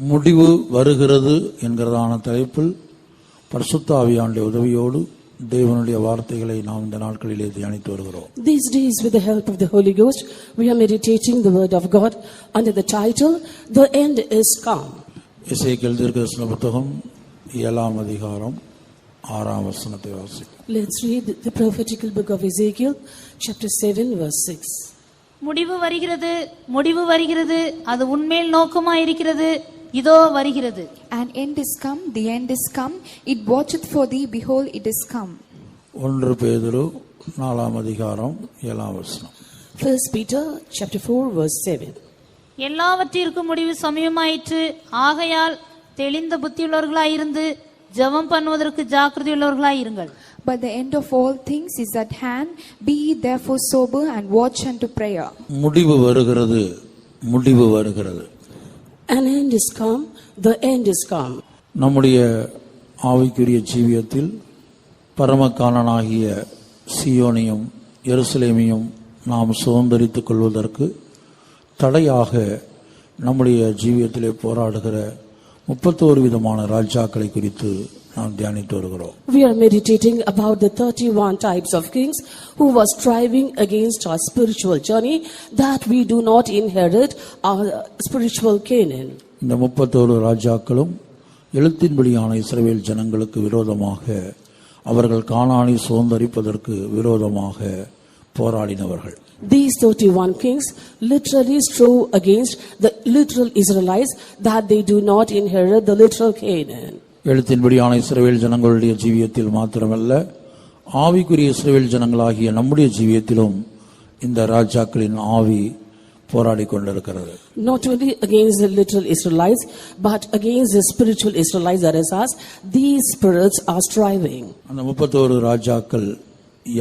முடிவு வருகிறது என்கிறதான தலைப்பில் பரிசுத்த ஆவியானுடைய உதவியோடு தேவனுடைய வார்த்தைகளை நாம் இந்த நாட்களிலே தியானித்து வருகிறோம். These days, with the help of the Holy Ghost, we are meditating the word of God under the title, The End is Come. எசேக்கியேல் தீர்க்கதரிசன புத்தகம் 7ஆம் அதிகாரம் 6ஆம் வசனத்தை வாசிப்போம். Let's read the prophetical book of Ezekiel, chapter 7, verse 6. முடிவு வருகிறது, முடிவு வருகிறது, அது உன்மேல் நோக்கமாய் இருக்கிறது, இதோ வருகிறது. An end is come, the end is come, it watcheth for thee, behold it is come. 1 பேதுரு 4ஆம் அதிகாரம் 7ஆம் வசனம். 1 Peter chapter 4 verse 7. எல்லாவற்றிற்கும் முடிவு சமயமாயிற்று, ஆகையால் தெளிந்த புத்தியுள்ளவர்களாய் இருந்து ஜெபம் பண்ணுவதற்கு ஜாக்கிரதையுள்ளவர்களாய் இருங்கள். But the end of all things is at hand, be ye therefore sober and watch unto prayer. முடிவு வருகிறது, முடிவு வருகிறது. An end is come, the end is come. நம்முடைய ஆவிக்குரிய ஜீவியத்தில் பரமகாணனாகிய சீயோனையும் எருசலேமையும் நாம் சுதந்தரித்துக் கொள்வதற்கு தடையாக நம்முடைய ஜீவியத்திலே போராடுகிற 31 விதமான ராஜாக்களை குறித்து நாம் தியானித்து வருகிறோம். We are meditating about the 31 types of kings who were striving against our spiritual journey, that we do not inherit our spiritual Canaan. இந்த 31 ராஜாக்களும் எழுத்தின்படியான இஸ்ரவேல் ஜனங்களுக்கு விரோதமாக, அவர்கள் கானானை சுதந்தரிப்பதற்கு விரோதமாக போராடினவர்கள். These 31 kings literally strove against the literal Israelites, that they do not inherit the literal Canaan. எழுத்தின்படியான இஸ்ரவேல் ஜனங்களுடைய ஜீவியத்தில் மாத்திரமல்ல, ஆவிக்குரிய இஸ்ரவேல் ஜனங்களாகிய நம்முடைய ஜீவியத்திலும் இந்த ராஜாக்களின் ஆவி போராடி கொண்டிருக்கிறது. Not only against the literal Israelites, but against the spiritual Israelites, that is us, these spirits are striving. அந்த 31 ராஜாக்கள்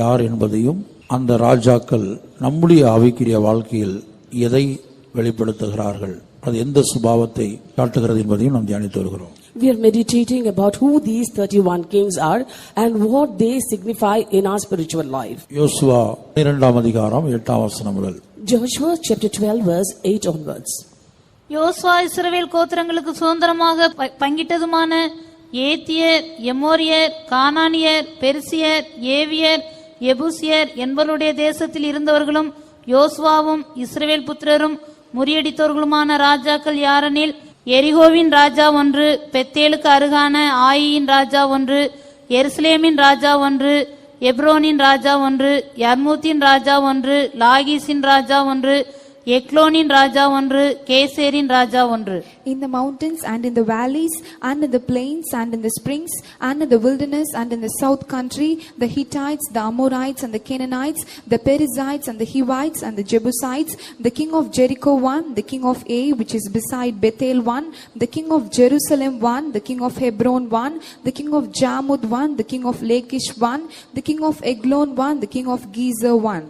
யார் என்பதையும், அந்த ராஜாக்கள் நம்முடைய ஆவிக்குரிய வாழ்க்கையில் எதை வெளிப்படுத்துகிறார்கள், அது எந்த சுபாவத்தை காட்டுகிறது என்பதையும் நாம் தியானித்து வருகிறோம். We are meditating about who these 31 kings are and what they signify in our spiritual life. யோசுவா 2ஆம் அதிகாரம் 8ஆம் வசனம் முதல். Joshua chapter 12 verse 8 onwards. யோசுவா இஸ்ரவேல் கோத்திரங்களுக்கு சுதந்திரமாக பங்கிட்டதுமான ஏத்தியர், எமோரியர், கானானியர், பெர்சியர், ஏவியர், எபூசியர் என்பவருடைய தேசத்தில் இருந்தவர்களும் யோசுவாவும் இஸ்ரவேல் புத்திரரும் முறியடித்தவர்களுமான ராஜாக்கள் யாரெனில், எரிகோவின் ராஜா ஒன்று, பெத்தேலுக்கு அருகான ஆயியின் ராஜா ஒன்று, எருசலேமின் ராஜா ஒன்று, எப்ரோனின் ராஜா ஒன்று, யர்மூத்தின் ராஜா ஒன்று, லாகீசின் ராஜா ஒன்று, எக்லோனின் ராஜா ஒன்று, கேசேரின் ராஜா ஒன்று. In the mountains and in the valleys and in the plains and in the springs and in the wilderness and in the south country, the Hittites, the Amorites and the Canaanites, the Perizzites and the Hivites and the Jebusites, the king of Jericho one, the king of Ai, which is beside Bethel one, the king of Jerusalem one, the king of Hebron one, the king of Jarmuth one, the king of Lachish one, the king of Eglon one, the king of Gezer one.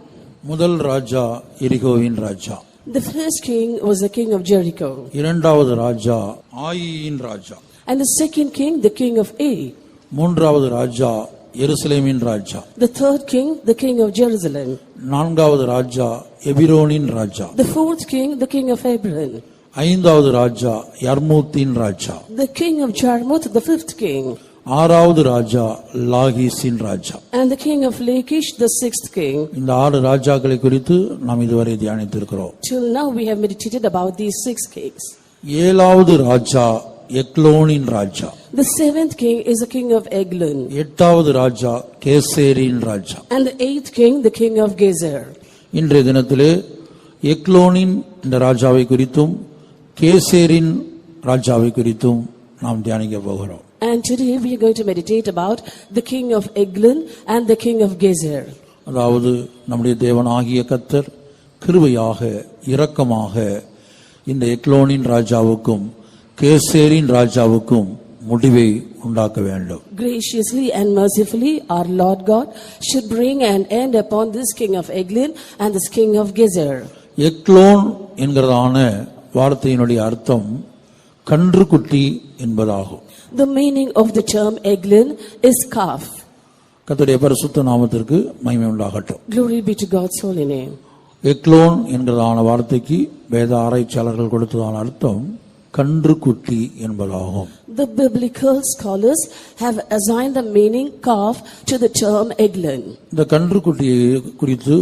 முதல் ராஜா எரிகோவின் ராஜா. The first king was the king of Jericho. இரண்டாவது ராஜா ஆயியின் ராஜா. And the second king, the king of Ai. மூன்றாவது ராஜா எருசலேமின் ராஜா. The third king, the king of Jerusalem. நான்காவது ராஜா எபிரோனின் ராஜா. The fourth king, the king of Hebron. ஐந்தாவது ராஜா யர்மூத்தின் ராஜா. The king of Jarmuth, the fifth king. ஆறாவது ராஜா லாகீசின் ராஜா. And the king of Lachish, the sixth king. இந்த 6 ராஜாக்களை குறித்து நாம் இதுவரை தியானித்திருக்கிறோம். Till now we have meditated about these 6 kings. ஏழாவது ராஜா எக்லோனின் ராஜா. The seventh king is the king of Eglon. எட்டாவது ராஜா கேசேரின் ராஜா. And the eighth king, the king of Gezer. இன்றைய தினத்திலே எக்லோனின் இந்த ராஜாவை குறித்தும் கேசேரின் ராஜாவை குறித்தும் நாம் தியானிக்க போகிறோம். And today we are going to meditate about the king of Eglon and the king of Gezer. அதாவது நம்முடைய தேவனாகிய கர்த்தர் கிருபையாக இரக்கமாக இந்த எக்லோனின் ராஜாவுக்கும் கேசேரின் ராஜாவுக்கும் முடிவை உண்டாக்க வேண்டும். Graciously and mercifully our Lord God should bring an end upon this king of Eglon and this king of Gezer. Eglon என்கிறதான வார்த்தையினுடைய அர்த்தம் கன்றுக்குட்டி என்பதாகும். The meaning of the term eglin is calf. கர்த்தருடைய பரிசுத்த நாமத்திற்கு மகிமை உண்டாகட்டும். Glory be to God's holy name. Eglon என்கிறதான வார்த்தைக்கு வேத ஆராய்ச்சியாளர்கள் கொடுத்ததான அர்த்தம் கன்றுக்குட்டி என்பதாகும். The biblical scholars have assigned the meaning calf to the term eglin. இந்த கன்றுக்குட்டியை குறித்து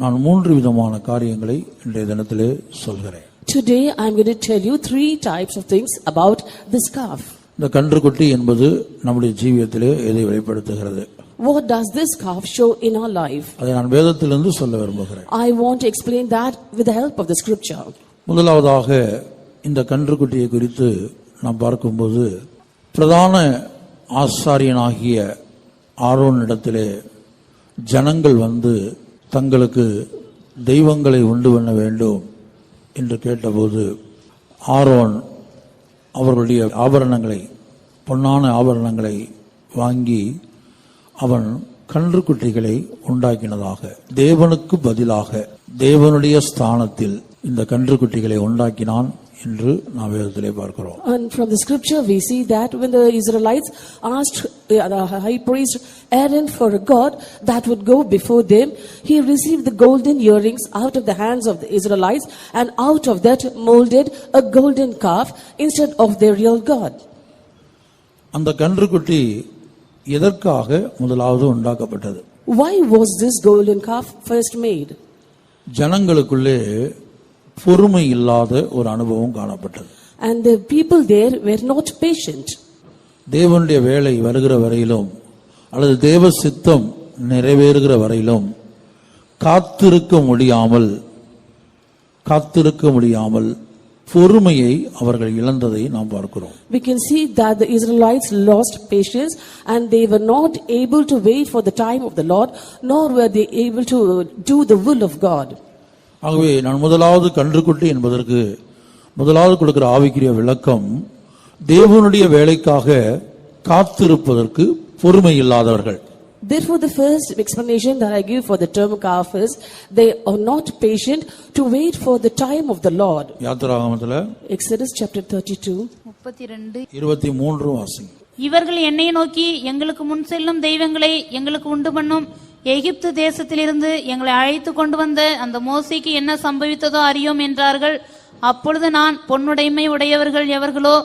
நான் 3 விதமான காரியங்களை இன்றைய தினத்திலே சொல்கிறேன். Today I am going to tell you 3 types of things about this calf. இந்த கன்றுக்குட்டி என்பது நம்முடைய ஜீவியத்திலே எதை வெளிப்படுத்துகிறது? What does this calf show in our life? அதை நான் வேதத்திலிருந்து சொல்ல விரும்புகிறேன். I want to explain that with the help of the scripture. முதலாவதாக இந்த கன்றுக்குட்டியை குறித்து நாம் பார்க்கும்போது பிரதான ஆசாரியனாகிய ஆரோனிடத்திலே ஜனங்கள் வந்து தங்களுக்கு தெய்வங்களை உண்டு பண்ண வேண்டும் என்று கேட்டபோது ஆரோன் அவர்களுடைய ஆபரணங்களை பொன்னான ஆபரணங்களை வாங்கி அவன் கன்றுக்குட்டிகளை உண்டாக்கினதாக தேவனுக்கு பதிலாக தேவனுடைய ஸ்தானத்தில் இந்த கன்றுக்குட்டிகளை உண்டாக்கினான் என்று நாம் வேதத்திலே பார்க்கிறோம். And from the scripture we see that when the Israelites asked the high priest Aaron for a god that would go before them, he received the golden earrings out of the hands of the Israelites, and out of that molded a golden calf instead of their real god. அந்த கன்றுக்குட்டி எதற்காக முதலாவது உண்டாக்கப்பட்டது? Why was this golden calf first made? ஜனங்களுக்குள்ளே பொறுமை இல்லாத ஒரு அனுபவம் காணப்பட்டது. And the people there were not patient. தேவனுடைய வேலை வருகிற வரையிலும் அல்லது தேவ சித்தம் நிறைவேறுகிற வரையிலும் காத்திருக்க முடியாமல் பொறுமையை அவர்கள் இழந்ததை நாம் பார்க்கிறோம். We can see that the Israelites lost patience and they were not able to wait for the time of the Lord, nor were they able to do the will of God. ஆகவே நான் முதலாவது கன்றுக்குட்டி என்பதற்கு முதலாவது கொடுக்கிற ஆவிக்குரிய விளக்கம் தேவனுடைய வேலைக்காக காத்திருப்பதற்கு பொறுமை இல்லாதவர்கள். Therefore, the first explanation that I give for the term calf is they are not patient to wait for the time of the Lord. யாத்திராகமத்தில் Exodus chapter 32. 23 வாசிங்க. இவர்கள் என்னை நோக்கி எங்களுக்கு முன் செல்லும் தெய்வங்களை எங்களுக்கு உண்டு பண்ணும், எகிப்து தேசத்திலிருந்து எங்களை அழைத்து கொண்டு வந்த அந்த மோசேக்கு என்ன சம்பவித்ததோ அறியோம் என்றார்கள். அப்பொழுது நான் பொன்னுடைமை உடையவர்கள் எவர்களோ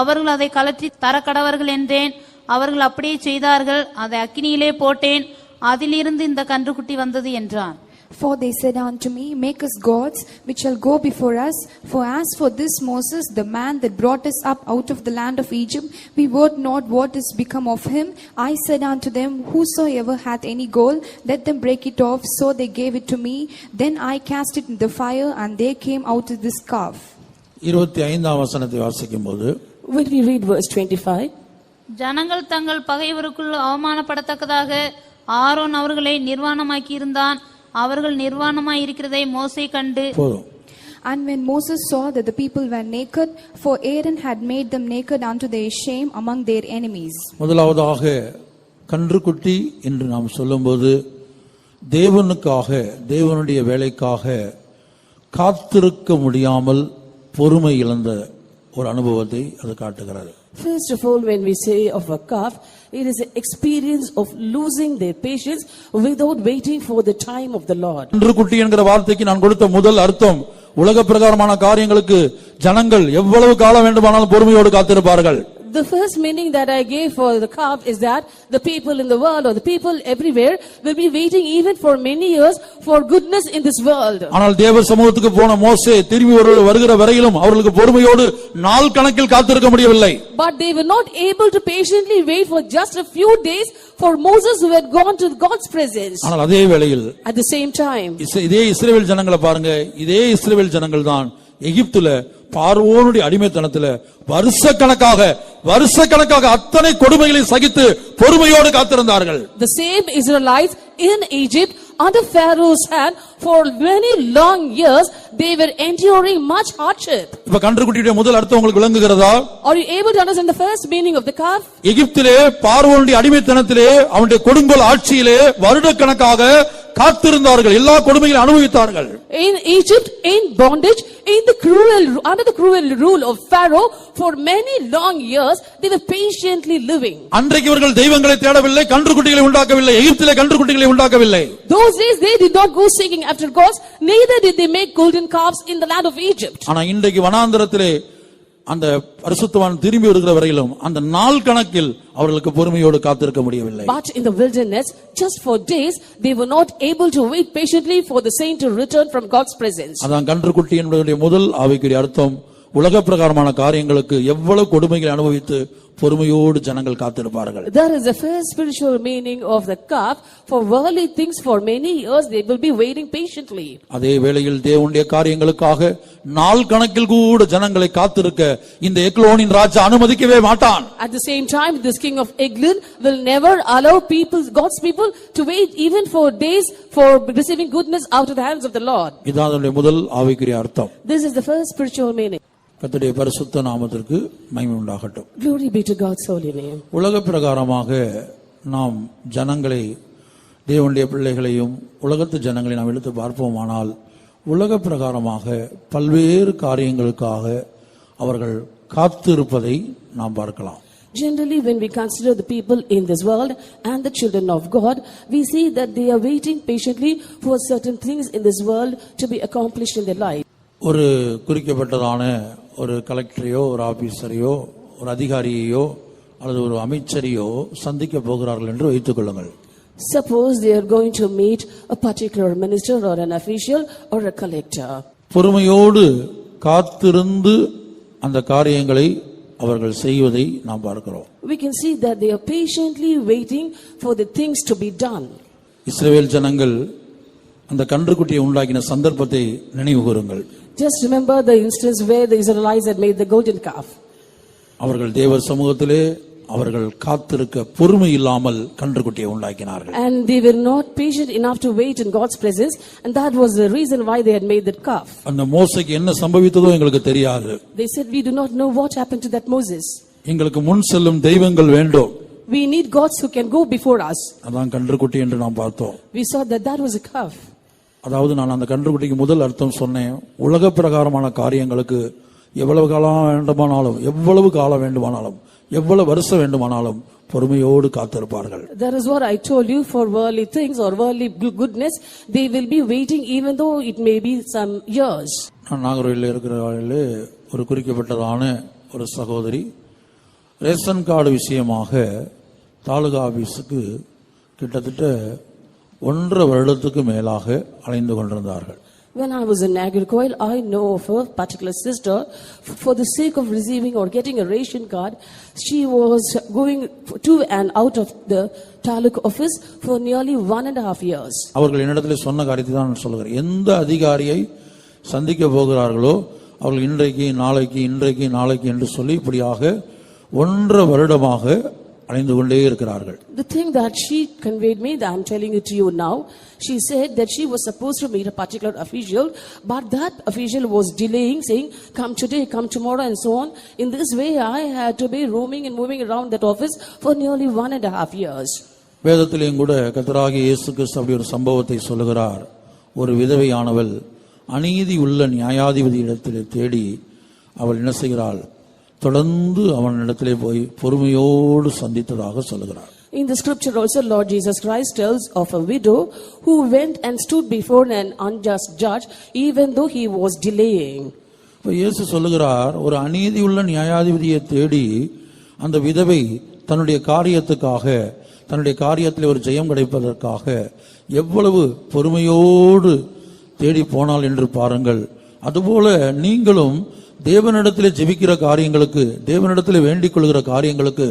அவர்கள் அதை கலற்றி தர கடவர்கள் என்றேன். அவர்கள் அப்படியே செய்தார்கள். அதை அக்கினியிலே போட்டேன், அதிலிருந்து இந்த கன்றுக்குட்டி வந்தது என்றான். For they said unto me, Make us gods, which shall go before us. For as for this Moses, the man that brought us up out of the land of Egypt, we wot not what is become of him. I said unto them, Whosoever hath any gold, let them break it off. So they gave it to me. Then I cast it in the fire, and there came out this calf. 25 வசனத்தை வாசிக்கும்போது When we read verse 25, ஜனங்கள் தங்கள் பகைவருக்குள் அவமானப்படத்தக்கதாக Aaron அவர்களை நிர்வாணமாக்கி இருந்தான். அவர்கள் நிர்வாணமாய் இருக்கிறதை மோசே கண்டு போதும். And when Moses saw that the people were naked, for Aaron had made them naked unto their shame among their enemies. முதலாவதாக கன்றுக்குட்டி என்று நாம் சொல்லும்போது தேவனுக்காக தேவனுடைய வேலைக்காக காத்திருக்க முடியாமல் பொறுமை இழந்த ஒரு அனுபவத்தை அது காட்டுகிறது. first of all, when we say of a calf, it is an experience of losing their patience without waiting for the time of the Lord. கன்றுக்குட்டி என்கிற வார்த்தைக்கு நான் கொடுத்த முதல் அர்த்தம் உலக பிரகாரமான காரியங்களுக்கு ஜனங்கள் எவ்வளவு காலம் வேண்டுமானாலும் பொறுமையோடு காத்திருப்பார்கள். The first meaning that I gave for the calf is that the people in the world or the people everywhere will be waiting even for many years for goodness in this world. ஆனால் தேவ சமூகத்துக்கு போன மோசே திரும்பி வருகிற வரையிலும் அவர்களுக்கு பொறுமையோடு நாள் கணக்கில் காத்திருக்க முடியவில்லை. But they were not able to patiently wait for just a few days for Moses who had gone to God's presence. ஆனால் அதே வேளையில் At the same time, இதே இஸ்ரவேல் ஜனங்களை பாருங்க, இதே இஸ்ரவேல் ஜனங்கள் தான் எகிப்துல பார்வோனுடைய அடிமைத்தனத்துல வருஷக்கணக்காக அத்தனை கொடுமைகளை சகித்து பொறுமையோடு காத்திருந்தார்கள். The same Israelites in Egypt under Pharaoh's hand for many long years they were enduring much hardship. இப்ப கன்றுக்குட்டியுடைய முதல் அர்த்தம் உங்களுக்கு விளங்குகிறதா? Are you able to understand the first meaning of the calf? எகிப்திலே பார்வோனுடைய அடிமைத்தனத்திலே அவனுடைய கொடுங்கோல் ஆட்சியிலே வருடக்கணக்காக காத்திருந்தார்கள், எல்லா கொடுமைகளையும் அனுபவித்தார்கள். In Egypt, in bondage, under the cruel rule of Pharaoh, for many long years, they were patiently living. அன்றைக்கு இவர்கள் தெய்வங்களை தேடவில்லை, கன்றுக்குட்டிகளை உண்டாக்கவில்லை, எகிப்திலே கன்றுக்குட்டிகளை உண்டாக்கவில்லை. Those days they did not go seeking after gods, neither did they make golden calves in the land of Egypt. ஆனா இன்றைக்கு வனாந்தரத்திலே அந்த பரிசுத்தவான் திரும்பி வருகிற வரையிலும் அந்த நாள் கணக்கில் அவர்களுக்கு பொறுமையோடு காத்திருக்க முடியவில்லை. But in the wilderness, just for days, they were not able to wait patiently for the saint to return from God's presence. அதான் கன்றுக்குட்டி என்பதனுடைய முதல் ஆவிக்குரிய அர்த்தம். உலக பிரகாரமான காரியங்களுக்கு எவ்வளவு கொடுமைகளை அனுபவித்து பொறுமையோடு ஜனங்கள் காத்திருப்பார்கள். That is the first spiritual meaning of the calf. For worldly things, for many years, they will be waiting patiently. அதே வேளையில் தேவனுடைய காரியங்களுக்காக நாள் கணக்கில் கூட ஜனங்களை காத்திருக்க இந்த எக்லோனின் ராஜா அனுமதிக்கவே மாட்டான். At the same time, this king of Eglon will never allow God's people to wait even for days for receiving goodness out of the hands of the Lord. இதான் அதனுடைய முதல் ஆவிக்குரிய அர்த்தம். This is the first spiritual meaning. கர்த்தருடைய பரிசுத்த நாமத்திற்கு மகிமை உண்டாகட்டும். Glory be to God's holy name. உலக பிரகாரமாக நாம் ஜனங்களை, தேவனுடைய பிள்ளைகளையும் உலகத்து ஜனங்களை நாம் எடுத்து பார்ப்போமானால் உலக பிரகாரமாக பல்வேறு காரியங்களுக்காக அவர்கள் காத்திருப்பதை நாம் பார்க்கலாம். Generally, when we consider the people in this world and the children of God, we see that they are waiting patiently for certain things in this world to be accomplished in their life. ஒரு குறிக்கப்பட்டதான ஒரு கலெக்டரையோ, ஒரு ஆபீசரையோ, ஒரு அதிகாரியையோ அல்லது ஒரு அமைச்சரையோ சந்திக்க போகிறார்கள் என்று வைத்துக் கொள்ளுங்கள். Suppose they are going to meet a particular minister or an official or a collector. பொறுமையோடு காத்திருந்து அந்த காரியங்களை அவர்கள் செய்வதை நாம் பார்க்கிறோம். We can see that they are patiently waiting for the things to be done. இஸ்ரவேல் ஜனங்கள் அந்த கன்றுக்குட்டியை உண்டாக்கின சந்தர்ப்பத்தை நினைவு கூறுங்கள். Just remember the instance where the Israelites had made the golden calf. அவர்கள் தேவர் சமூகத்திலே அவர்கள் காத்திருக்க பொறுமை இல்லாமல் கன்றுக்குட்டியை உண்டாக்கினார்கள். And they were not patient enough to wait in God's presence, and that was the reason why they had made that calf. அந்த மோசேக்கு என்ன சம்பவித்ததோ எங்களுக்கு தெரியாது. They said, we do not know what happened to that Moses. எங்களுக்கு முன் செல்லும் தெய்வங்கள் வேண்டும். We need gods who can go before us. அதான் கன்றுக்குட்டி என்று நாம் பார்த்தோம். We saw that that was a calf. அதாவது நான் அந்த கன்றுக்குட்டிக்கு முதல் அர்த்தம் சொன்னேன். உலக பிரகாரமான காரியங்களுக்கு எவ்வளவு காலம் வேண்டுமானாலும், எவ்வளவு காலம் வேண்டுமானாலும், எவ்வளவு வருஷம் வேண்டுமானாலும் பொறுமையோடு காத்திருப்பார்கள். That is what I told you. For worldly things or worldly goodness, they will be waiting even though it may be some years. நான் நாகர்கோயிலில் இருக்கிற ஒரு குறிக்கப்பட்டதான ஒரு சகோதரி ரேஷன் கார்டு விஷயமாக தாலுகா ஆபீஸுக்கு கிட்டத்தட்ட 1.5 வருடத்துக்கு மேலாக அலைந்து கொண்டிருந்தார்கள். When I was in Nagarkoil, I know of a particular sister. For the sake of receiving or getting a ration card, she was going to and out of the taluk office for nearly 1.5 years. அவர்கள் என்னிடத்தில் சொன்ன காரியத்தை தான் நான் சொல்கிறேன். எந்த அதிகாரியை சந்திக்க போகிறார்களோ அவர்கள் இன்றைக்கு நாளைக்கு என்று சொல்லி இப்படியாக 1.5 வருடமாக அலைந்து கொண்டே இருக்கிறார்கள். The thing that she conveyed me, that I'm telling it to you now, she said that she was supposed to meet a particular official, but that official was delaying, saying, come today, come tomorrow, and so on. In this way, I had to be roaming and moving around that office for nearly 1.5 years. வேதத்திலேயும் கூட கர்த்தராகிய இயேசு கிறிஸ்து அப்படி ஒரு சம்பவத்தை சொல்லுகிறார். ஒரு விதவையானவள் அநீதி உள்ள நியாயாதிபதி இடத்திலே தேடி அவள் என்ன செய்கிறாள்? தொடர்ந்து அவனிடத்திலே போய் பொறுமையோடு சந்தித்ததாக சொல்லுகிறார். In the scripture also, Lord Jesus Christ tells of a widow who went and stood before an unjust judge even though he was delaying. இப்ப இயேசு சொல்லுகிறார், ஒரு அநீதி உள்ள நியாயாதிபதியை தேடி அந்த விதவை தன்னுடைய காரியத்துக்காக, தன்னுடைய காரியத்தில் ஒரு ஜெயம் கிடைப்பதற்காக எவ்வளவு பொறுமையோடு தேடி போனாள் என்று பாருங்கள். அதுபோல நீங்களும் தேவனிடத்திலே ஜெபிக்கிற காரியங்களுக்கு, தேவனிடத்திலே வேண்டிக் கொள்கிற காரியங்களுக்கு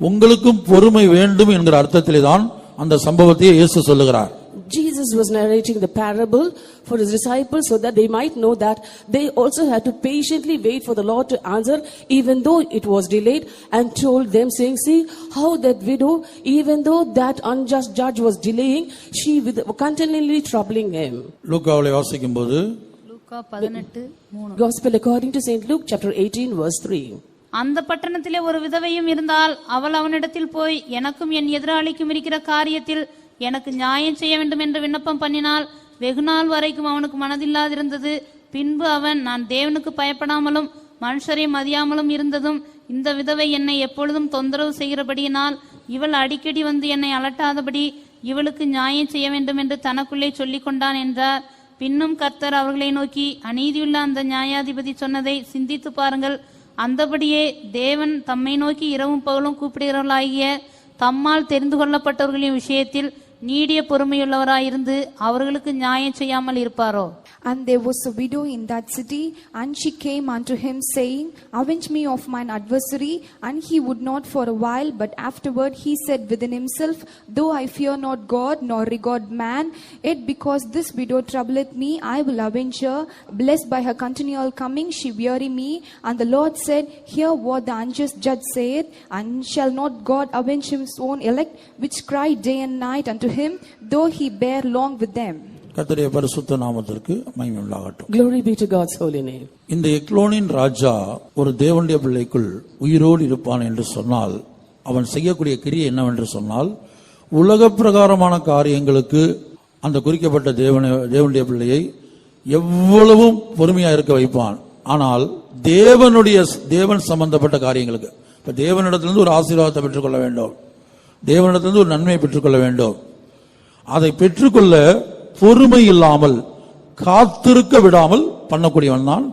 உங்களுக்கும் பொறுமை வேண்டும் என்கிற அர்த்தத்திலே தான் அந்த சம்பவத்தையே இயேசு சொல்லுகிறார். Jesus was narrating the parable for his disciples so that they might know that they also had to patiently wait for the Lord to answer even though it was delayed, and told them saying, see how that widow, even though that unjust judge was delaying, she was continually troubling him. லூக்காவிலே வாசிக்கும்போது லூக்கா 18:3. Gospel according to St. Luke chapter 18 verse 3. அந்த பட்டணத்திலே ஒரு விதவையும் இருந்தால் அவள் அவனிடத்தில் போய் எனக்கும் என் எதிராளிக்கும் இருக்கிற காரியத்தில் எனக்கு நியாயம் செய்ய வேண்டும் என்று விண்ணப்பம் பண்ணினால் வெகுநாள் வரைக்கும் அவனுக்கு மனதில்லாதிருந்தது. பின்பு அவன், நான் தேவனுக்கு பயப்படாமலும் மனுஷரை மதியாமலும் இருந்ததும் இந்த விதவை என்னை எப்பொழுதும் தொந்தரவு செய்கிறபடியினால் இவள் அடிக்கடி வந்து என்னை அலட்டாதபடி இவளுக்கு நியாயம் செய்ய வேண்டும் என்று தனக்குள்ளே சொல்லிக் கொண்டான் என்றார். பின்னும் கர்த்தர் அவர்களை நோக்கி, அநீதியுள்ள அந்த நியாயாதிபதி சொன்னதை சிந்தித்து பாருங்கள். அந்தபடியே தேவன் தம்மை நோக்கி இரவும் பகலும் கூப்பிடுகிறவர்களாகிய தம்மால் தெரிந்து கொள்ளப்பட்டவர்களின் விஷயத்தில் நீடிய பொறுமையுள்ளவராயிருந்து அவர்களுக்கு நியாயம் செய்யாமல் இருப்பாரோ? And there was a widow in that city, and she came unto him, saying, Avenge me of mine adversary. And he would not for a while, but afterward he said within himself, Though I fear not God, nor regard man, yet because this widow troubleth me, I will avenge her. Blessed by her continual coming, she weary me. And the Lord said, Hear what the unjust judge saith, and shall not God avenge his own elect, which cry day and night unto him, though he bear long with them? கர்த்தருடைய பரிசுத்த நாமத்திற்கு மகிமை உண்டாகட்டும். Glory be to God's holy name. இந்த எக்லோனின் ராஜா ஒரு தேவனுடைய பிள்ளைக்குள் உயிரோடு இருப்பான் என்று சொன்னால் அவன் செய்யக்கூடிய கிரியை என்னவென்று சொன்னால், உலக பிரகாரமான காரியங்களுக்கு அந்த குறிக்கப்பட்ட தேவனுடைய பிள்ளையை எவ்வளவும் பொறுமையா இருக்க வைப்பான். ஆனால் தேவன் சம்பந்தப்பட்ட காரியங்களுக்கு, இப்ப தேவனிடத்திலிருந்து ஒரு ஆசீர்வாதத்தை பெற்றுக்கொள்ள வேண்டும், தேவனிடத்திலிருந்து ஒரு நன்மையை பெற்றுக்கொள்ள வேண்டும், அதை பெற்றுக்கொள்ள பொறுமை இல்லாமல் காத்திருக்க விடாமல் பண்ணக்கூடியவன் தான்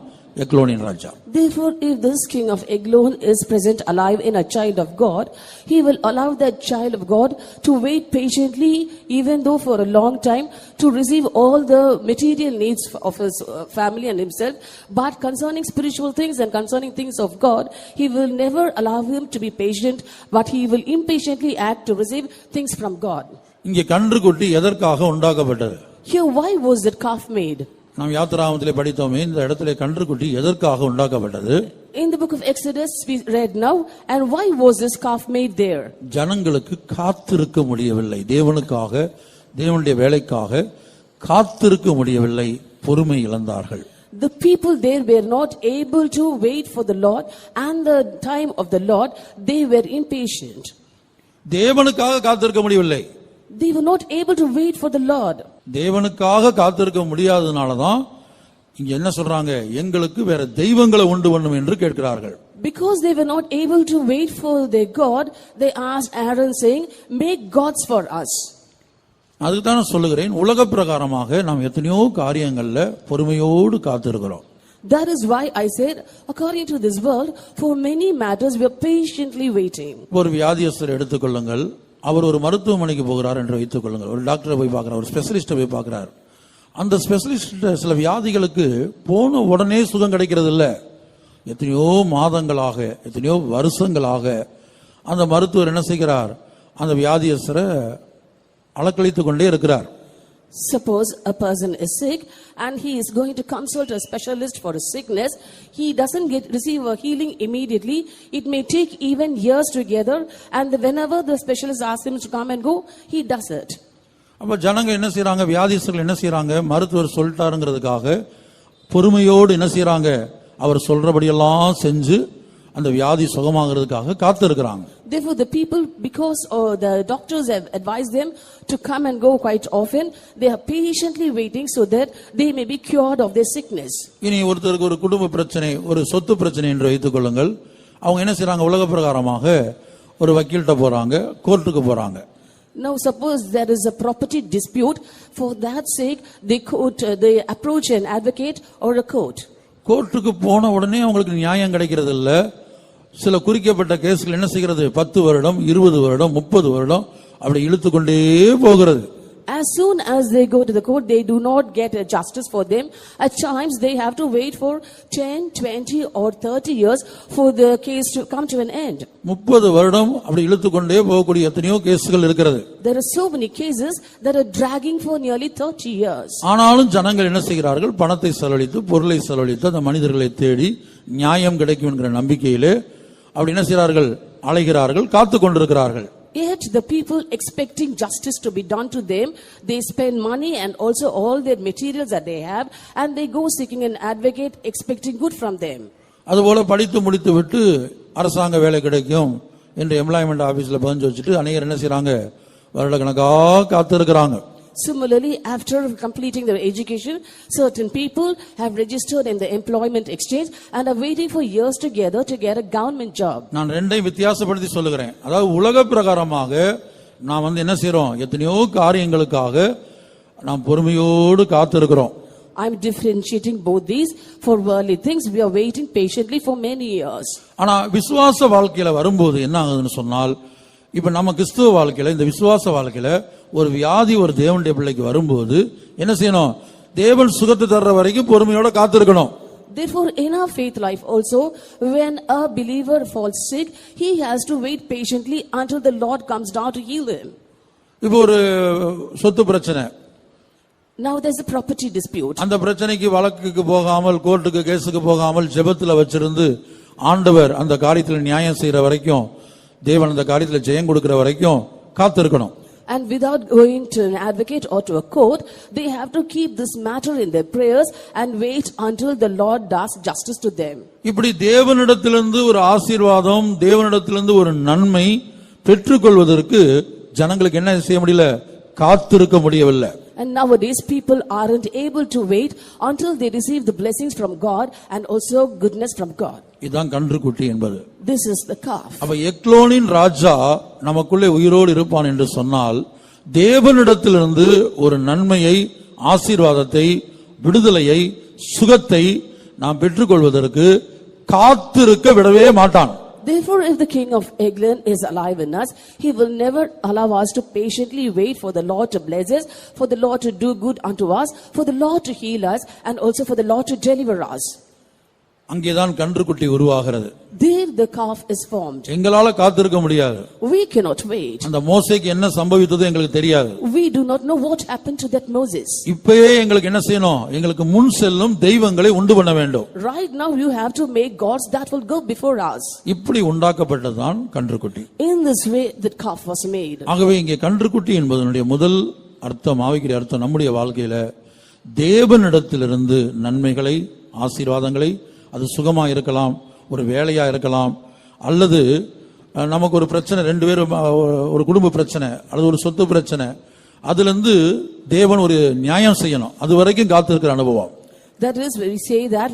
எக்லோனின் ராஜா. Therefore, if this king of Eglon is present alive in a child of God, he will allow that child of God to wait patiently, even though for a long time, to receive all the material needs of his family and himself. But concerning spiritual things and concerning things of God, he will never allow him to be patient, but he will impatiently act to receive things from God. இங்கே கன்றுக்குட்டி எதற்காக உண்டாக்கப்பட்டது? Here, why was that calf made? நாம் யாத்திராகமத்திலே படித்தோமே, இந்த இடத்திலே கன்றுக்குட்டி எதற்காக உண்டாக்கப்பட்டது? In the book of Exodus we read now, and why was this calf made there? ஜனங்களுக்கு காத்திருக்க முடியவில்லை, தேவனுக்காக தேவனுடைய வேலைக்காக காத்திருக்க முடியவில்லை, பொறுமை இழந்தார்கள். The people there were not able to wait for the Lord and the time of the Lord. They were impatient. தேவனுக்காக காத்திருக்க முடியவில்லை. They were not able to wait for the Lord. தேவனுக்காக காத்திருக்க முடியாதனாலதான் இங்க என்ன சொல்றாங்க, எங்களுக்கு வேற தெய்வங்களை உண்டு பண்ணும் என்று கேட்கிறார்கள். Because they were not able to wait for their God, they asked Aaron saying, make gods for us. அதுக்கு தான் நான் சொல்லுகிறேன், உலக பிரகாரமாக நாம் எத்தனையோ காரியங்கள்ல பொறுமையோடு காத்திருக்கிறோம். That is why I said, according to this world, for many matters we are patiently waiting. ஒரு வியாதியஸ்தரை எடுத்துக்கொள்ளுங்கள், அவர் ஒரு மருத்துவமனைக்கு போகிறார் என்று வைத்துக் கொள்ளுங்கள், ஒரு டாக்டரை போய் பார்க்கிறார், ஒரு ஸ்பெஷலிஸ்ட்டை போய் பார்க்கிறார். அந்த ஸ்பெஷலிஸ்ட் சில வியாதிகளுக்கு போன உடனே சுகம் கிடைக்கிறது இல்ல, எத்தனையோ மாதங்களாக எத்தனையோ வருஷங்களாக அந்த மருத்துவர் என்ன செய்கிறார், அந்த வியாதியஸ்தரை அலக்களித்துக் கொண்டே இருக்கிறார். Suppose a person is sick and he is going to consult a specialist for a sickness. He doesn't receive a healing immediately. It may take even years together, and whenever the specialist asks him to come and go, he does it. அப்ப ஜனங்க என்ன செய்யறாங்க, வியாதிஸ்தர்கள் என்ன செய்யறாங்க, மருத்துவர் சொல்லிட்டாருங்கிறதுக்காக பொறுமையோடு என்ன செய்யறாங்க, அவர் சொல்றபடியெல்லாம் செஞ்சு அந்த வியாதி சுகமாகிறதுக்காக காத்திருக்கிறாங்க. Therefore the people, because the doctors have advised them to come and go quite often, they are patiently waiting so that they may be cured of their sickness. இனி ஒருத்தருக்கு ஒரு குடும்ப பிரச்சனை, ஒரு சொத்து பிரச்சனை என்று வைத்துக் கொள்ளுங்கள். அவங்க என்ன செய்யறாங்க, உலக பிரகாரமாக ஒரு வக்கீல்கிட்ட போறாங்க, கோர்ட்டுக்கு போறாங்க. Now suppose there is a property dispute, for that sake they approach an advocate or a court. கோர்ட்டுக்கு போன உடனே அவங்களுக்கு நியாயம் கிடைக்கிறது இல்ல. சில குறிக்கப்பட்ட கேஸ்கள் என்ன செய்கிறது, 10 வருடம் 20 வருடம் 30 வருடம் அப்படி இழுத்துக்கொண்டே போகிறது. As soon as they go to the court, they do not get a justice for them. At times, they have to wait for 10, 20 or 30 years for the case to come to an end. 30 வருடம் அப்படி இழுத்துக்கொண்டே போகக்கூடிய எத்தனையோ கேஸ்கள் இருக்கிறது. There are so many cases that are dragging for nearly 30 years. ஆனாலும் ஜனங்கள் என்ன செய்கிறார்கள்? பணத்தை செலவழித்து, பொருளை செலவழித்து அந்த மனிதர்களை தேடி நியாயம் கிடைக்கும் என்கிற நம்பிக்கையிலே அப்படி என்ன செய்கிறார்கள்? அலைகிறார்கள், காத்து கொண்டிருக்கிறார்கள். Yet the people expecting justice to be done to them, they spend money and also all their materials that they have, and they go seeking an advocate expecting good from them. அதுபோல படித்து முடித்து விட்டு அரசாங்க வேலை கிடைக்கும் என்று employment ஆபீஸ்ல பதிஞ்சு வச்சுட்டு அநேகர் என்ன செய்றாங்க? வருடக்கணக்காக காத்து இருக்கிறாங்க. Similarly, after completing their education, certain people have registered in the employment exchange and are waiting for years together to get a government job. நான் ரெண்டையும் வித்தியாசப்படுத்தி சொல்லுகிறேன். அதாவது உலக பிரகாரமாக நாம் என்ன செய்றோம்? எத்தனையோ காரியங்களுக்காக நாம் பொறுமையோடு காத்திருக்கிறோம். I'm differentiating both these. For worldly things, we are waiting patiently for many years. ஆனா விசுவாச வாழ்க்கையில வரும்போது என்ன ஆகுதுன்னு சொன்னால், இப்ப நம்ம கிறிஸ்துவ வாழ்க்கையில இந்த விசுவாச வாழ்க்கையில ஒரு வியாதி ஒரு தேவனுடைய பிள்ளைக்கு வரும்போது என்ன செய்யணும்? தேவன் சுகத்தை தர்ற வரைக்கும் பொறுமையோட காத்திருக்கணும். Therefore, in our faith life also, when a believer falls sick, he has to wait patiently until the Lord comes down to heal him. இப்போ ஒரு சொத்து பிரச்சனை. Now there's a property dispute. அந்த பிரச்சனைக்கு வழக்குக்கு போகாமல், கோர்ட்டுக்கு கேஸுக்கு போகாமல் ஜெபத்துல வச்சிருந்து ஆண்டவர் அந்த காரியத்தில் நியாயம் செய்யற வரைக்கும், தேவன் அந்த காரியத்தில் ஜெயம் கொடுக்கிற வரைக்கும் காத்திருக்கணும். And without going to an advocate or to a court, they have to keep this matter in their prayers and wait until the Lord does justice to them. இப்படி தேவனிடத்திலிருந்து ஒரு ஆசீர்வாதம், தேவனிடத்திலிருந்து ஒரு நன்மை பெற்றுக்கொள்வதற்கு ஜனங்களுக்கு என்ன செய்ய முடியல? காத்திருக்க முடியவில்லை. And nowadays people aren't able to wait until they receive the blessings from God and also goodness from God. இதுதான் கன்றுக்குட்டி என்பது. This is the calf. அப்ப எக்லோனின் ராஜா நமக்குள்ளே உயிரோடு இருப்பான் என்று சொன்னால், தேவனிடத்திலிருந்து ஒரு நன்மையை, ஆசீர்வாதத்தை, விடுதலையை, சுகத்தை நாம் பெற்றுக்கொள்வதற்கு காத்திருக்க விடவே மாட்டான். Therefore, if the king of England is alive in us, he will never allow us to patiently wait for the Lord to bless us, for the Lord to do good unto us, for the Lord to heal us, and also for the Lord to deliver us. அங்கேதான் கன்றுக்குட்டி உருவாகிறது. There the calf is formed. எங்களால காத்திருக்க முடியாது. We cannot wait. அந்த மோசேக்கு என்ன சம்பவித்தது எங்களுக்கு தெரியாது. We do not know what happened to that Moses. இப்பவே எங்களுக்கு என்ன செய்யணும்? எங்களுக்கு முன் செல்லும் தெய்வங்களை உண்டு பண்ண வேண்டும். Right now you have to make gods that will go before us. இப்படி உண்டாக்கப்பட்டதுதான் கன்றுக்குட்டி. In this way that calf was made. ஆகவே இங்கே கன்றுக்குட்டி என்பதனுடைய முதல் அர்த்தம், ஆவிக்குரிய அர்த்தம், நம்முடைய வாழ்க்கையில தேவனிடத்திலிருந்து நன்மைகளை, ஆசீர்வாதங்களை, அது சுகமா இருக்கலாம், ஒரு வேலையா இருக்கலாம், அல்லது நமக்கு ஒரு பிரச்சனை, ரெண்டு பேரும் ஒரு குடும்ப பிரச்சனை அல்லது ஒரு சொத்து பிரச்சனை, அதுல இருந்து தேவன் ஒரு நியாயம் செய்யணும். அது வரைக்கும் காத்திருக்கிற அனுபவம். That is where we say that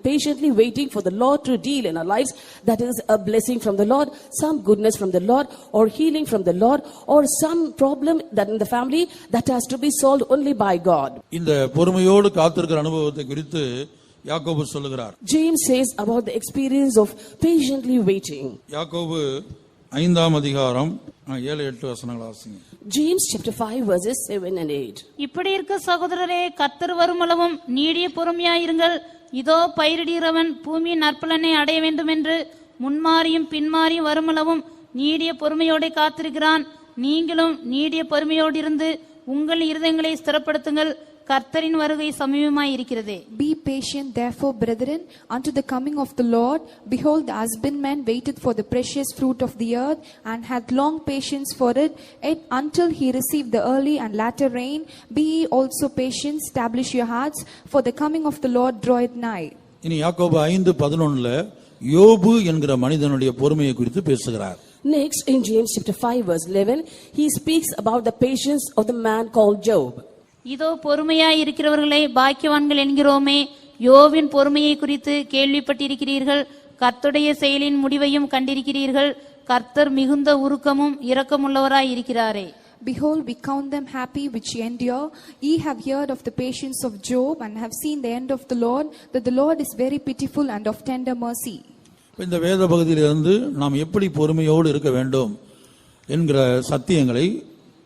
patiently waiting for the Lord to deal in our lives, that is a blessing from the Lord, some goodness from the Lord, or healing from the Lord, or some problem that in the family that has to be solved only by God. இந்த பொறுமையோடு காத்திருக்கிற அனுபவத்தை குறித்து யாக்கோபு சொல்லுகிறார். James says about the experience of patiently waiting. யாக்கோபு 5ஆம் அதிகாரம் 7-8 வசனங்கள் வாசிங்க. James chapter 5 verses 7 and 8. இப்படி இருக்க சகோதரரே, கர்த்தர் வருமளவும் நீடிய பொறுமையாயிருங்கள். இதோ பயிரிடுகிறவன் பூமியின் நற்பலனை அடைய வேண்டும் என்று முன்மாறியும் பின்மாறியும் வருமளவும் நீடிய பொறுமையோடு காத்திருக்கிறான். நீங்களும் நீடிய பொறுமையோடு இருந்து உங்கள் இருதயங்களை ஸ்திரப்படுத்துங்கள். கர்த்தரின் வருகை சமீபமாய் இருக்கிறதே. Be patient therefore, brethren, unto the coming of the Lord. Behold, the husbandman waiteth for the precious fruit of the earth, and hath long patience for it, yet until he receive the early and latter rain. Be ye also patient, establish your hearts, for the coming of the Lord draweth nigh. இனி யாக்கோபு 5:11 யோபு என்கிற மனிதனுடைய பொறுமையை குறித்து பேசுகிறார். Next, in James chapter 5 verse 11, he speaks about the patience of the man called Job. இதோ பொறுமையாய் இருக்கிறவர்களை பாக்கியவான்கள் என்கிறோமே. யோவின் பொறுமையை குறித்து கேள்விப்பட்டிருக்கிறீர்கள். கர்த்தருடைய செயலின் முடிவையும் கண்டிருக்கிறீர்கள். கர்த்தர் மிகுந்த உருக்கமும் இரக்கமுள்ளவராய் இருக்கிறாரே. Behold, we count them happy which endure. Ye have heard of the patience of Job, and have seen the end of the Lord, that the Lord is very pitiful and of tender mercy. இந்த வேத பகுதியிலிருந்து நாம் எப்படி பொறுமையோடு இருக்க வேண்டும் என்கிற சத்தியங்களை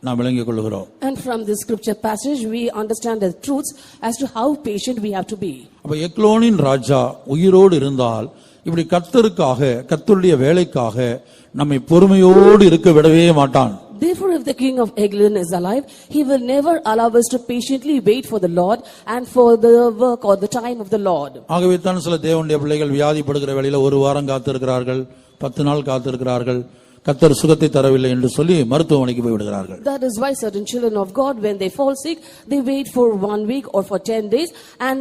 நாம் விளங்கிக் கொள்கிறோம். And from this scripture passage we understand the truths as to how patient we have to be. அப்ப எக்லோனின் ராஜா உயிரோடு இருந்தால் இப்படி கர்த்தருக்காக கர்த்தருடைய வேலைக்காக நம்மை பொறுமையோடு இருக்க விடவே மாட்டான். Therefore, if the king of Eglon is alive, he will never allow us to patiently wait for the Lord and for the work or the time of the Lord. ஆகவே தான் சில தேவனுடைய பிள்ளைகள் வியாதிப்படுகிற வேளையில ஒரு வாரம் காத்திருக்கிறார்கள், 10 நாள் காத்திருக்கிறார்கள், கர்த்தர் சுகத்தை தரவில்லை என்று சொல்லி மருத்துவமனைக்கு போய் விடுகிறார்கள். That is why certain children of God, when they fall sick, they wait for 1 week or for 10 days, and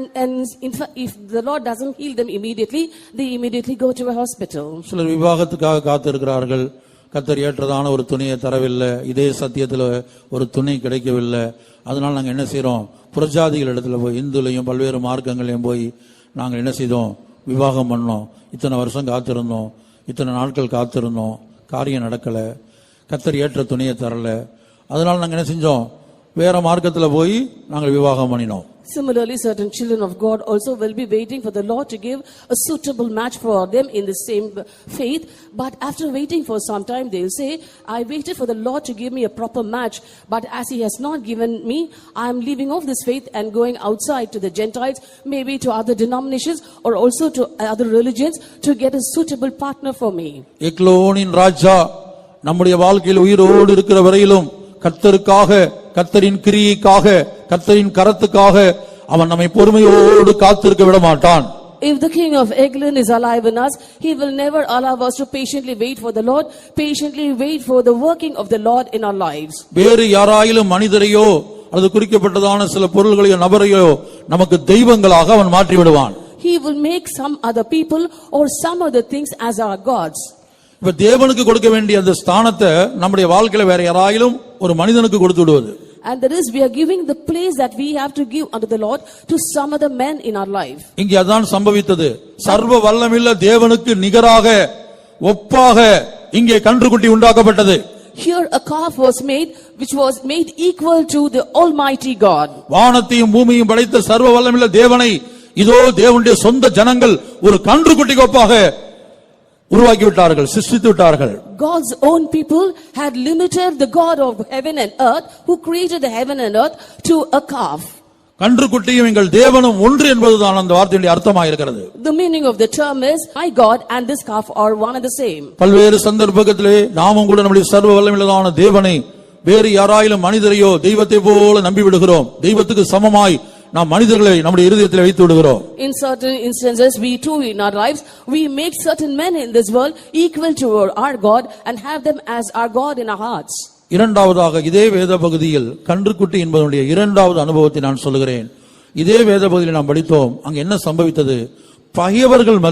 in fact, if the Lord doesn't heal them immediately, they immediately go to a hospital. சிலர் விவாகத்துக்காக காத்திருக்கிறார்கள், கர்த்தர் ஏற்றதான ஒரு துணையை தரவில்லை, இதே சத்தியத்துல ஒரு துணை கிடைக்கவில்லை, அதனால நாங்க என்ன செய்யறோம், புறஜாதிகள் இடத்துல போய் இந்துலையும் பல்வேறு மார்க்கங்களையும் போய் நாங்கள் என்ன செய்தோம், விவாகம் பண்ணோம், இத்தனை வருஷம் காத்திருந்தோம், இத்தனை நாட்கள் காத்திருந்தோம், காரியம் நடக்கல, கர்த்தர் ஏற்ற துணையை தரல, அதனால நாங்க என்ன செஞ்சோம், வேற மார்க்கத்துல போய் நாங்கள் விவாகம் பண்ணினோம். Similarly, certain children of God also will be waiting for the Lord to give a suitable match for them in the same faith. But after waiting for some time, they will say, I waited for the Lord to give me a proper match. But as He has not given me, I am leaving off this faith and going outside to the Gentiles, maybe to other denominations or also to other religions to get a suitable partner for me. எக்லோனின் ராஜா நம்முடைய வாழ்க்கையில் உயிரோடு இருக்கிற வரையிலும் கர்த்தருக்காக, கர்த்தரின் கிரியைக்காக, கர்த்தரின் கரத்துக்காக அவன் நம்மை பொறுமையோடு காத்திருக்க விட மாட்டான். If the king of Eglon is alive in us, he will never allow us to patiently wait for the Lord, patiently wait for the working of the Lord in our lives. வேறு யாராயிலும் மனிதரையோ அல்லது குறிக்கப்பட்டதான சில பொருள்களையோ நபரையோ நமக்கு தெய்வங்களாக அவன் மாற்றி விடுவான். He will make some other people or some other things as our gods. இப்ப தேவனுக்கு கொடுக்க வேண்டிய அந்த ஸ்தானத்தை நம்முடைய வாழ்க்கையில வேற யாராயிலும் ஒரு மனிதனுக்கு கொடுத்து விடுவது. And that is, we are giving the place that we have to give unto the Lord to some other men in our life. இங்கே அதான் சம்பவித்தது. சர்வ வல்லமையுள்ள தேவனுக்கு நிகராக ஒப்பாக இங்கே கன்றுக்குட்டி உண்டாக்கப்பட்டது. Here a calf was made, which was made equal to the Almighty God. வானத்தையும் பூமியையும் படைத்த சர்வ வல்லமையுள்ள தேவனை இதோ தேவனுடைய சொந்த ஜனங்கள் ஒரு கன்றுக்குட்டிக்கு ஒப்பாக உருவாக்கி விட்டார்கள், சிருஷ்டித்து விட்டார்கள். God's own people had limited the God of heaven and earth, who created the heaven and earth, to a calf. கன்றுக்குட்டியும் எங்கள் தேவனும் ஒன்று என்பதுதான் அந்த வார்த்தையுடைய அர்த்தமாக இருக்கிறது. The meaning of the term is, my God and this calf are one and the same. பல்வேறு சந்தர்ப்பத்திலே நாமும் கூட நம்முடைய சர்வ வல்லமையுள்ளதான தேவனை வேறு யாராயிலும் மனிதரையோ தெய்வத்தை போல நம்பி விடுகிறோம். தெய்வத்துக்கு சமமாய் நாம் மனிதர்களை நம்முடைய இருதயத்தில் வைத்து விடுகிறோம். In certain instances, we too in our lives, we make certain men in this world equal to our God and have them as our God in our hearts. இரண்டாவதாக இதே வேத பகுதியில் கன்றுக்குட்டி என்பதனுடைய இரண்டாவது அனுபவத்தை நான் சொல்லுகிறேன். இதே வேத பகுதியில் நாம் படித்தோம், அங்க என்ன சம்பவித்தது, பகைவர்கள்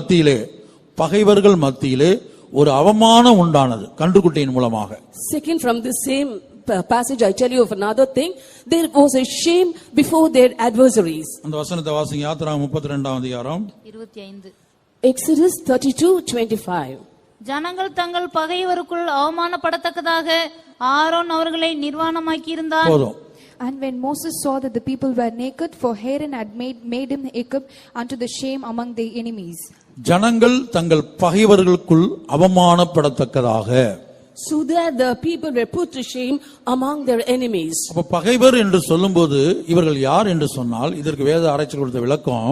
மத்தியிலே ஒரு அவமானம் உண்டானது கன்றுக்குட்டியின் மூலமாக. Second, from the same passage I tell you of another thing, there was a shame before their adversaries. அந்த வசனத்தை வாசிங்க. யாத்திராகமம் 32ஆம் அதிகாரம் 25. Exodus 32:25. ஜனங்கள் தங்கள் பகைவருக்குள் அவமானப்படத்தக்கதாக ஆரோன் அவர்களை நிர்வாணமாக்கி இருந்தார். போதும். And when Moses saw that the people were naked, for Aaron had made him naked unto the shame among their enemies. ஜனங்கள் தங்கள் பகைவர்களுக்குள் அவமானப்படத்தக்கதாக, So that the people were put to shame among their enemies. அப்ப பகைவர் என்று சொல்லும்போது இவர்கள் யார் என்று சொன்னால், இதற்கு வேத ஆராய்ச்சி கொடுத்த விளக்கம்,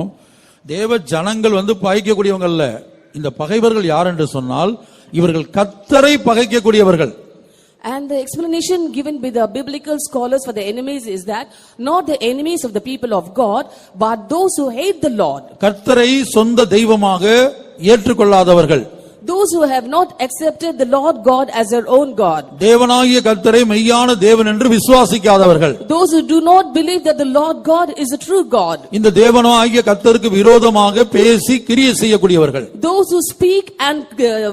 தேவ ஜனங்கள் பகைக்கக்கூடியவங்க அல்ல. இந்த பகைவர்கள் யார் என்று சொன்னால் இவர்கள் கர்த்தரை பகைக்கக்கூடியவர்கள். And the explanation given by the biblical scholars for the enemies is that not the enemies of the people of God, but those who hate the Lord. கர்த்தரை சொந்த தெய்வமாக ஏற்றுக்கொள்ளாதவர்கள், those who have not accepted the Lord God as their own God. தேவனாகிய கர்த்தரை மெய்யான தேவன் என்று விசுவாசிக்காதவர்கள், those who do not believe that the Lord God is a true God. இந்த தேவனாகிய கர்த்தருக்கு விரோதமாக பேசி கிரியை செய்யக்கூடியவர்கள், those who speak and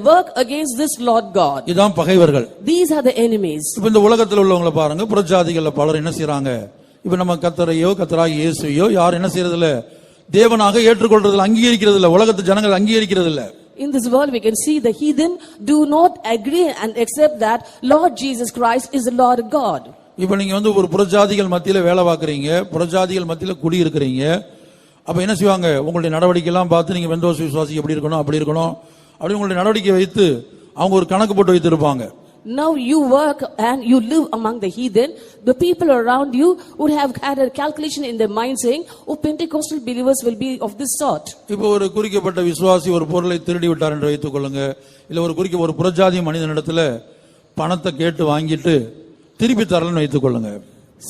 work against this Lord God. இதான் பகைவர்கள். These are the enemies. இப்ப இந்த உலகத்தில் உள்ளவங்களை பாருங்க, புறஜாதிகள்ல பலர் என்ன செய்றாங்க, இப்ப நம்ம கர்த்தரையோ கர்த்தராகிய இயேசுவையோ யார் என்ன செய்யறது இல்ல, தேவனாக ஏற்றுக்கொள்றதில்ல, அங்கீகரிக்கிறது இல்ல, உலகத்து ஜனங்கள் அங்கீகரிக்கிறது இல்ல. In this world we can see the heathen do not agree and accept that Lord Jesus Christ is the Lord God. இப்ப நீங்க ஒரு புறஜாதிகள் மத்தியில வேலை பார்க்கறீங்க, புறஜாதிகள் மத்தியில குடி இருக்கிறீங்க, அப்ப என்ன செய்வாங்க, உங்களுடைய நடவடிக்கை எல்லாம் பார்த்து நீங்க வெந்தோஸ் விசுவாசி எப்படி இருக்கணும் அப்படி இருக்கணும் அப்படி உங்களுடைய நடவடிக்கை வைத்து அவங்க ஒரு கணக்கு போட்டு வைத்திருப்பாங்க. Now you work and you live among the heathen. The people around you would have had a calculation in their mind saying, oh, Pentecostal believers will be of this sort. இப்போ ஒரு குறிக்கப்பட்ட விசுவாசி ஒரு பொருளை திருடி விட்டார் என்று வைத்துக் கொள்ளுங்க, இல்ல ஒரு புறஜாதி மனிதனிடத்துல பணத்தை கேட்டு வாங்கிட்டு திருப்பி தரலன்னு வைத்துக் கொள்ளுங்க.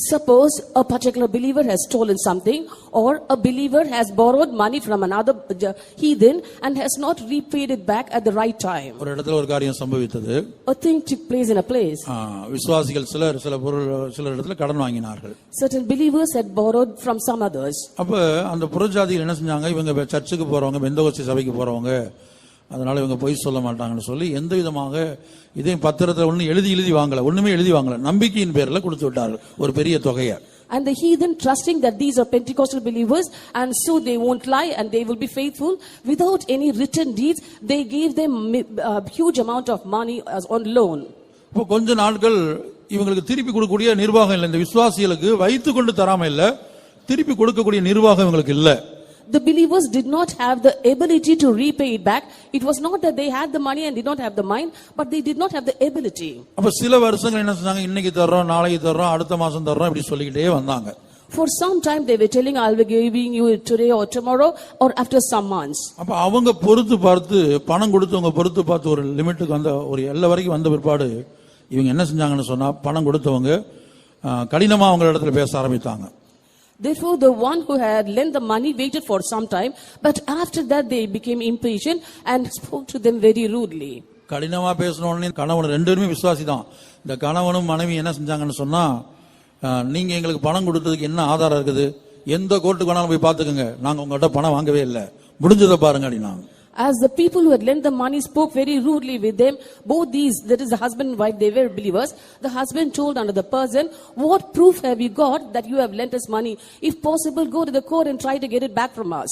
Suppose a particular believer has stolen something, or a believer has borrowed money from another heathen and has not repaid it back at the right time. ஒரு இடத்துல ஒரு காரியம் சம்பவித்தது. A thing took place in a place. விசுவாசிகள் சில இடத்துல கடன் வாங்கினார்கள். Certain believers had borrowed from some others. அப்ப அந்த புறஜாதிகள் என்ன செஞ்சாங்க, இவங்க சர்ச்சுக்கு போறவங்க, பெந்தகோஸ்தே சபைக்கு போறவங்க, அதனால இவங்க பொய் சொல்ல மாட்டாங்கன்னு சொல்லி எந்த விதமாக இதையும் பத்திரத்தை எழுதி வாங்கல, ஒண்ணுமே எழுதி வாங்கல, நம்பிக்கையின் பேர்ல கொடுத்து விட்டார்கள் ஒரு பெரிய தொகையை. And the heathen, trusting that these are Pentecostal believers and so they won't lie and they will be faithful, without any written deeds, they gave them a huge amount of money as on loan. இப்போ கொஞ்ச நாட்கள் இவங்களுக்கு திருப்பி கொடுக்கக்கூடிய நிர்வாகம் இல்லை, இந்த விசுவாசிகளுக்கு வைத்து கொண்டு தராம இல்ல, திருப்பி கொடுக்கக்கூடிய நிர்வாகம் இவங்களுக்கு இல்ல. The believers did not have the ability to repay it back. It was not that they had the money and did not have the mind, but they did not have the ability. அப்ப சில வருஷங்கள் என்ன செஞ்சாங்க, இன்னைக்கு தர்றோம், நாளைக்கு தர்றோம், அடுத்த மாசம் தர்றோம், இப்படி சொல்லிக்கிட்டே வந்தாங்க. For some time they were telling, I'll be giving you today or tomorrow or after some months. அப்ப அவங்க பொறுத்து பார்த்து பணம் கொடுத்தவங்க பொறுத்து பார்த்து ஒரு லிமிட்டுக்கு வந்த ஒரு எல்லை வரைக்கும் வந்த பிற்பாடு இவங்க என்ன செஞ்சாங்கன்னு சொன்னா, பணம் கொடுத்தவங்க கடினமா அவங்க இடத்துல பேச ஆரம்பித்தாங்க. Therefore the one who had lent the money waited for some time, but after that they became impatient and spoke to them very rudely. கடினமா பேசின உடனே கணவன், ரெண்டு பேருமே விசுவாசி தான், இந்த கணவனும் மனைவி என்ன செஞ்சாங்கன்னு சொன்னா, நீங்க எங்களுக்கு பணம் கொடுத்ததுக்கு என்ன ஆதாரம் இருக்குது, எந்த கோர்ட்டுக்கு வேணாலும் போய் பாத்துக்கோங்க, நாங்க உங்ககிட்ட பணம் வாங்கவே இல்லை, முடிஞ்சதை பாருங்க அப்படின்னாங்க. As the people who had lent the money spoke very rudely with them, both these, that is the husband and wife, they were believers. The husband told unto the person, what proof have you got that you have lent us money? If possible, go to the court and try to get it back from us.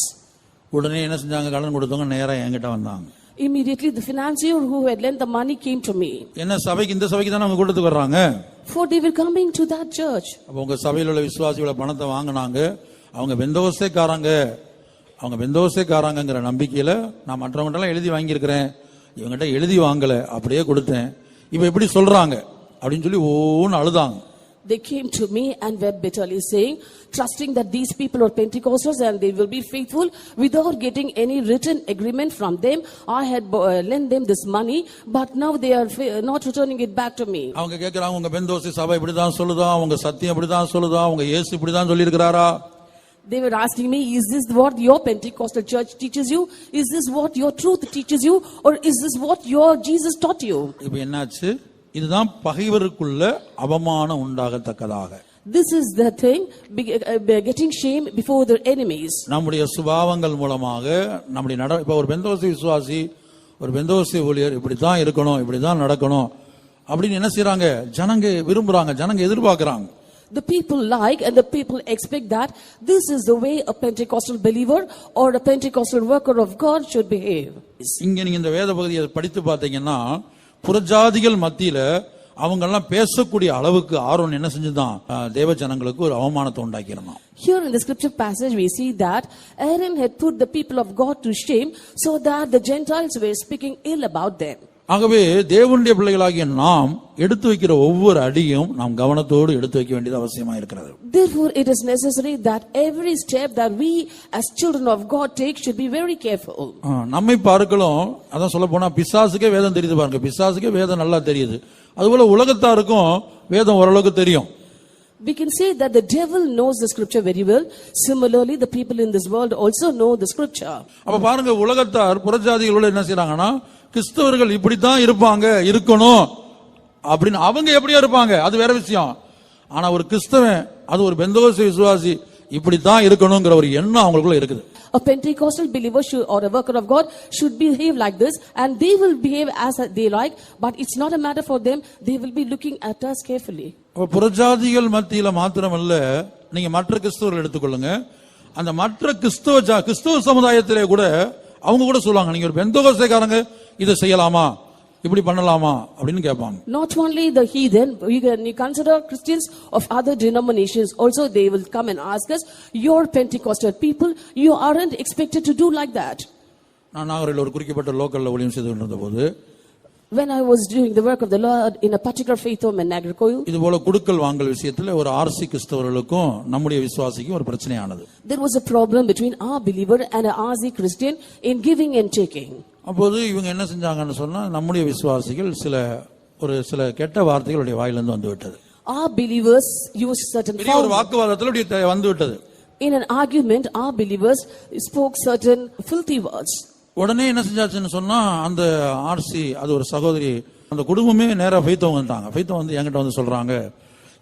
உடனே என்ன செஞ்சாங்க, கடன் கொடுத்தவங்க நேரா என்கிட்ட வந்தாங்க. Immediately the financier who had lent the money came to me. என்ன சபைக்கு, இந்த சபைக்கு தானே அவங்க கொடுத்து வர்றாங்க. For they were coming to that church. அப்ப உங்க சபையில் உள்ள விசுவாசிகள பணத்தை வாங்கினாங்க, அவங்க பெந்தகோஸ்தேக்காரங்கிற நம்பிக்கையில நான் மற்றவங்ககிட்ட எழுதி வாங்கியிருக்கிறேன், இவங்ககிட்ட எழுதி வாங்கல, அப்படியே கொடுத்தேன், இப்ப எப்படி சொல்றாங்க அப்படின்னு சொல்லி ஓன்னு அழுதாங்க. They came to me and were bitterly saying, trusting that these people are Pentecostals and they will be faithful, without getting any written agreement from them. I had lent them this money, but now they are not returning it back to me. அவங்க கேக்குறாங்க, உங்க பெந்தகோஸ்தே சபை இப்படிதான் சொல்லுதா, உங்க சத்தியம் இப்படிதான் சொல்லுதா, உங்க இயேசு இப்படிதான் சொல்லி இருக்கிறாரா? They were asking me, is this what your Pentecostal church teaches you? Is this what your truth teaches you? Or is this what your Jesus taught you? இப்ப என்னாச்சு, இதுதான் பகைவருக்குள்ள அவமானம் உண்டாகத்தக்கதாக. This is the thing, getting shame before their enemies. நம்முடைய சுபாவங்கள் மூலமாக நம்முடைய இப்ப ஒரு பெந்தகோஸ்தே விசுவாசி, ஒரு பெந்தகோஸ்தே ஊழியர் இப்படிதான் இருக்கணும், இப்படிதான் நடக்கணும் அப்படின்னு என்ன செய்யறாங்க, ஜனங்க விரும்புறாங்க, ஜனங்க எதிர்பார்க்கறாங்க. The people like and the people expect that this is the way a Pentecostal believer or a Pentecostal worker of God should behave. இங்க நீங்க இந்த வேத பகுதியை படித்து பார்த்தீங்கன்னா, புறஜாதிகள் மத்தியில அவங்க எல்லாம் பேசக்கூடிய அளவுக்கு ஆரோன் என்ன செஞ்சுதான், தேவ ஜனங்களுக்கு ஒரு அவமானத்தை உண்டாக்கினான். Here in the scripture passage we see that Aaron had put the people of God to shame so that the Gentiles were speaking ill about them. ஆகவே தேவனுடைய பிள்ளைகளாகிய நாம் எடுத்து வைக்கிற ஒவ்வொரு அடியும் நாம் கவனத்தோடு எடுத்து வைக்க வேண்டியது அவசியமா இருக்கிறது. Therefore it is necessary that every step that we as children of God take should be very careful. நம்மை பார்க்கலாம், அதான் சொல்ல போனா பிசாசுக்கே வேதம் தெரியுது பாருங்க, பிசாசுக்கே வேதம் நல்லா தெரியுது, அதுபோல உலகத்தாருக்கும் வேதம் ஓரளவுக்கு தெரியும். We can say that the devil knows the scripture very well. Similarly, the people in this world also know the scripture. அப்ப பாருங்க, உலகத்தார் புறஜாதிகளோட என்ன செய்றாங்கன்னா, கிறிஸ்தவர்கள் இப்படித்தான் இருப்பாங்க, இருக்கணும் அப்படின்னு அவங்க எப்படியா இருப்பாங்க அது வேற விஷயம். ஆனா ஒரு கிறிஸ்தவன், அது ஒரு பெந்தகோஸ்தே விசுவாசி இப்படித்தான் இருக்கணும்ங்கிற ஒரு எண்ணம் அவங்களுக்குள்ள இருக்குது. A Pentecostal believer should, or a worker of God should behave like this, and they will behave as they like, but it's not a matter for them. They will be looking at us carefully. புறஜாதிகள் மத்தியில மாத்திரமல்ல, நீங்க மற்ற கிறிஸ்தவர்கள் எடுத்துக்கொள்ளுங்க, அந்த மற்ற கிறிஸ்தவ சமுதாயத்திலே கூட அவங்க கூட சொல்லுவாங்க, நீங்க ஒரு பெந்தகோஸ்தேக்காரங்க இதை செய்யலாமா, இப்படி பண்ணலாமா அப்படின்னு கேட்பாங்க. Not only the heathen, you consider Christians of other denominations also, they will come and ask us, you're Pentecostal people, you aren't expected to do like that. நான் நாகரில் ஒரு குறிக்கப்பட்ட லோக்கல்ல ஊழியம் செய்து கொண்டிருந்த போது When I was doing the work of the Lord in a particular faith home in Nagarkoil, இது போல குடுக்கல் வாங்கல் விஷயத்துல ஒரு ஆர்சி கிறிஸ்தவர்களுக்கும் நம்முடைய விசுவாசிக்கும் ஒரு பிரச்சனையானது. there was a problem between our believer and an RC Christian in giving and taking. அப்போது இவங்க என்ன செஞ்சாங்கன்னு சொன்னா நம்முடைய விசுவாசிகள் சில கெட்ட வார்த்தைகளுடைய வாயிலிருந்து வந்து விட்டது. Our believers used certain பெரிய ஒரு வாக்குவாதத்துல இப்படி வந்து விட்டது. In an argument, our believers spoke certain filthy words. உடனே என்ன செஞ்சாச்சுன்னு சொன்னா அந்த ஆர்சி அது ஒரு சகோதரி அந்த குடும்பமே நேரா ஃபெய்த்தவங்க வந்துட்டாங்க. ஃபெய்த்தவங்க வந்து என்கிட்ட வந்து சொல்றாங்க,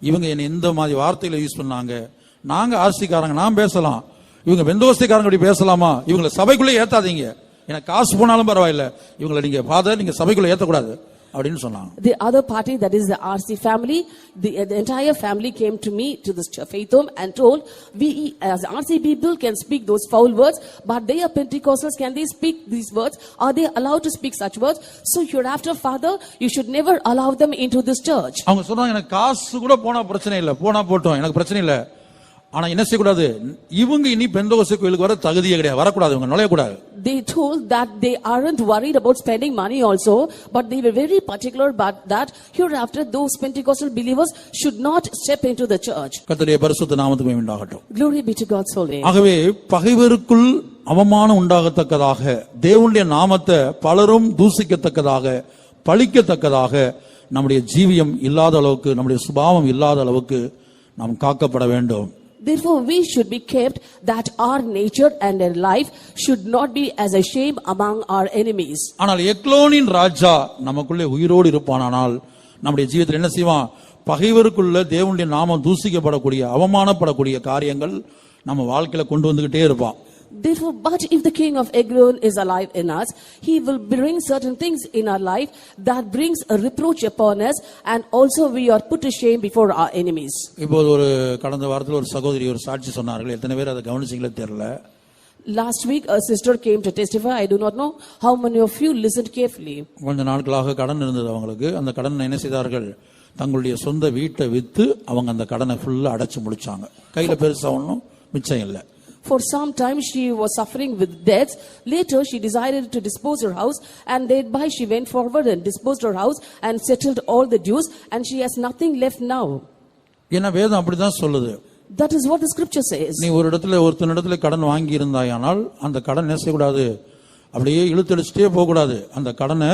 இவங்க என்ன இந்த மாதிரி வார்த்தைகளை யூஸ் பண்ணாங்க, நாங்க ஆர்சிக்காரங்க நான் பேசலாம், இவங்க பெந்தோஸ்திக்காரங்க இப்படி பேசலாமா, இவங்களை சபைக்குள்ளே ஏத்தாதீங்க, எனக்கு காசு போனாலும் பரவாயில்ல, இவங்களை நீங்க ஃபாதர் நீங்க சபைக்குள்ள ஏத்தக்கூடாது அப்படின்னு சொன்னாங்க. The other party, that is the RC family, the entire family came to me to this faith home and told, we as RC people can speak those foul words, but they are Pentecostals, can they speak these words? Are they allowed to speak such words? So hereafter, Father, you should never allow them into this church. அவங்க சொன்னாங்க, எனக்கு காசு கூட போனா பிரச்சனை இல்ல, போனா போட்டோம், எனக்கு பிரச்சனை இல்ல, ஆனா என்ன செய்யக்கூடாது, இவங்க இனி பெந்தோஸ்தே கோயிலுக்கு வர தகுதியே கிடையாது, வரக்கூடாது, இவங்க நுழையக்கூடாது. They told that they aren't worried about spending money also, but they were very particular about that hereafter those Pentecostal believers should not step into the church. கர்த்தருடைய பரிசுத்த நாமத்துக்கு மகிமை உண்டாகட்டும். Glory be to God's holy name. ஆகவே பகைவருக்குள் அவமானம் உண்டாகத்தக்கதாக, தேவனுடைய நாமத்தை பலரும் தூசிக்கத்தக்கதாக, பழிக்கத்தக்கதாக நம்முடைய ஜீவியம் இல்லாத அளவுக்கு, நம்முடைய சுபாவம் இல்லாத அளவுக்கு நாம் காக்கப்பட வேண்டும். Therefore we should be kept that our nature and our life should not be as a shame among our enemies. ஆனால் எக்லோனின் ராஜா நமக்குள்ளே உயிரோடு இருப்பானால் நம்முடைய ஜீவிதத்தில் என்ன செய்வான், பகைவருக்குள்ள தேவனுடைய நாமம் தூசிக்கப்படக்கூடிய அவமானப்படக்கூடிய காரியங்கள் நம்ம வாழ்க்கையில கொண்டு வந்துகிட்டே இருப்பான். Therefore, but if the king of Eglon is alive in us, he will bring certain things in our life that brings a reproach upon us, and also we are put to shame before our enemies. இப்போ ஒரு கடந்த வாரத்தில் ஒரு சகோதரி ஒரு சாட்சி சொன்னார்கள், எத்தனை பேர் அதை கவனிச்சீங்களே தெரியல. Last week a sister came to testify. I do not know how many of you listened carefully. கொஞ்ச நாட்களாக கடன் இருந்தது அவங்களுக்கு. அந்த கடன் என்ன செய்தார்கள், தங்களுடைய சொந்த வீட்டை வித்து அவங்க அந்த கடனை ஃபுல்லா அடைச்சு முடிச்சாங்க. கையில பெருசா ஒன்றும் மிச்சம் இல்லை. For some time she was suffering with debts. Later she decided to dispose her house, and thereby she went forward and disposed her house and settled all the dues, and she has nothing left now. ஏன்னா வேதம் அப்படிதான் சொல்லுது. That is what the scripture says. நீ ஒருத்தனிடத்துல கடன் வாங்கி இருந்தாயானால் அந்த கடன் என்ன செய்யக்கூடாது, அப்படியே இழுத்தடிச்சுட்டே போக கூடாது. அந்த கடனை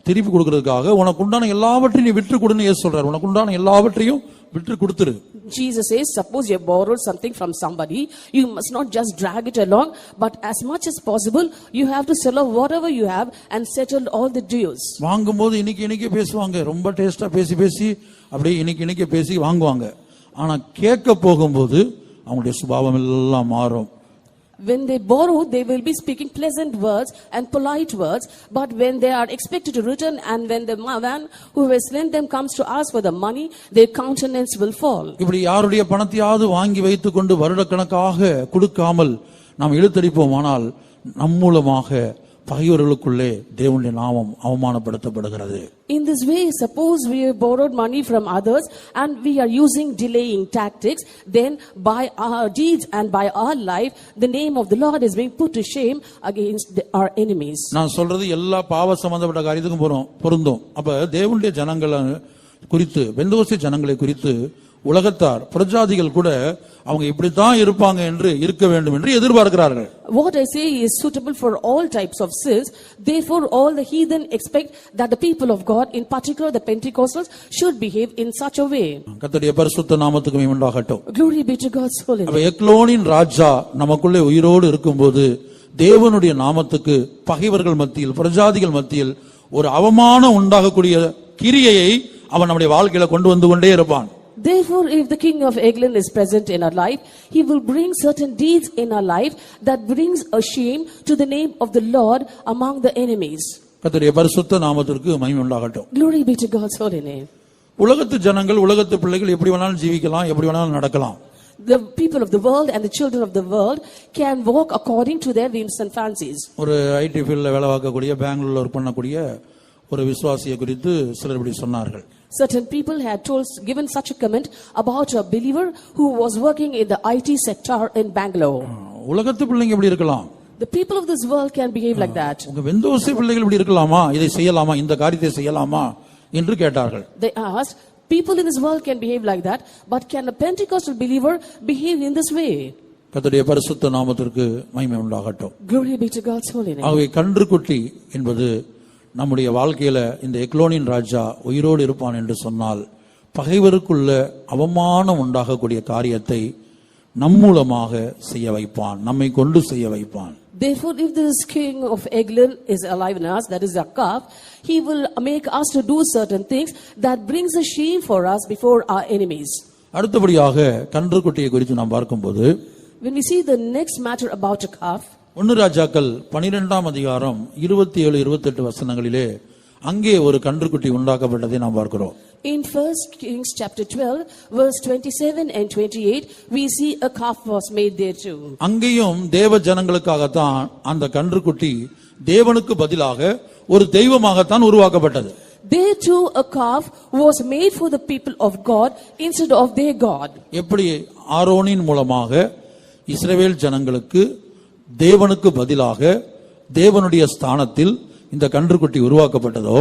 திருப்பி கொடுக்கிறதுக்காக உனக்கு உண்டான எல்லாவற்றையும் நீ விற்று கொடுன்னு இயேசு சொல்றாரு. உனக்கு உண்டான எல்லாவற்றையும் விற்று கொடுத்துரு. Jesus says, suppose you have borrowed something from somebody, you must not just drag it along, but as much as possible you have to sell off whatever you have and settle all the dues. வாங்கும்போது இன்னைக்கு பேசுவாங்க, ரொம்ப டேஸ்டா பேசி அப்படியே இன்னைக்கு பேசி வாங்குவாங்க. ஆனா கேட்க போகும்போது அவங்களுடைய சுபாவம் எல்லாம் மாறும். When they borrow, they will be speaking pleasant words and polite words, but when they are expected to return and when the man who has lent them comes to ask for the money, their countenance will fall. இப்படி யாருடைய பணத்தையாவது வாங்கி வைத்துக் கொண்டு வருடக்கணக்காக கொடுக்காமல் நாம் இழுத்தடிப்போமானால் நம் மூலமாக பகைவர்களுக்குள்ளே தேவனுடைய நாமம் அவமானப்படுத்தப்படுகிறது. In this way, suppose we have borrowed money from others and we are using delaying tactics, then by our deeds and by our life, the name of the Lord is being put to shame against our enemies. நான் சொல்றது எல்லா பாவ சம்பந்தப்பட்ட காரியத்துக்கும் பொருந்தும். அப்ப தேவனுடைய ஜனங்களை குறித்து, பெந்தோஸ்தே ஜனங்களை குறித்து உலகத்தார் பிரஜாதிகள் கூட அவங்க இப்படித்தான் இருப்பாங்க என்று இருக்க வேண்டும் என்று எதிர்பார்க்கிறார்கள். What I say is suitable for all types of sins. Therefore all the heathen expect that the people of God, in particular the Pentecostals, should behave in such a way. கர்த்தருடைய பரிசுத்த நாமத்துக்கு மகிமை உண்டாகட்டும். Glory be to God's holy name. அப்ப எக்லோனின் ராஜா நமக்குள்ளே உயிரோடு இருக்கும்போது தேவனுடைய நாமத்துக்கு பகைவர்கள் மத்தியில், பிரஜாதிகள் மத்தியில் ஒரு அவமானம் உண்டாகக்கூடிய கிரியையை அவன் நம்முடைய வாழ்க்கையில கொண்டு வந்து கொண்டே இருப்பான். Therefore, if the king of Eglon is present in our life, he will bring certain deeds in our life that brings a shame to the name of the Lord among the enemies. கர்த்தருடைய பரிசுத்த நாமத்திற்கு மகிமை உண்டாகட்டும். Glory be to God's holy name. உலகத்து ஜனங்கள், உலகத்து பிள்ளைகள் எப்படி வேணாலும் ஜீவிக்கலாம், எப்படி வேணாலும் நடக்கலாம். The people of the world and the children of the world can walk according to their whims and fancies. ஒரு ஐடி ஃபீல்ட்ல வேலை பார்க்கக்கூடிய, பெங்களூர்ல ஒர்க் பண்ணக்கூடிய ஒரு விசுவாசியை குறித்து சிலர் இப்படி சொன்னார்கள். Certain people had given such a comment about a believer who was working in the IT sector in Bangalore. உலகத்து பிள்ளைங்க எப்படி இருக்கலாம்? The people of this world can behave like that. உங்க வெந்தோசை பிள்ளைகள் இப்படி இருக்கலாமா, இதை செய்யலாமா, இந்த காரியத்தை செய்யலாமா என்று கேட்டார்கள். They asked, people in this world can behave like that, but can a Pentecostal believer behave in this way? கர்த்தருடைய பரிசுத்த நாமத்திற்கு மகிமை உண்டாகட்டும். Glory be to God's holy name. ஆகவே கன்றுக்குட்டி என்பது நம்முடைய வாழ்க்கையில இந்த எக்லோனின் ராஜா உயிரோடு இருப்பான் என்று சொன்னால் பகைவருக்குள்ள அவமானம் உண்டாகக்கூடிய காரியத்தை நம் மூலமாக செய்ய வைப்பான், நம்மை கொண்டு செய்ய வைப்பான். Therefore, if this king of Eglon is alive in us, that is a calf, he will make us to do certain things that brings a shame for us before our enemies. அடுத்தபடியாக கன்றுக்குட்டியை குறித்து நாம் பார்க்கும்போது, When we see the next matter about a calf, 1 ராஜாக்கள் 12ஆம் அதிகாரம் 27-28 வசனங்களிலே அங்கே ஒரு கன்றுக்குட்டி உண்டாக்கப்பட்டதை நாம் பார்க்கிறோம். in 1 Kings chapter 12, verse 27 and 28, we see a calf was made there too. அங்கேயும் தேவ ஜனங்களுக்காகத்தான் அந்த கன்றுக்குட்டி தேவனுக்கு பதிலாக ஒரு தெய்வமாகத்தான் உருவாக்கப்பட்டது. There too a calf was made for the people of God instead of their God. எப்படி ஆரோனின் மூலமாக இஸ்ரவேல் ஜனங்களுக்கு தேவனுக்கு பதிலாக தேவனுடைய ஸ்தானத்தில் இந்த கன்றுக்குட்டி உருவாக்கப்பட்டதோ,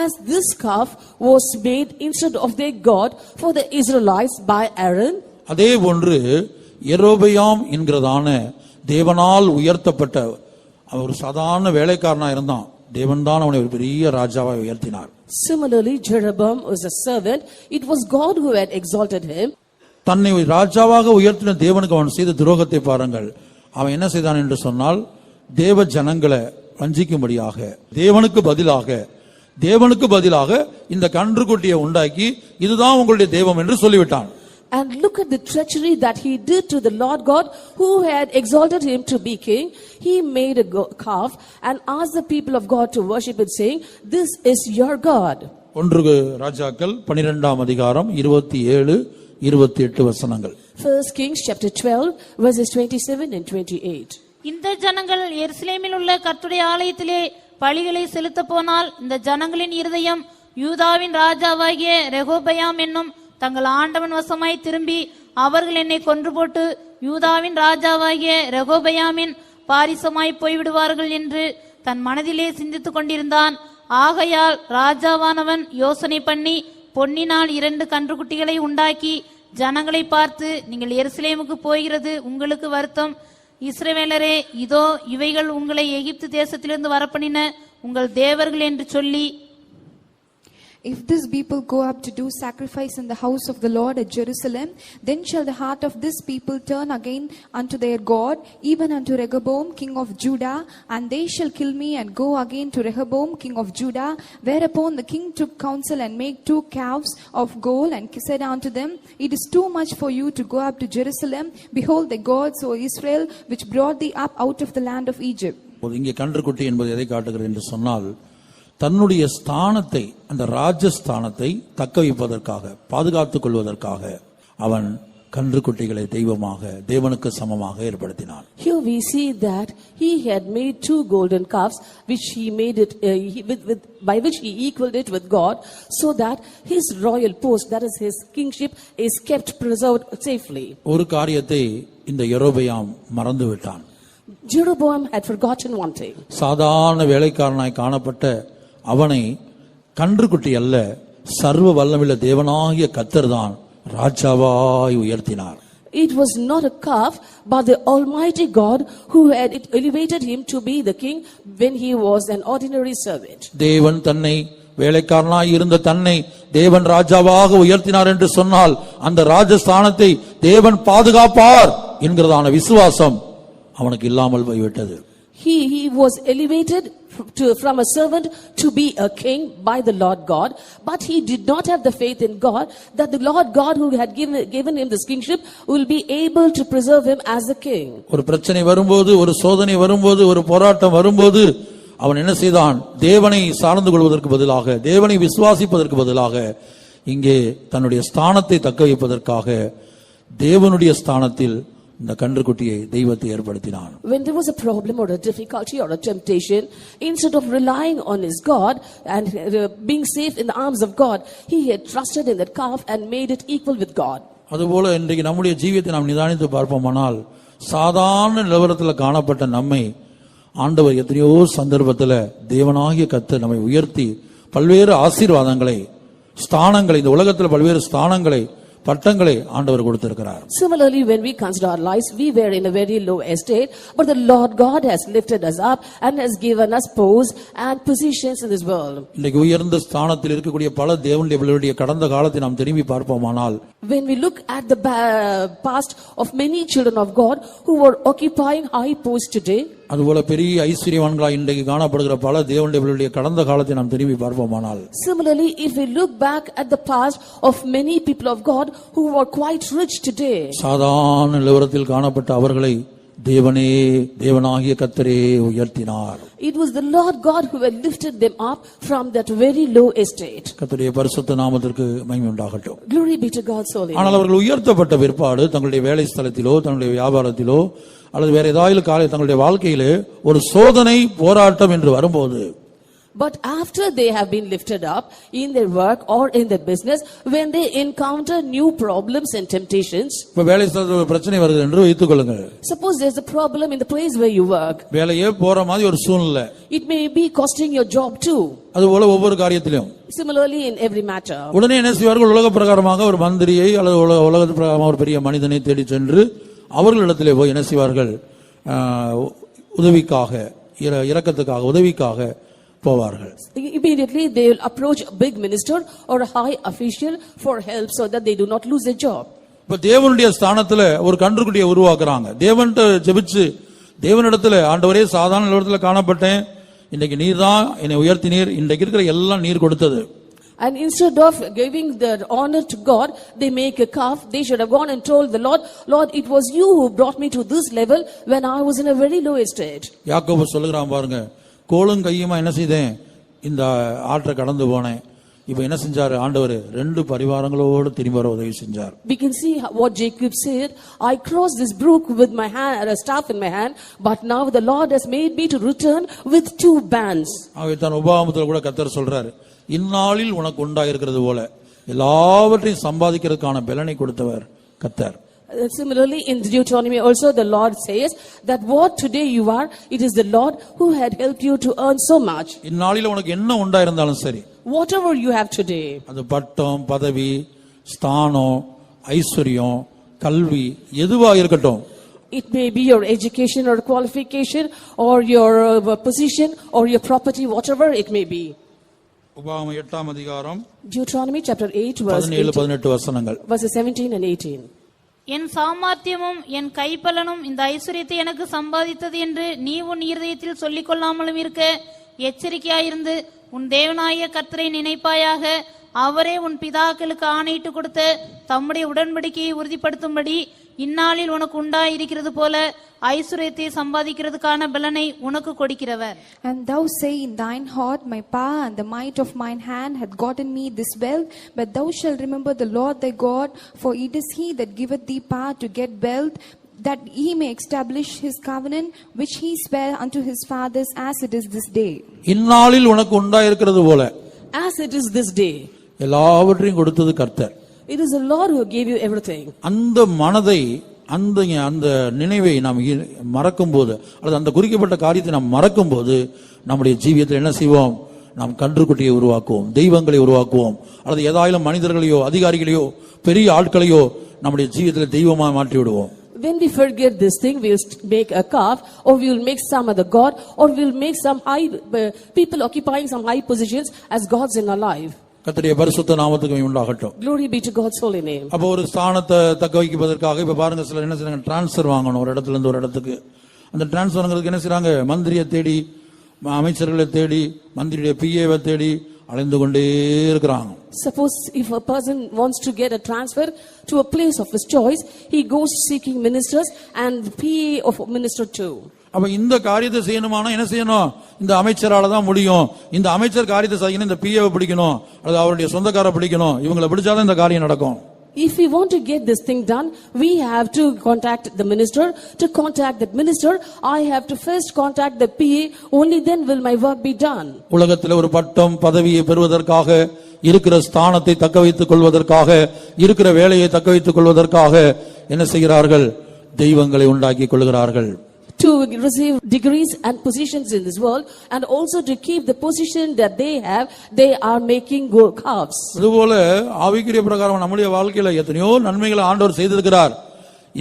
As this calf was made instead of their God for the Israelites by Aaron, அதே போன்று யெரொபெயாம் என்கிறதான தேவனால் உயர்த்தப்பட்ட ஒரு சாதாரண வேலைக்காரனா இருந்தான், தேவன் தான் அவனை ஒரு பெரிய ராஜாவாக உயர்த்தினார். similarly Jeroboam was a servant. It was God who had exalted him. தன்னை ராஜாவாக உயர்த்தின தேவனுக்கு அவன் செய்த துரோகத்தை பாருங்கள். அவன் என்ன செய்தான் என்று சொன்னால், தேவ ஜனங்களை வஞ்சிக்கும்படியாக தேவனுக்கு பதிலாக இந்த கன்றுக்குட்டியை உண்டாக்கி இதுதான் உங்களுடைய தெய்வம் என்று சொல்லிவிட்டான். And look at the treachery that he did to the Lord God who had exalted him to be king. He made a calf and asked the people of God to worship it, saying, "This is your God." 1 ராஜாக்கள் 12ஆம் அதிகாரம் 27-28 வசனங்கள். 1 Kings chapter 12, verses 27 and 28. இந்த ஜனங்கள் எருசலேமில் உள்ள கர்த்தருடைய ஆலயத்திலே பலிகளை செலுத்த போனால் இந்த ஜனங்களின் இருதயம் யூதாவின் ராஜாவாகிய ரெகோபெயாம் என்னும் தங்கள் ஆண்டவன் வசமாய் திரும்பி அவர்கள் என்னை கொன்று போட்டு யூதாவின் ராஜாவாகிய ரெகோபெயாமின் பாரிசமாய் போய்விடுவார்கள் என்று தன் மனதிலே சிந்தித்துக் கொண்டிருந்தான். ஆகையால் ராஜாவானவன் யோசனை பண்ணி பொன்னினால் 2 கன்றுக்குட்டிகளை உண்டாக்கி ஜனங்களை பார்த்து, நீங்கள் எருசலேமுக்கு போகிறது உங்களுக்கு வருத்தம். இஸ்ரவேலரே, இதோ இவைகள் உங்களை எகிப்து தேசத்திலிருந்து வரப்பண்ணின உங்கள் தேவர்கள் என்று சொல்லி, If this people go up to do sacrifice in the house of the Lord at Jerusalem, then shall the heart of this people turn again unto their God, even unto Rehoboam king of Judah, and they shall kill me and go again to Rehoboam king of Judah. Whereupon the king took counsel and made 2 calves of gold and said unto them, It is too much for you to go up to Jerusalem. Behold the gods, O Israel, which brought thee up out of the land of Egypt. இங்கே கன்றுக்குட்டி என்பது எதை காட்டுகிறது என்று சொன்னால், தன்னுடைய ஸ்தானத்தை, அந்த ராஜஸ்தானத்தை தக்க வைப்பதற்காக, பாதுகாத்துக் கொள்வதற்காக அவன் கன்றுக்குட்டிகளை தெய்வமாக, தேவனுக்கு சமமாக ஏற்படுத்தினான். Here we see that he had made 2 golden calves, which he made it by which he equaled it with God, so that his royal post, that is his kingship, is kept preserved safely. ஒரு காரியத்தை இந்த யெரொபெயாம் மறந்து விட்டான். Jeroboam had forgotten one thing. சாதாரண வேலைக்காரனாய் காணப்பட்ட அவனை கன்றுக்குட்டி அல்ல, சர்வ வல்லமையுள்ள தேவனாகிய கர்த்தர் தான் ராஜாவாய் உயர்த்தினார். It was not a calf, but the Almighty God who had elevated him to be the king when he was an ordinary servant. தேவன் தன்னை வேலைக்காரனாய் இருந்த தன்னை தேவன் ராஜாவாக உயர்த்தினார் என்று சொன்னால் அந்த ராஜஸ்தானத்தை தேவன் பாதுகாப்பார் என்கிறதான விசுவாசம் அவனுக்கு இல்லாமல் போய்விட்டது. He was elevated from a servant to be a king by the Lord God, but he did not have the faith in God that the Lord God who had given him this kingship will be able to preserve him as a king. ஒரு பிரச்சனை வரும்போது, ஒரு சோதனை வரும்போது, ஒரு போராட்டம் வரும்போது அவன் என்ன செய்தான்? தேவனை சார்ந்து கொள்வதற்கு பதிலாக, தேவனை விசுவாசிப்பதற்கு பதிலாக இங்கே தன்னுடைய ஸ்தானத்தை தக்க வைப்பதற்காக தேவனுடைய ஸ்தானத்தில் இந்த கன்றுக்குட்டியை தெய்வத்தை ஏற்படுத்தினான். When there was a problem or a difficulty or a temptation, instead of relying on his God and being safe in the arms of God, he had trusted in that calf and made it equal with God. அதுபோல இன்றைக்கு நம்முடைய ஜீவியத்தை நாம் நிதானித்து பார்ப்போமானால், சாதாரண நிலவரத்தில் காணப்பட்ட நம்மை ஆண்டவர் எத்தனையோ சந்தர்ப்பத்தில் தேவனாகிய கர்த்தர் நம்மை உயர்த்தி பல்வேறு ஆசீர்வாதங்களை, ஸ்தானங்களை, இந்த உலகத்தில் பல்வேறு ஸ்தானங்களை, பட்டங்களை ஆண்டவர் கொடுத்திருக்கிறார். Similarly, when we consider our lives, we were in a very low estate, but the Lord God has lifted us up and has given us posts and positions in this world. இன்றைக்கு உயர்ந்த ஸ்தானத்தில் இருக்கக்கூடிய பல தேவனுடைய பிள்ளைகளுடைய கடந்த காலத்தை நாம் திரும்பி பார்ப்போமானால், When we look at the past of many children of God who were occupying high posts today, அதுபோல பெரிய ஐஸ்வர்யவான்களாய் இன்றைக்கு காணப்படுகிற பல தேவனுடைய பிள்ளைகளுடைய கடந்த காலத்தை நாம் திரும்பி பார்ப்போமானால், similarly, if we look back at the past of many people of God who were quite rich today, சாதாரண நிலவரத்தில் காணப்பட்ட அவர்களை தேவனே, தேவனாகிய கர்த்தரே உயர்த்தினார். it was the Lord God who had lifted them up from that very low estate. கர்த்தருடைய பரிசுத்த நாமத்திற்கு மகிமை உண்டாகட்டும். Glory be to God's holy name. ஆனால் அவர்கள் உயர்த்தப்பட்ட பிற்பாடு தங்களுடைய வேலை ஸ்தலத்திலோ, தங்களுடைய வியாபாரத்திலோ, அல்லது வேற ஏதாவது தங்களுடைய வாழ்க்கையிலே ஒரு சோதனை, போராட்டம் என்று வரும்போது, But after they have been lifted up in their work or in their business, when they encounter new problems and temptations, இப்ப வேலை ஸ்தலத்தில் ஒரு பிரச்சனை வருது என்று வைத்துக் கொள்ளுங்கள். suppose there's a problem in the place where you work, வேலையே போற மாதிரி ஒரு சூழ்நிலை, it may be costing your job too. அதுபோல ஒவ்வொரு காரியத்திலும் Similarly, in every matter, உடனே என்ன செய்வார்கள்? உலக பிரகாரமாக ஒரு மந்திரியை அல்லது உலக பிரகாரமாக ஒரு பெரிய மனிதனை தேடி சென்று அவர்களிடத்திலே போய் என்ன செய்வார்கள்? உதவிக்காக, இரக்கத்துக்காக, உதவிக்காக போவார்கள். Immediately they will approach a big minister or a high official for help so that they do not lose their job. இப்ப தேவனுடைய ஸ்தானத்துல ஒரு கன்றுக்குட்டியை உருவாக்குறாங்க. தேவன்கிட்ட ஜெபிச்சு, தேவனிடத்துல ஆண்டவரே, சாதாரண நிலவரத்தில் காணப்பட்டேன், இன்னைக்கு நீர் தான் என்னை உயர்த்தினீர், இன்றைக்கு இருக்கிற எல்லாம் நீர் கொடுத்தது. And instead of giving the honor to God, they make a calf. They should have gone and told the Lord, Lord, it was you who brought me to this level when I was in a very low estate. யாக்கோபு சொல்லுகிறான் பாருங்க, கோலும் கையுமா என்ன செய்தேன், இந்த ஆற்றை கடந்து போனேன். இப்ப என்ன செஞ்சாரு ஆண்டவர்? 2 பரிவாரங்களோடு திரும்பி வர உதவி செஞ்சார். We can see what Jacob said, I crossed this brook with my hand, a staff in my hand, but now the Lord has made me to return with 2 bands. ஆகவே தான் உபாகமத்தில் கூட கர்த்தர் சொல்றாரு, இந்நாளில் உனக்கு உண்டாயிருக்கிறது போல எல்லாவற்றையும் சம்பாதிக்கிறதுக்கான பலனை கொடுத்தவர் கர்த்தர். Similarly, in Deuteronomy also the Lord says that what today you are, it is the Lord who had helped you to earn so much. இந்நாளில் உனக்கு என்ன உண்டாயிருந்தாலும் சரி, Whatever you have today, அது பட்டம், பதவி, ஸ்தானம், ஐஸ்வர்யம், கல்வி, எதுவா இருக்கட்டும், it may be your education or qualification or your position or your property, whatever it may be. உபாகமம் 8ஆம் அதிகாரம் Deuteronomy chapter 8 verse 17-18 வசனங்கள். verses 17 and 18. என் சாமர்த்தியமும் என் கைப்பலனும் இந்த ஐஸ்வர்யத்தை எனக்கு சம்பாதித்தது என்று நீ உன் இருதயத்தில் சொல்லிக் கொள்ளாமலும் இருக்க எச்சரிக்கையாயிருந்து உன் தேவனாகிய கர்த்தரை நினைப்பாயாக. அவரே உன் பிதாக்களுக்கு ஆணையிட்டு கொடுத்த தம்முடைய உடன்படிக்கையை உறுதிப்படுத்தும்படி இந்நாளில் உனக்கு உண்டாயிருக்கிறது போல ஐஸ்வர்யத்தை சம்பாதிக்கிறதுக்கான பலனை உனக்கு கொடுக்கிறவர். And thou say in thine heart, my power and the might of mine hand hath gotten me this wealth, but thou shalt remember the Lord thy God, for it is he that giveth thee power to get wealth, that he may establish his covenant which he sware unto his fathers, as it is this day. இந்நாளில் உனக்கு உண்டாயிருக்கிறது போல, As it is this day, எல்லாவற்றையும் கொடுத்தது கர்த்தர். it is the Lord who gave you everything. அந்த மனதை, அந்த நினைவை நாம் மறக்கும் போது, அல்லது அந்த குறிக்கப்பட்ட காரியத்தை நாம் மறக்கும் போது, நம்முடைய ஜீவியத்தில் என்ன செய்வோம்? நாம் கன்றுக்குட்டியை உருவாக்குவோம், தெய்வங்களை உருவாக்குவோம், அல்லது ஏதாயிலும் மனிதர்களையோ, அதிகாரிகளையோ, பெரிய ஆட்களையோ நம்முடைய ஜீவியத்தில் தெய்வமாக மாற்றி விடுவோம். When we forget this thing, we will make a calf, or we will make some other god, or we will make some high people occupying some high positions as gods in our life. கர்த்தருடைய பரிசுத்த நாமத்துக்கு மகிமை உண்டாகட்டும். Glory be to God's holy name. அப்போ ஒரு ஸ்தானத்தை தக்க வைப்பதற்காக இப்ப பாருங்க, சிலர் என்ன செய்றாங்க? டிரான்ஸ்ஃபர் வாங்கணும் ஒரு இடத்துல இருந்து ஒரு இடத்துக்கு. அந்த டிரான்ஸ்ஃபர்ங்கிறதுக்கு என்ன செய்றாங்க? மந்திரியை தேடி, அமைச்சர்களை தேடி, மந்திரியுடைய பிஏவை தேடி அலைந்து கொண்டே இருக்கிறாங்க. Suppose if a person wants to get a transfer to a place of his choice, he goes seeking ministers and PA of minister too. அப்ப இந்த காரியத்தை செய்யணுமானா என்ன செய்யணும்? இந்த அமைச்சரால தான் முடியும். இந்த அமைச்சர் காரியத்தை செய்யணும், இந்த பிஏவை பிடிக்கணும், அல்லது அவருடைய சொந்தக்கார பிடிக்கணும், இவங்களை பிடிச்சாதான் இந்த காரியம் நடக்கும். If we want to get this thing done, we have to contact the minister. To contact that minister, I have to first contact the PA. Only then will my work be done. உலகத்தில் ஒரு பட்டம், பதவியை பெறுவதற்காக, இருக்கிற ஸ்தானத்தை தக்க வைத்துக் கொள்வதற்காக, இருக்கிற வேலையை தக்க வைத்துக் கொள்வதற்காக என்ன செய்கிறார்கள்? தெய்வங்களை உண்டாக்கி கொள்கிறார்கள். To receive degrees and positions in this world, and also to keep the position that they have, they are making calves. இதுபோல ஆவிக்குரிய பிரகாரம் நம்முடைய வாழ்க்கையில எத்தனையோ நன்மைகளை ஆண்டவர் செய்திருக்கிறார்.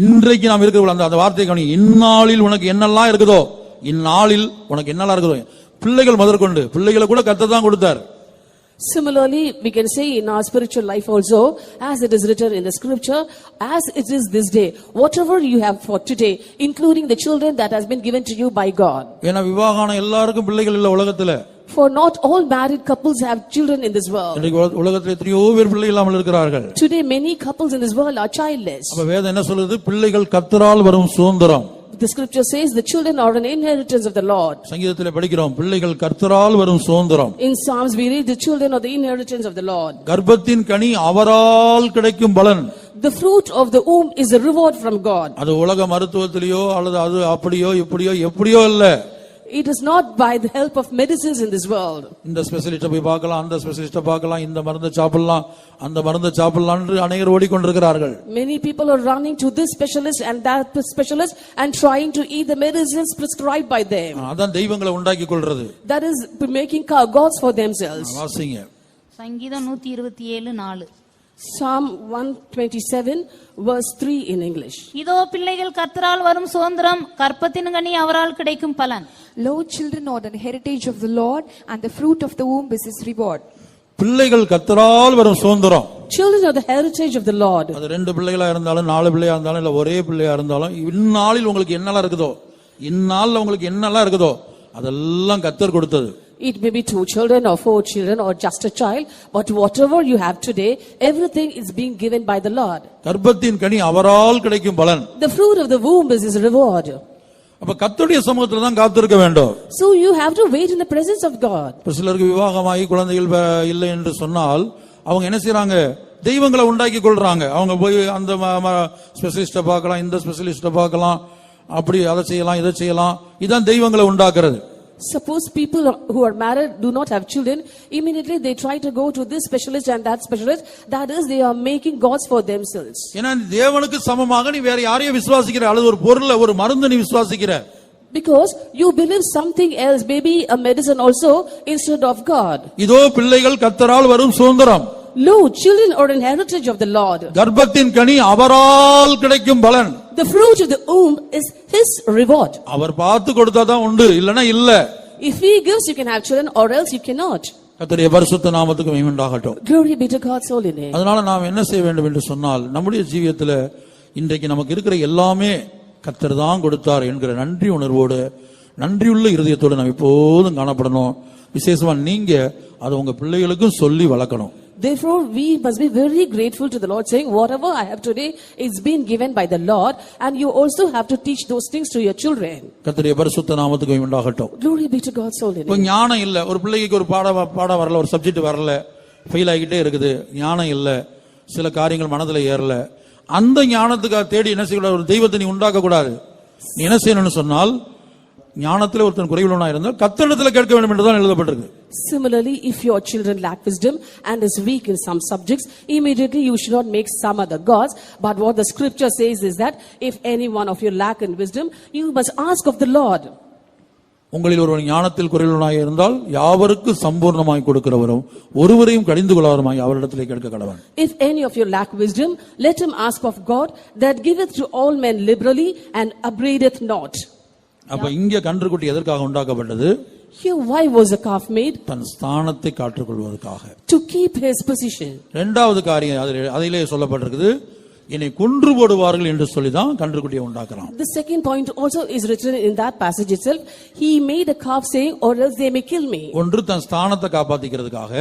இன்றைக்கு நாம் இருக்கிற அந்த வார்த்தையை கவனி. இந்நாளில் உனக்கு என்னெல்லாம் இருக்குதோ, இந்நாளில் உனக்கு என்னெல்லாம் இருக்குதோ, பிள்ளைகள் முதற்கொண்டு பிள்ளைகளை கூட கர்த்தர் தான் கொடுத்தார். Similarly, we can say in our spiritual life also, as it is written in the scripture, as it is this day, whatever you have for today, including the children that has been given to you by God. ஏன்னா விவாகமான எல்லாருக்கும் பிள்ளைகள் இல்ல உலகத்துல. For not all married couples have children in this world. இன்றைக்கு உலகத்துல எத்தனையோ பேர் பிள்ளை இல்லாமல் இருக்கிறார்கள். Today many couples in this world are childless. அப்ப வேதம் என்ன சொல்லுது? பிள்ளைகள் கர்த்தரால் வரும் சுதந்திரம். The scripture says the children are an inheritance of the Lord. சங்கீதத்திலே படிக்கிறோம், பிள்ளைகள் கர்த்தரால் வரும் சுதந்திரம். In Psalms we read the children are the inheritance of the Lord. கர்ப்பத்தின் கனி அவரால் கிடைக்கும் பலன். The fruit of the womb is a reward from God. அது உலக மருத்துவத்திலேயோ அல்லது அது அப்படியோ இப்படியோ எப்படியோ இல்ல. It is not by the help of medicines in this world. இந்த ஸ்பெஷலிஸ்ட போய் பார்க்கலாம், அந்த ஸ்பெஷலிஸ்ட பார்க்கலாம், இந்த மருந்து சாப்பிடலாம், அந்த மருந்து சாப்பிடலாம் என்று அநேகர் ஓடிக்கொண்டிருக்கிறார்கள். Many people are running to this specialist and that specialist and trying to eat the medicines prescribed by them. அதான் தெய்வங்களை உண்டாக்கி கொள்றது. That is making gods for themselves. வாசிங்க. சங்கீதம் 127:4. Psalm 127 verse 3 in English. இதோ பிள்ளைகள் கர்த்தரால் வரும் சுதந்திரம், கற்பத்தின் கனி அவரால் கிடைக்கும் பலன். Lo, children are the heritage of the Lord, and the fruit of the womb is his reward. பிள்ளைகள் கர்த்தரால் வரும் சுதந்திரம். Children are the heritage of the Lord. அது 2 பிள்ளைகளா இருந்தாலும் 4 பிள்ளையா இருந்தாலும் இல்ல ஒரே பிள்ளையா இருந்தாலும் இந்நாளில் உங்களுக்கு என்னெல்லாம் இருக்குதோ, இந்நாள்ல உங்களுக்கு என்னெல்லாம் இருக்குதோ அதெல்லாம் கர்த்தர் கொடுத்தது. It may be 2 children or 4 children or just a child, but whatever you have today, everything is being given by the Lord. கர்ப்பத்தின் கனி அவரால் கிடைக்கும் பலன். The fruit of the womb is his reward. அப்ப கர்த்தருடைய சமூகத்துல தான் காத்திருக்க வேண்டும். So you have to wait in the presence of God. சிலருக்கு விவாகமாகி குழந்தைகள் இல்லை என்று சொன்னால் அவங்க என்ன செய்றாங்க? தெய்வங்களை உண்டாக்கி கொள்றாங்க. அவங்க போய் அந்த ஸ்பெஷலிஸ்ட பார்க்கலாம், இந்த ஸ்பெஷலிஸ்ட பார்க்கலாம், அப்படி அதை செய்யலாம், இதை செய்யலாம். இதான் தெய்வங்களை உண்டாக்குறது. Suppose people who are married do not have children, immediately they try to go to this specialist and that specialist. That is, they are making gods for themselves. ஏன்னா தேவனுக்கு சமமாக நீ வேற யாரையும் விசுவாசிக்கிற, அல்லது ஒரு பொருளை ஒரு மருந்து நீ விசுவாசிக்கிற. Because you believe something else, maybe a medicine also instead of God. இதோ பிள்ளைகள் கர்த்தரால் வரும் சுதந்திரம். Lo, children are an heritage of the Lord. கர்ப்பத்தின் கனி அவரால் கிடைக்கும் பலன். The fruit of the womb is his reward. அவர் பார்த்து கொடுத்தாதான் உண்டு, இல்லனா இல்ல. If he gives, you can have children, or else you cannot. கர்த்தருடைய பரிசுத்த நாமத்துக்கு மகிமை உண்டாகட்டும். Glory be to God's holy name. அதனால நாம் என்ன செய்ய வேண்டும் என்று சொன்னால், நம்முடைய ஜீவியத்துல இன்றைக்கு நமக்கு இருக்கிற எல்லாமே கர்த்தர் தான் கொடுத்தார் என்கிற நன்றி உணர்வோடு, நன்றியுள்ள இருதயத்தோடு நாம் எப்போதும் காணப்படணும். விசேஷமா நீங்க அதை உங்க பிள்ளைகளுக்கும் சொல்லி வளர்க்கணும். Therefore, we must be very grateful to the Lord, saying, whatever I have today is been given by the Lord, and you also have to teach those things to your children. கர்த்தருடைய பரிசுத்த நாமத்துக்கு மகிமை உண்டாகட்டும். Glory be to God's holy இப்போ name. ஞானம் இல்ல, ஒரு பிள்ளைக்கு ஒரு பாடம் வரல, ஒரு சப்ஜெக்ட் வரல, ஃபெயில் ஆகிட்டே இருக்குது, ஞானம் இல்ல, சில காரியங்கள் மனதில் ஏறல. அந்த ஞானத்துக்காக தேடி என்ன செய்யக்கூடாது? ஒரு தெய்வத்தை நீ உண்டாக்க கூடாது. நீ என்ன செய்யணும்னு சொன்னால், ஞானத்தில் ஒருத்தன் குறைவுள்ளவனா இருந்தால் கர்த்தரிடத்தில் கேட்க வேண்டும் என்று தான் எழுதப்பட்டிருக்கு. Similarly, if your children lack wisdom and is weak in some subjects, immediately you should not make some other gods. But what the scripture says is that if any one of you lack in wisdom, you must ask of the Lord. உங்களில் ஒருவன் ஞானத்தில் குறைவுள்ளவனாய் இருந்தால் யாவருக்கு சம்பூர்ணமாய் கொடுக்கிறவரும் ஒருவரையும் கடிந்து கொள்ளாதவருமாய் அவரிடத்திலே கேட்க கடவன். If any of you lack wisdom, let him ask of God that giveth to all men liberally and upbraideth not. அப்ப இங்க கன்றுக்குட்டி எதற்காக உண்டாக்கப்பட்டது? Here, why was a calf made? தன் ஸ்தானத்தை காற்றுக்கொள்வதற்காக. To keep his position. இரண்டாவது காரியம் அதிலே சொல்லப்பட்டிருக்குது, என்னை கொன்று போடுவார்கள் என்று சொல்லிதான் கன்றுக்குட்டியை உண்டாக்குறான். The second point also is written in that passage itself. He made a calf saying, or else they may kill me. ஒன்று தன் ஸ்தானத்தை காப்பாத்திக்கிறதுக்காக.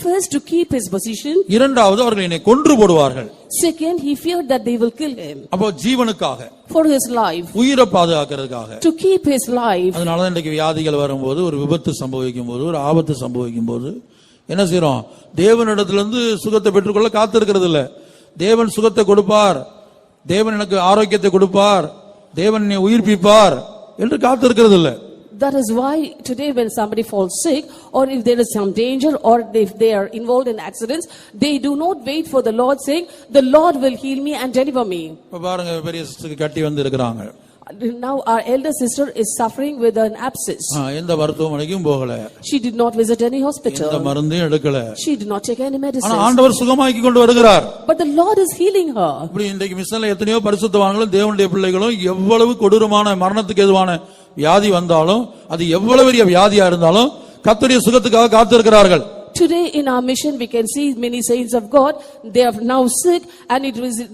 First, to keep his position. இரண்டாவது அவர்கள் என்னை கொன்று போடுவார்கள். Second, he feared that they will kill him. அப்போ ஜீவனுக்காக, For his life. உயிரை பாதுகாக்கிறதுக்காக. To keep his life. அதனால இன்றைக்கு வியாதிகள் வரும்போது, ஒரு விபத்து சம்பவிக்கும் போது, ஒரு ஆபத்து சம்பவிக்கும் போது என்ன செய்யறோம்? தேவனிடத்திலிருந்து சுகத்தை பெற்றுக்கொள்ள காத்திருக்கிறது இல்ல. தேவன் சுகத்தை கொடுப்பார், தேவன் எனக்கு ஆரோக்கியத்தை கொடுப்பார், தேவன் என்னை உயிர்ப்பிப்பார் என்று காத்திருக்கிறது இல்ல. That is why today when somebody falls sick, or if there is some danger, or if they are involved in accidents, they do not wait for the Lord saying, the Lord will heal me and deliver me. இப்ப பாருங்க, பெரிய சிஸ்டருக்கு கட்டி வந்து இருக்கிறாங்க. Now our elder sister is suffering with an abscess. எந்த மருத்துவமனைக்கும் போகல. She did not visit any hospital. எந்த மருந்தும் எடுக்கல. She did not take any medicine. ஆனா ஆண்டவர் சுகமாக்கி கொண்டு வருகிறார். But the Lord is healing her. இப்படி இன்றைக்கு மிஷன்ல எத்தனையோ பரிசுத்தவான்களும் தேவனுடைய பிள்ளைகளும் எவ்வளவு கொடூரமான மரணத்துக்கு எதுவான வியாதி வந்தாலும், அது எவ்வளவு பெரிய வியாதியா இருந்தாலும் கர்த்தருடைய சுகத்துக்காக காத்திருக்கிறார்கள். Today in our mission we can see many saints of God, they are now sick and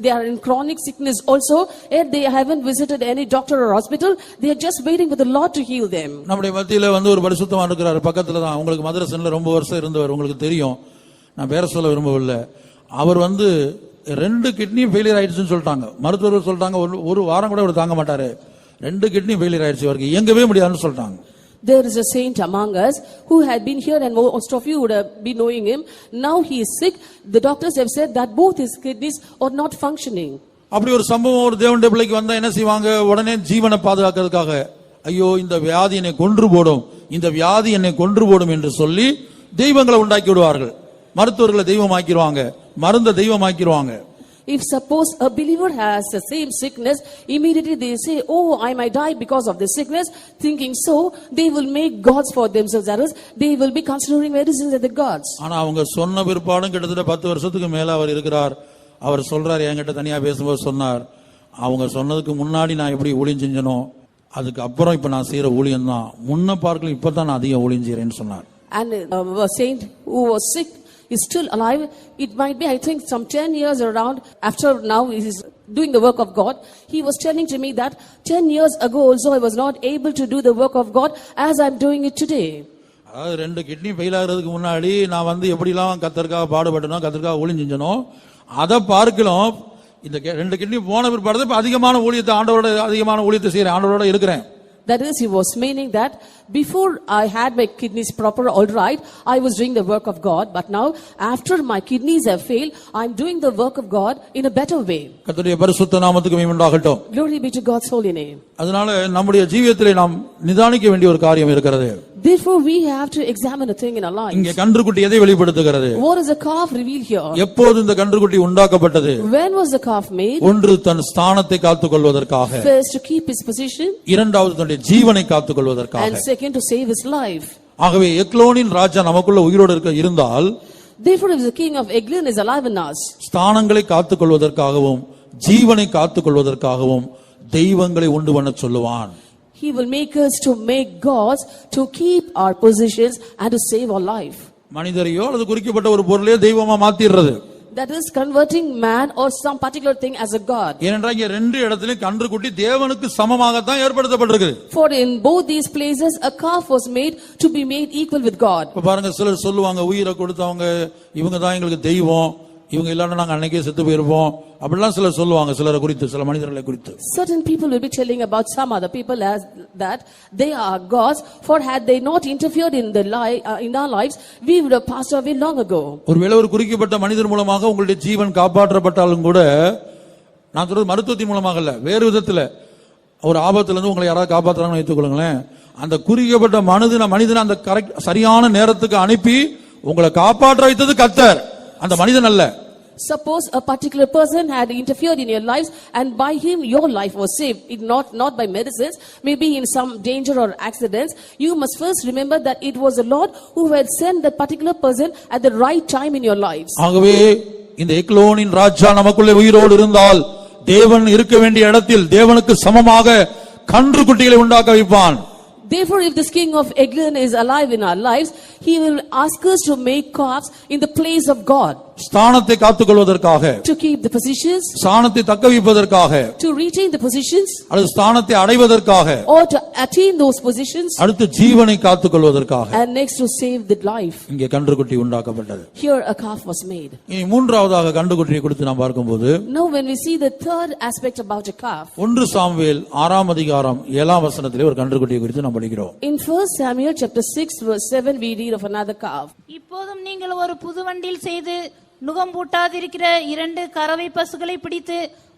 they are in chronic sickness also, yet they haven't visited any doctor or hospital. They are just waiting for the Lord to heal them. நம்முடைய மத்தியில ஒரு பரிசுத்தவான் இருக்கிறார், பக்கத்துல தான். உங்களுக்கு மதரசன்ல ரொம்ப வருஷம் இருந்தவர், உங்களுக்கு தெரியும். நான் பேர சொல்ல விரும்பவில்லை. அவர் 2 கிட்னி ஃபெயிலியர் ஆயிடுச்சுன்னு சொல்லிட்டாங்க. மருத்துவர்கள் சொல்லிட்டாங்க ஒரு வாரம் கூட அவர் தாங்க மாட்டாரு. 2 கிட்னி ஃபெயிலியர் ஆயிடுச்சு, அவருக்கு இயங்கவே முடியாதுன்னு சொல்லிட்டாங்க. There is a saint among us who had been here and most of you would have been knowing him. Now he is sick. The doctors have said that both his kidneys are not functioning. அப்படி ஒரு சம்பவம் ஒரு தேவனுடைய பிள்ளைக்கு வந்தா என்ன செய்வாங்க? உடனே ஜீவனை பாதுகாக்கிறதுக்காக, ஐயோ இந்த வியாதி என்னை கொன்று போடும், இந்த வியாதி என்னை கொன்று போடும் என்று சொல்லி தெய்வங்களை உண்டாக்கி விடுவார்கள். மருத்துவர்களை தெய்வமாக்கிடுவாங்க, மருந்தை தெய்வமாக்கிடுவாங்க. If suppose a believer has the same sickness, immediately they say, oh, I might die because of this sickness. Thinking so, they will make gods for themselves. That is, they will be considering medicines as the gods. ஆனா அவங்க சொன்ன பிற்பாடும் கிட்டத்தட்ட 10 வருஷத்துக்கு மேல அவர் இருக்கிறார். அவர் சொல்றார், என்கிட்ட தனியா பேசும்போது சொன்னார், அவங்க சொன்னதுக்கு முன்னாடி நான் எப்படி ஊழியம் செஞ்சனோ, அதுக்கு அப்புறம் இப்ப நான் செய்யற ஊழியம் தான், முன்ன பார்க்கல இப்பதான் நான் அதிகம் ஊழியம் செய்யறேன்னு சொன்னார். And a saint who was sick is still alive. It might be, I think, some 10 years around after now he is doing the work of God. He was telling to me that 10 years ago also I was not able to do the work of God as I am doing it today. அதாவது 2 kidney fail ஆகிறதுக்கு முன்னாடி நான் எப்படிலாம் கர்த்தருக்காக பாடுபட்டனோ, கர்த்தருக்காக ஊழியம் செஞ்சனோ, அதை பார்க்கலாம். இந்த 2 கிட்னி போன பிற்பாடு இப்ப அதிகமான ஊழியத்தை அதிகமான ஊழியத்தை செய்யறேன், ஆண்டவரோட இருக்கிறேன். That is, he was meaning that before I had my kidneys proper, all right, I was doing the work of God. But now, after my kidneys have failed, I am doing the work of God in a better way. கர்த்தருடைய பரிசுத்த நாமத்துக்கு மகிமை உண்டாகட்டும். Glory be to God's holy name. அதனால நம்முடைய ஜீவியத்திலே நாம் நிதானிக்க வேண்டிய ஒரு காரியம் இருக்கிறது. Therefore, we have to examine a thing in our lives. இங்கே கன்றுக்குட்டி எதை வெளிப்படுத்துகிறது? What is the calf revealed here? எப்போது இந்த கன்றுக்குட்டி உண்டாக்கப்பட்டது? When was the calf made? ஒன்று தன் ஸ்தானத்தை காத்துக்கொள்வதற்காக, First, to keep his position. இரண்டாவது தன்னுடைய ஜீவனை காத்துக்கொள்வதற்காக, And second, to save his life. ஆகவே எக்லோனின் ராஜா நமக்குள்ள உயிரோடு இருந்தால், Therefore, if the king of Eglon is alive in us, ஸ்தானங்களை காத்துக்கொள்வதற்காகவும் ஜீவனை காத்துக்கொள்வதற்காகவும் தெய்வங்களை உண்டு பண்ண சொல்லுவான். he will make us to make gods to keep our positions and to save our life. மனிதரையோ அல்லது குறிக்கப்பட்ட ஒரு பொருளையோ தெய்வமா மாத்திடுறது. That is converting man or some particular thing as a god. ஏனென்றால் இங்க 2 இடத்திலும் கன்றுக்குட்டி தேவனுக்கு சமமாகத்தான் ஏற்படுத்தப்பட்டிருக்குது. For in both these places a calf was made to be made equal with God. இப்ப பாருங்க, சிலர் சொல்லுவாங்க, உயிரை கொடுத்தவங்க இவங்க தான் எங்களுக்கு தெய்வம், இவங்க இல்லன்னா நாங்க அன்னைக்கே செத்து போயிருப்போம், அப்படிலாம் சிலர் சொல்லுவாங்க. சிலரை குறித்து, சில மனிதர்களை குறித்து. Certain people will be telling about some other people as that they are gods, for had they not interfered in in our lives, we would have passed away long ago. ஒருவேளை ஒரு குறிக்கப்பட்ட மனிதர் மூலமாக உங்களுடைய ஜீவன் காப்பாற்றப்பட்டாலும் கூட, நான் சொல்றது மருத்துவத்தின் மூலமாக இல்ல, வேறு விதத்துல ஒரு ஆபத்துல இருந்து உங்களை யாராவது காப்பாற்றுறாங்கன்னு வைத்துக்கொள்ளுங்களேன், அந்த குறிக்கப்பட்ட மனிதனை அந்த கரெக்ட் சரியான நேரத்துக்கு அனுப்பி உங்களை காப்பாற்ற வைத்தது கர்த்தர், அந்த மனிதன் அல்ல. Suppose a particular person had interfered in your lives and by him your life was saved, not by medicines, maybe in some danger or accidents. You must first remember that it was the Lord who had sent that particular person at the right time in your lives. ஆகவே இந்த எக்லோனின் ராஜா நமக்குள்ளே உயிரோடு இருந்தால், தேவன் இருக்க வேண்டிய இடத்தில் தேவனுக்கு சமமாக கன்றுக்குட்டிகளை உண்டாக்க வைப்பான். Therefore, if this king of Eglon is alive in our lives, he will ask us to make calves in the place of God. ஸ்தானத்தை காத்துக்கொள்வதற்காக, To keep the positions, ஸ்தானத்தை தக்க வைப்பதற்காக, to retain the positions, அல்லது ஸ்தானத்தை அடைவதற்காக, or to attain those positions, அடுத்து ஜீவனை காத்துக்கொள்வதற்காக. and next to save the life. இங்கே கன்றுக்குட்டி உண்டாக்கப்பட்டது. Here a calf was made. இனி மூன்றாவதாக கன்றுக்குட்டியை குறித்து நாம் பார்க்கும்போது, Now when we see the third aspect about a calf, 1 Samuel 6 அதிகாரம் 7 வசனத்திலே ஒரு கன்றுக்குட்டியை குறித்து நாம் படிக்கிறோம். in 1 Samuel chapter 6 verse 7 we read of another calf. இப்போதும் நீங்கள் ஒரு புது வண்டில் செய்து நுகம் பூட்டாதிருக்கிற 2 கறவை பசுகளை பிடித்து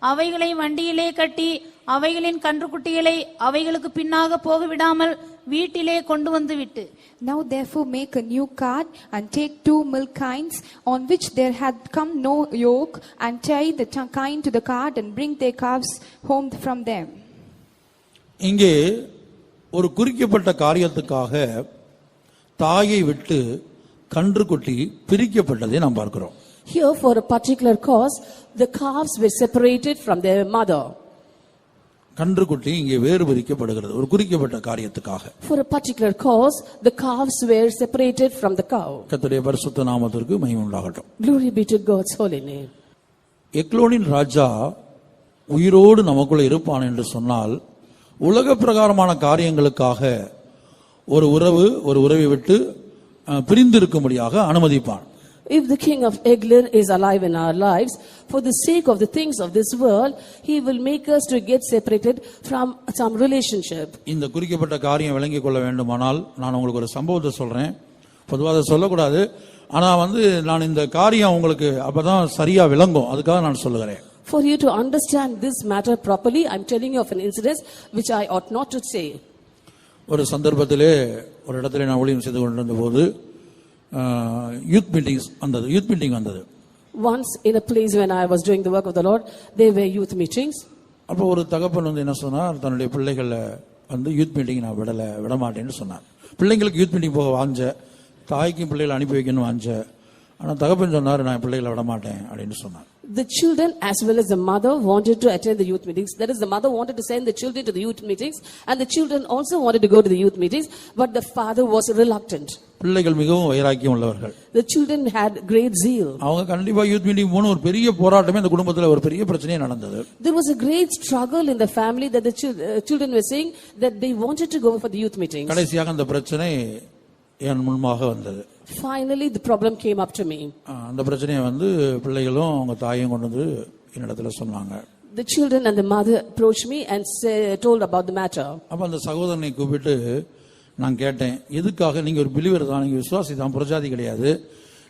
அவைகளை வண்டியிலே கட்டி அவைகளின் கன்றுக்குட்டிகளை அவைகளுக்கு பின்னாக போக விடாமல் வீட்டிலே கொண்டு வந்து விட்டு Now therefore make a new cart, and take 2 milk kinds, on which there had come no yoke, and tie the kine to the cart, and bring their calves home from them. இங்கே ஒரு குறிக்கப்பட்ட காரியத்துக்காக தாயை விட்டு கன்றுக்குட்டி பிரிக்கப்பட்டதை நாம் பார்க்கிறோம். Here for a particular cause, the calves were separated from their mother. கன்றுக்குட்டி இங்கே வேறு பிரிக்கப்படுகிறது ஒரு குறிக்கப்பட்ட காரியத்துக்காக. For a particular cause, the calves were separated from the cow. கர்த்தருடைய பரிசுத்த நாமத்திற்கு மகிமை உண்டாகட்டும். Glory be to God's holy name. எக்லோனின் ராஜா உயிரோடு நமக்குள்ள இருப்பான் என்று சொன்னால் உலக பிரகாரமான காரியங்களுக்காக ஒரு உறவை விட்டு பிரிந்திருக்கும்படியாக அனுமதிப்பான். If the king of Eglon is alive in our lives, for the sake of the things of this world, he will make us to get separated from some relationship. இந்த குறிக்கப்பட்ட காரியம் விளங்கிக் கொள்ள வேண்டுமானால் நான் உங்களுக்கு ஒரு சம்பவத்தை சொல்றேன். பொதுவாக அதை சொல்லக்கூடாது, ஆனா நான் இந்த காரியம் உங்களுக்கு அப்பதான் சரியா விளங்கும், அதுக்காக நான் சொல்லுகிறேன். For you to understand this matter properly, I am telling you of an incident which I ought not to say. ஒரு சந்தர்ப்பத்திலே ஒரு இடத்துல நான் ஊழியம் செய்து கொண்டிருந்த போது யூத் மீட்டிங் வந்தது. Once in a place when I was doing the work of the Lord, there were youth meetings. அப்போ ஒரு தகப்பன் என்ன சொன்னார், தன்னுடைய பிள்ளைகளை யூத் மீட்டிங் நான் விட மாட்டேன்னு சொன்னார். பிள்ளைங்களுக்கு யூத் மீட்டிங் போக வாஞ்ச, தாய்க்கும் பிள்ளைகளை அனுப்பி வைக்கணும் வாஞ்ச, ஆனால் தகப்பன் சொன்னார் நான் பிள்ளைகளை விட மாட்டேன் அப்படின்னு சொன்னார். The children as well as the mother wanted to attend the youth meetings. That is, the mother wanted to send the children to the youth meetings, and the children also wanted to go to the youth meetings, but the father was reluctant. பிள்ளைகள் மிகவும் வைராக்கியம் உள்ளவர்கள். The children had great zeal. அவங்க கண்டிப்பா youth meeting போன ஒரு பெரிய போராட்டமே அந்த குடும்பத்துல ஒரு பெரிய பிரச்சனையே நடந்தது. There was a great struggle in the family that the children were saying that they wanted to go for the youth meetings. கடைசியாக அந்த பிரச்சனை என் முன்பாக வந்தது. Finally the problem came up to me. அந்த பிரச்சனையை பிள்ளைகளும் அவங்க தாயும் கொண்டு வந்து என்னிடத்துல சொன்னாங்க. The children and the mother approached me and told about the matter. அப்ப அந்த சகோதரனை கூப்பிட்டு நான் கேட்டேன், எதுக்காக நீங்க ஒரு பிலீவர் தான், நீங்க விசுவாசி தான், புரஜாதி கிடையாது,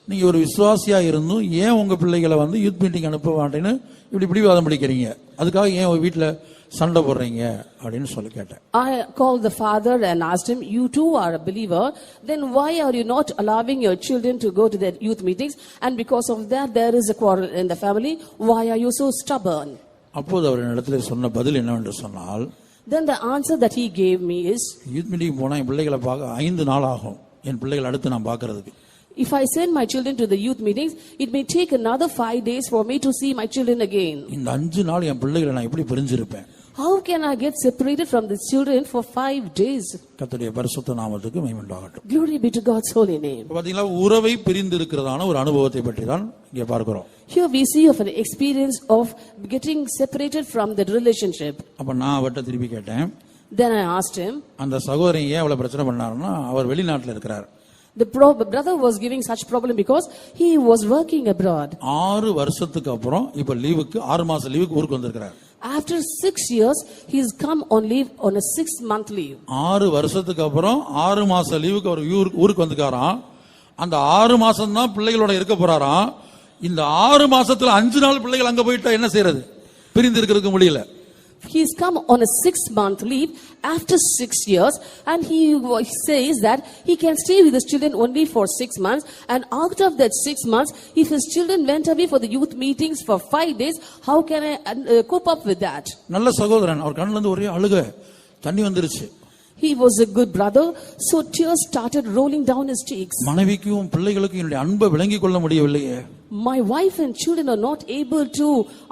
நீங்க ஒரு விசுவாசியா இருந்தும் ஏன் உங்க பிள்ளைகளை யூத் மீட்டிங் அனுப்ப மாட்டேன்னு இப்படி பிடிவாதம் பிடிக்கிறீங்க, அதுக்காக ஏன் உங்க வீட்டுல சண்டை போடுறீங்க அப்படின்னு சொல்லி கேட்டேன். I called the father and asked him, you too are a believer, then why are you not allowing your children to go to their youth meetings, and because of that there is a quarrel in the family, why are you so stubborn? அப்போது அவர் இடத்துல சொன்ன பதில் என்னவென்று சொன்னால், then the answer that he gave me is, youth meeting போனா என் பிள்ளைகளை பார்க்க 5 நாள் ஆகும், என் பிள்ளைகளை அடுத்து நான் பார்க்கிறதுக்கு. if I send my children to the youth meetings, it may take another 5 days for me to see my children again. இந்த 5 நாள் என் பிள்ளைகளை நான் எப்படி பிரிஞ்சிருப்பேன்? How can I get separated from the children for 5 days? கர்த்தருடைய பரிசுத்த நாமத்துக்கு மகிமை உண்டாகட்டும். Glory be to God's holy name. பாத்தீங்களா, உறவை பிரிந்து இருக்கிறதான ஒரு அனுபவத்தை பற்றி தான் இங்கே பார்க்கிறோம். Here we see of an experience of getting separated from the relationship. அப்ப நான் அவர்ட்ட திருப்பி கேட்டேன். Then I asked him, அந்த சகோதரன் ஏன் அவ்வளவு பிரச்சனை பண்ணாருன்னா அவர் வெளிநாட்டுல இருக்கிறார். the brother was giving such problem because he was working abroad. 6 வருஷத்துக்கு அப்புறம் இப்ப லீவுக்கு 6 மாச லீவுக்கு ஊருக்கு வந்திருக்கிறார். After 6 years he has come on leave on a 6-month leave. 6 வருஷத்துக்கு அப்புறம் 6 மாச லீவுக்கு அவர் ஊருக்கு வந்துக்காராம். அந்த 6 மாசம் தான் பிள்ளைகளோட இருக்க போறாராம். இந்த 6 மாசத்துல 5 நாள் பிள்ளைகள் அங்க போயிட்டா என்ன செய்யறது? பிரிந்து இருக்கிறதுக்கு முடியல. He's come on a 6-month leave after 6 years, and he says that he can stay with his children only for 6 months, and out of that 6 months, if his children went away for the youth meetings for 5 days, how can I cope up with that? நல்ல சகோதரன், அவர் கண்ணுல இருந்து ஒரே அழுக தண்ணி வந்துருச்சு. He was a good brother, so tears started rolling down his cheeks. மனைவிக்கும் பிள்ளைகளுக்கும் என்னுடைய அன்பை விளங்கிக் கொள்ள முடியவில்லையே. My wife and children are not able to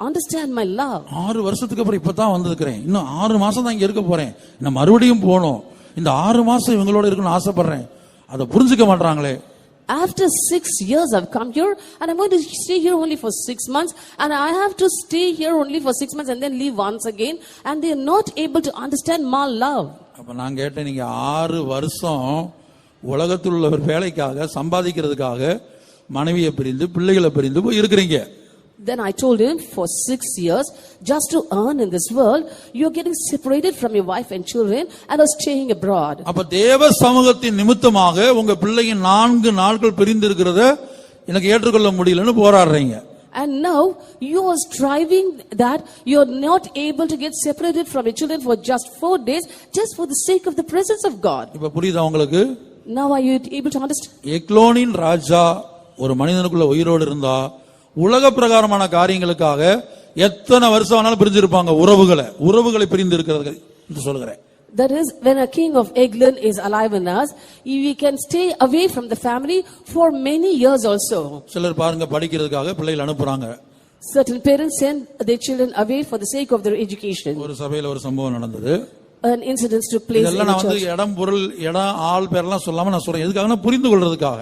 understand my love. 6 வருஷத்துக்கு அப்புறம் இப்பதான் வந்திருக்கிறேன், இன்னும் 6 மாசம் தான் இங்க இருக்க போறேன், நான் மறுபடியும் போகணும், இந்த 6 மாசம் இவங்களோட இருக்கணும்னு ஆசைப்படுறேன், அதை புரிஞ்சுக்க மாட்டாங்களே. After 6 years I've come here and I'm going to stay here only for 6 months, and I have to stay here only for 6 months and then leave once again, and they are not able to understand my love. அப்ப நான் கேட்டேன், நீங்க 6 வருஷம் உலகத்தில் உள்ள ஒரு வேலைக்காக சம்பாதிக்கிறதுக்காக மனைவியை பிரிந்து பிள்ளைகளை பிரிந்து போய் இருக்கிறீங்க. Then I told him, for 6 years just to earn in this world, you're getting separated from your wife and children and are staying abroad. அப்ப தேவ சமூகத்தின் நிமித்தமாக உங்க பிள்ளைங்க 4 நாட்கள் பிரிந்து இருக்கிறத எனக்கு ஏற்றுக்கொள்ள முடியலன்னு போராடுறீங்க. And now you are striving that you are not able to get separated from your children for just 4 days, just for the sake of the presence of God. இப்ப புரியுதா உங்களுக்கு? Now are you able to understand? எக்லோனின் ராஜா ஒரு மனிதனுக்குள்ள உயிரோடு இருந்தா உலக பிரகாரமான காரியங்களுக்காக எத்தனை வருஷம் ஆனாலும் பிரிஞ்சிருப்பாங்க. உறவுகளை பிரிந்து இருக்கிறது என்று சொல்கிறேன். That is, when a king of Eglon is alive in us, we can stay away from the family for many years also. சிலர் பாருங்க படிக்கிறதுக்காக பிள்ளைகள் அனுப்புறாங்க. Certain parents send their children away for the sake of their education. ஒரு சபையில ஒரு சம்பவம் நடந்தது. An incident took place in இதெல்லாம் the நான் வந்து church. இடம் பொருள் இடம் ஆள் பேரெல்லாம் சொல்லாம நான் சொல்றேன். எதுக்காக? புரிந்து கொள்றதுக்காக.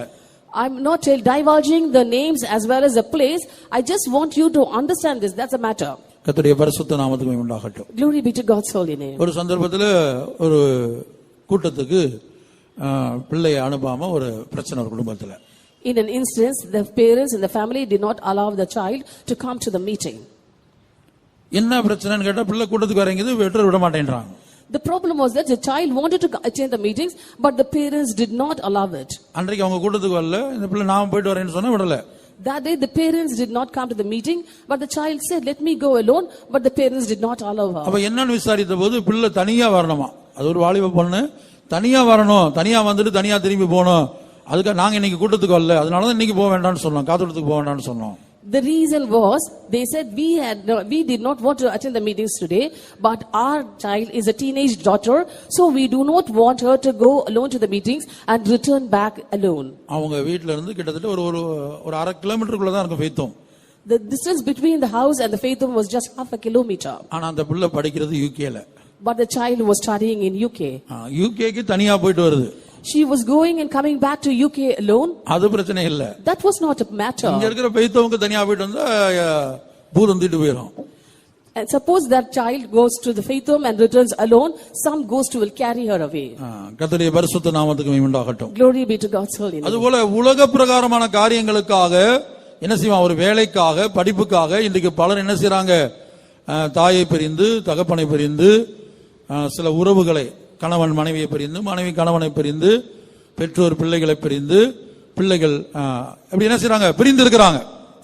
I'm not divulging the names as well as the place. I just want you to understand this. That's a matter. கர்த்தருடைய பரிசுத்த நாமத்துக்கு மகிமை உண்டாகட்டும். Glory be to God's holy name. ஒரு சந்தர்ப்பத்தில் ஒரு கூட்டத்துக்கு பிள்ளையை அனுப்பாம ஒரு பிரச்சனை ஒரு குடும்பத்தில். In an instance, the parents in the family did not allow the child to come to the meeting. என்ன பிரச்சனைன்னு கேட்டா பிள்ளை கூட்டத்துக்கு வரங்கிது பெற்றோர் விட மாட்டேன்றாங்க. The problem was that the child wanted to attend the meetings, but the parents did not allow it. அன்றைக்கு அவங்க கூட்டத்துக்கு வரல. இந்த பிள்ளை நான் போயிட்டு வரேன்னு சொன்னா விடல. That day the parents did not come to the meeting, but the child said, let me go alone, but the parents did not allow her. அப்ப என்னன்னு விசாரித்த போது பிள்ளை தனியா வரணுமா. அது ஒரு வாலிப பொண்ணு, தனியா வரணும், தனியா வந்துட்டு தனியா திரும்பி போகணும். அதுக்கு நாங்க இன்னைக்கு கூட்டத்துக்கு வரல, அதனாலதான் இன்னைக்கு போக வேண்டாம்னு சொன்னோம், காத்தோட்டத்துக்கு போக வேண்டாம்னு சொன்னோம். The reason was, they said we did not want to attend the meetings today, but our child is a teenage daughter, so we do not want her to go alone to the meetings and return back alone. அவங்க வீட்ல இருந்து கிட்டத்தட்ட ஒரு அரை கிலோமீட்டருக்குள்ள தான் இருக்கும் ஃபெய்த்தோம். The distance between the house and the Faithum was just half a kilometer. ஆனா அந்த பிள்ளை படிக்கிறது யூகேல. But the child was studying in UK. யூகேக்கு தனியா போயிட்டு வருது. She was going and coming back to UK alone. அது பிரச்சனை இல்ல. That was not a matter. இங்க இருக்கிற பெய்தவங்க தனியா போயிட்டு வந்தா பூதம் தீட்டு போயிடும். And suppose that child goes to the Faithum and returns alone, some ghost will carry her away. கர்த்தருடைய பரிசுத்த நாமத்துக்கு மகிமை உண்டாகட்டும். Glory be to God's holy name. அதுபோல உலக பிரகாரமான காரியங்களுக்காக என்ன செய்வான், ஒரு வேலைக்காக படிப்புக்காக இன்றைக்கு பலர் என்ன செய்றாங்க, தாயை பிரிந்து தகப்பனை பிரிந்து சில உறவுகளை கணவன் மனைவியை பிரிந்து மனைவி கணவனை பிரிந்து பெற்றோர் பிள்ளைகளை பிரிந்து பிள்ளைகள் அப்படி என்ன செய்றாங்க, பிரிந்து இருக்கிறாங்க.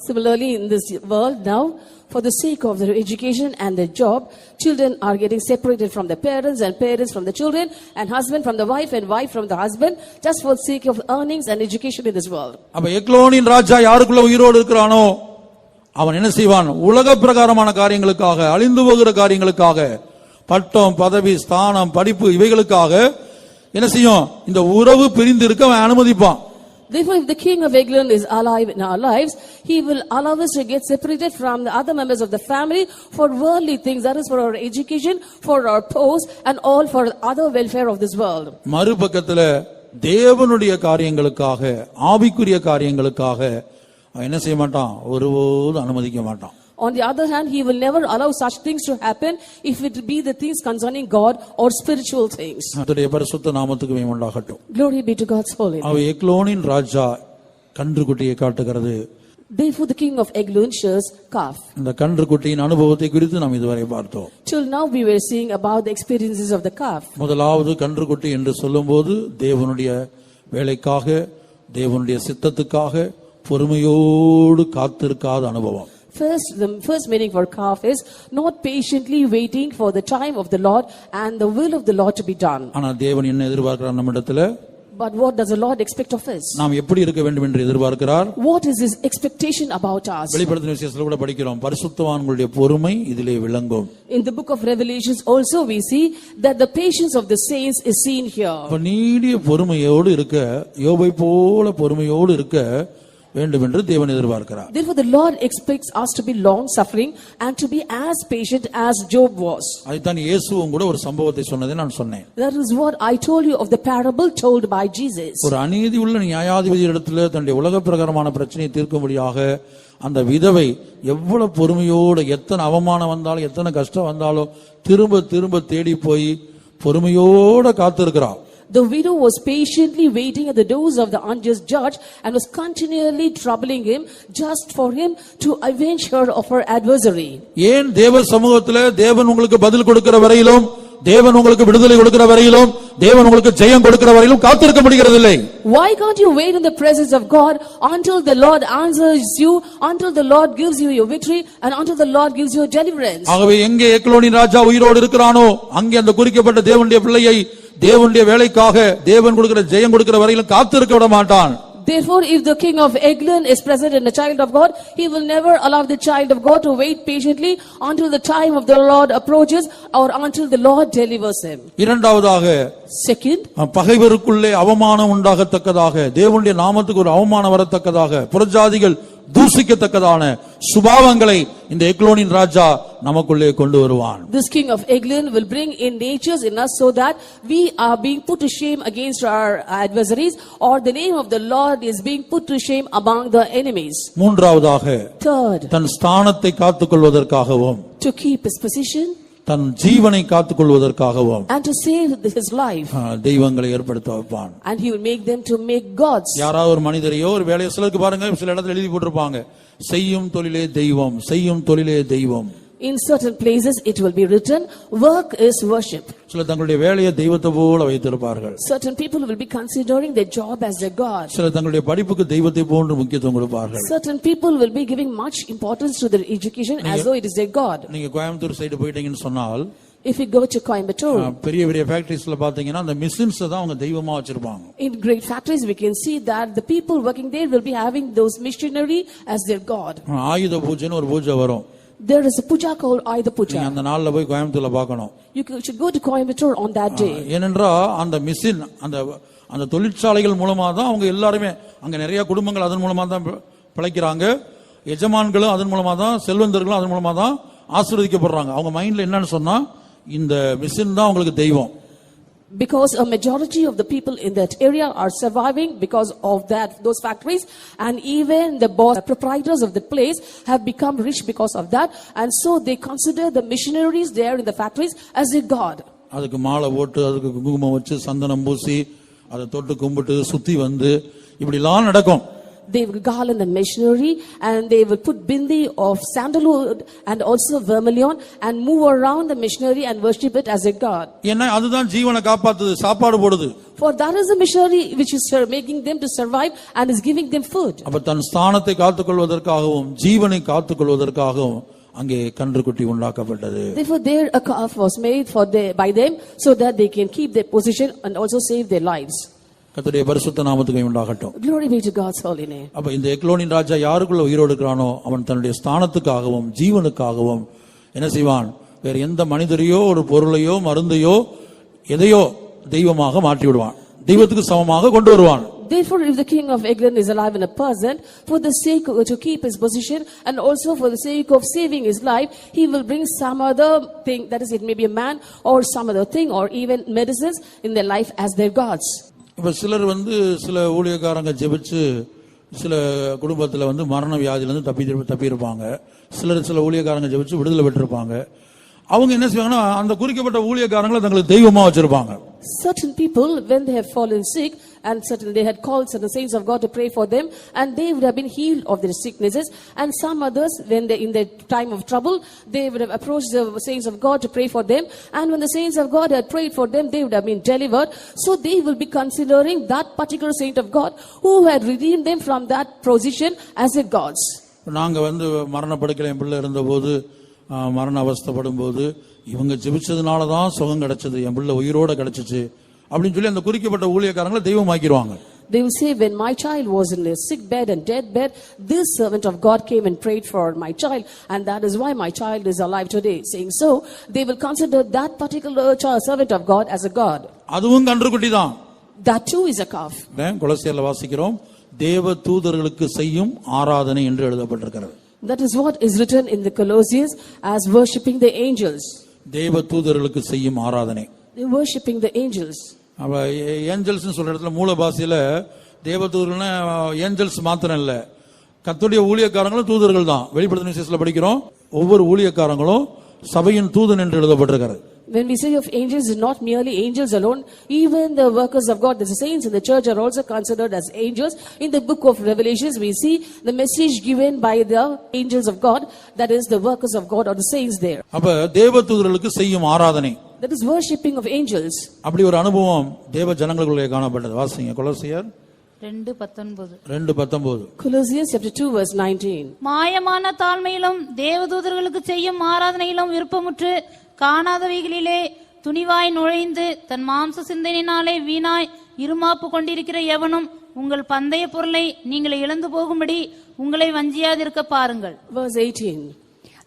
Similarly, in this world now, for the sake of their education and their job, children are getting separated from their parents and parents from the children and husband from the wife and wife from the husband, just for the sake of earnings and education in this world. அப்ப எக்லோனின் ராஜா யாருக்குள்ள உயிரோடு இருக்கிறானோ அவன் என்ன செய்வான், உலக பிரகாரமான காரியங்களுக்காக அழிந்து போகிற காரியங்களுக்காக பட்டம் பதவி ஸ்தானம் படிப்பு இவைகளுக்காக என்ன செய்யும், இந்த உறவு பிரிந்து இருக்க அவன் அனுமதிப்பான். Therefore, if the king of Eglon is alive in our lives, he will allow us to get separated from the other members of the family for worldly things, that is for our education, for our post and all for other welfare of this world. மறுபக்கத்துல தேவனுடைய காரியங்களுக்காக ஆவிக்குரிய காரியங்களுக்காக அவன் என்ன செய்ய மாட்டான், ஒருபோதும் அனுமதிக்க மாட்டான். On the other hand, he will never allow such things to happen if it be the things concerning God or spiritual things. கர்த்தருடைய பரிசுத்த நாமத்துக்கு மகிமை உண்டாகட்டும். Glory be to God's holy name. அவ எக்லோனின் ராஜா கன்றுக்குட்டியை காட்டுகிறது. Therefore the king of Eglon shows calf. இந்த கன்றுக்குட்டியின் அனுபவத்தை குறித்து நாம் இதுவரை பார்த்தோம். Till now we were seeing about the experiences of the calf. முதலாவது கன்றுக்குட்டி என்று சொல்லும்போது தேவனுடைய வேலைக்காக தேவனுடைய சித்தத்துக்காக பொறுமையோடு காத்திருக்காத அனுபவம். The first meaning for calf is not patiently waiting for the time of the Lord and the will of the Lord to be done. ஆனா தேவன் என்ன எதிர்பார்க்கிறார் நம்மிடத்துல? But what does the Lord expect of us? நாம் எப்படி இருக்க வேண்டும் என்று எதிர்பார்க்கிறார்? What is his expectation about us? வெளிப்படுத்தின விசேஷத்துல கூட படிக்கிறோம், பரிசுத்தவான்களுடைய பொறுமை இதிலே விளங்கும். In the book of Revelations also we see that the patience of the saints is seen here. நீடிய பொறுமையோடு இருக்க, யோபை போல பொறுமையோடு இருக்க வேண்டும் என்று தேவன் எதிர்பார்க்கிறார். Therefore the Lord expects us to be long suffering and to be as patient as Job was. அதுதான் இயேசுவும் கூட ஒரு சம்பவத்தை சொன்னதை நான் சொன்னேன். That is what I told you of the parable told by Jesus. ஒரு அநீதி உள்ள நியாயாதிபதியிடத்தில் தன்னுடைய உலக பிரகாரமான பிரச்சனையை தீர்க்கும்படியாக அந்த விதவை எவ்வளவு பொறுமையோடு, எத்தனை அவமானம் வந்தாலும் எத்தனை கஷ்டம் வந்தாலும் திரும்ப திரும்ப தேடி போய் பொறுமையோடு காத்திருக்கிறார். The widow was patiently waiting at the doors of the unjust judge and was continually troubling him just for him to avenge her of her adversary. ஏன் தேவ சமூகத்திலே தேவன் உங்களுக்கு பதில் கொடுக்கிற வரையிலும் தேவன் உங்களுக்கு விடுதலை கொடுக்கிற வரையிலும் தேவன் உங்களுக்கு ஜெயம் கொடுக்கிற வரையிலும் காத்திருக்க முடிகிறதில்லை. Why can't you wait in the presence of God until the Lord answers you, until the Lord gives you your victory, and until the Lord gives you deliverance? ஆகவே எங்கே எக்லோனின் ராஜா உயிரோடு இருக்கிறானோ அங்கே அந்த குறிக்கப்பட்ட தேவனுடைய பிள்ளையை தேவனுடைய வேலைக்காக தேவன் கொடுக்கிற ஜெயம் கொடுக்கிற வரையிலும் காத்திருக்க விட மாட்டான். Therefore, if the king of Eglon is present in the child of God, he will never allow the child of God to wait patiently until the time of the Lord approaches or until the Lord delivers him. இரண்டாவதாக, Second, பகைவருக்குள்ளே அவமானம் உண்டாகத்தக்கதாக, தேவனுடைய நாமத்துக்கு ஒரு அவமானம் வரத்தக்கதாக, புறஜாதிகள் தூசிக்கத்தக்கதான சுபாவங்களை இந்த எக்லோனின் ராஜா நமக்குள்ளே கொண்டு வருவான். this king of Eglon will bring in natures in us so that we are being put to shame against our adversaries, or the name of the Lord is being put to shame among the enemies. மூன்றாவதாக, Third, தன் ஸ்தானத்தை காத்துக்கொள்வதற்காகவும் to keep his position தன் ஜீவனை காத்துக்கொள்வதற்காகவும் and to save his life, தெய்வங்களை ஏற்படுத்த வைப்பான். and he will make them to make gods. யாராவது ஒரு மனிதரையோ ஒரு வேலையை, சிலருக்கு பாருங்க சில இடத்துல எழுதி போட்டிருப்பாங்க, செய்யும் தொழிலே தெய்வம், செய்யும் தொழிலே தெய்வம். In certain places it will be written, work is worship. சில தங்களுடைய வேலையை தெய்வத்தை போல வைத்திருப்பார்கள். Certain people will be considering their job as their God. சில தங்களுடைய படிப்புக்கு தெய்வத்தை போன்று முக்கியத்துவம் கொடுப்பார்கள். Certain people will be giving much importance to their education as though it is their God. நீங்க கோயம்புத்தூர் சைடு போயிட்டீங்கன்னு சொன்னால், If you go to Coimbatore, பெரிய பெரிய ஃபேக்டரிஸ்ல பாத்தீங்கன்னா அந்த மிஷின்ஸ் தான் அவங்க தெய்வமா வச்சிருப்பாங்க. in great factories we can see that the people working there will be having those missionary as their God. ஆயுத பூஜைன்னு ஒரு பூஜை வரும். There is a puja called Ayudha Puja. அந்த நாள்ல போய் கோயம்புத்தூர்ல பார்க்கணும். Should go to Coimbatore on that day. ஏனென்றா அந்த மிஷின், அந்த தொழிற்சாலைகள் மூலமா தான் அவங்க எல்லாருமே, அங்க நிறைய குடும்பங்கள் அதன் மூலமா தான் பிழைக்கிறாங்க. எஜமான்களும் அதன் மூலமா தான், செல்வந்தர்களும் அதன் மூலமா தான் ஆசீர்வதிக்கப்படுறாங்க. அவங்க மைண்ட்ல என்னன்னு சொன்னா, இந்த மிஷின் தான் உங்களுக்கு தெய்வம். Because a majority of the people in that area are surviving because of those factories, and even the proprietors of the place have become rich because of that, and so they consider the missionaries there in the factories as their God. அதுக்கு மாலை போட்டு, அதுக்கு குங்குமம் வச்சு, சந்தனம் பூசி, அதை தொட்டு கும்பிட்டு சுத்தி வந்து இப்படி எல்லாம் நடக்கும். They will garland the missionary and they will put bindi of sandalwood and also vermilion and move around the missionary and worship it as a god. ஏன்னா அதுதான் ஜீவனை காப்பாத்துது, சாப்பாடு போடுது. For that is the missionary which is making them to survive and is giving them food. அப்ப தன் ஸ்தானத்தை காத்துக்கொள்வதற்காகவும் ஜீவனை காத்துக்கொள்வதற்காகவும் அங்கே கன்றுக்குட்டி உண்டாக்கப்பட்டது. Therefore there a calf was made by them so that they can keep their position and also save their lives. கர்த்தருடைய பரிசுத்த நாமத்துக்கு உண்டாகட்டும். Glory be to God's holy name. அப்ப இந்த எக்லோனின் ராஜா யாருக்குள்ள உயிரோடு இருக்கிறானோ அவன் தன்னுடைய ஸ்தானத்துக்காகவும் ஜீவனுக்காகவும் என்ன செய்வான்? வேற எந்த மனிதரையோ ஒரு பொருளையோ மருந்தையோ எதையோ தெய்வமாக மாற்றி விடுவான், தெய்வத்துக்கு சமமாக கொண்டு வருவான். Therefore, if the king of Eglon is alive in a person, for the sake to keep his position and also for the sake of saving his life, he will bring some other thing, that is, it may be a man or some other thing or even medicines in their life as their gods. இப்ப சிலர் சில ஊழியக்காரங்க ஜெபிச்சு சில குடும்பத்துல மரண வியாதியிலிருந்து தப்பி இருப்பாங்க. சில ஊழியக்காரங்க ஜெபிச்சு விடுதலை பெற்றிருப்பாங்க. அவங்க என்ன செய்வாங்கன்னா அந்த குறிக்கப்பட்ட ஊழியக்காரங்களை தங்களுக்கு தெய்வமா வச்சிருப்பாங்க. Certain people, when they have fallen sick and they had called certain saints of God to pray for them, and they would have been healed of their sicknesses, and some others, when they in their time of trouble, they would have approached the saints of God to pray for them, and when the saints of God had prayed for them, they would have been delivered. So they will be considering that particular saint of God who had redeemed them from that position as their gods. நாங்க மரணப்படுக்கையில என் பிள்ளை இருந்தபோது, மரண அவஸ்தைப்படும் போது இவங்க ஜெபிச்சதுனால தான் சுகம் கிடைச்சது, என் பிள்ளை உயிரோட கிடைச்சிச்சு அப்படின்னு சொல்லி அந்த குறிக்கப்பட்ட ஊழியக்காரங்களை தெய்வமாக்கிடுவாங்க. They will say, when my child was in a sick bed and dead bed, this servant of God came and prayed for my child, and that is why my child is alive today. Saying so, they will consider that particular servant of God as a god. அதுவும் கன்றுக்குட்டி தான். That too is a calf. கொலோசியர்ல வாசிக்கிறோம், தேவ தூதர்களுக்கு செய்யும் ஆராதனை என்று எழுதப்பட்டிருக்கிறது. That is what is written in the Colossians as worshipping the angels. தேவ தூதர்களுக்கு செய்யும் ஆராதனை. They worshipping the angels. அப்ப ஏஞ்சல்ஸ் சொல்ற இடத்துல மூல பாஷையில தேவ தூதர்கள்னா ஏஞ்சல்ஸ் மாத்திரம் இல்ல, கர்த்தருடைய ஊழியக்காரங்களும் தூதர்கள் தான். வெளிப்படுத்தின விசேஷத்துல படிக்கிறோம், ஒவ்வொரு ஊழியக்காரங்களும் சபையின் தூதன் என்று எழுதப்பட்டிருக்கிறது. When we say of angels, it's not merely angels alone. Even the workers of God, the saints in the church, are also considered as angels. In the book of Revelations, we see the message given by the angels of God, that is the workers of God or the saints there. அப்ப தேவதூதர்களுக்கு செய்யும் ஆராதனை. That is worshipping of angels. அப்படி ஒரு அனுபவம் தேவ ஜனங்களுக்குள்ளே காணப்பட்டது. வாசிங்க கொலோசியர் 2:19. 2:19. Colossians chapter 2 verse 19. மாயமான தாழ்மையிலும் தேவதூதர்களுக்கு செய்யும் ஆராதனையிலும் விருப்பமுற்று காணாதவைகளிலே துணிவாய் நுழைந்து தன் மாம்ச சிந்தனையினாலே வீணாய் இருமாப்பு கொண்டிருக்கிற எவனும் உங்கள் பந்தய பொருளை நீங்கள் இழந்து போகும்படி உங்களை வஞ்சியாதிருக்க பாருங்கள். Verse 18.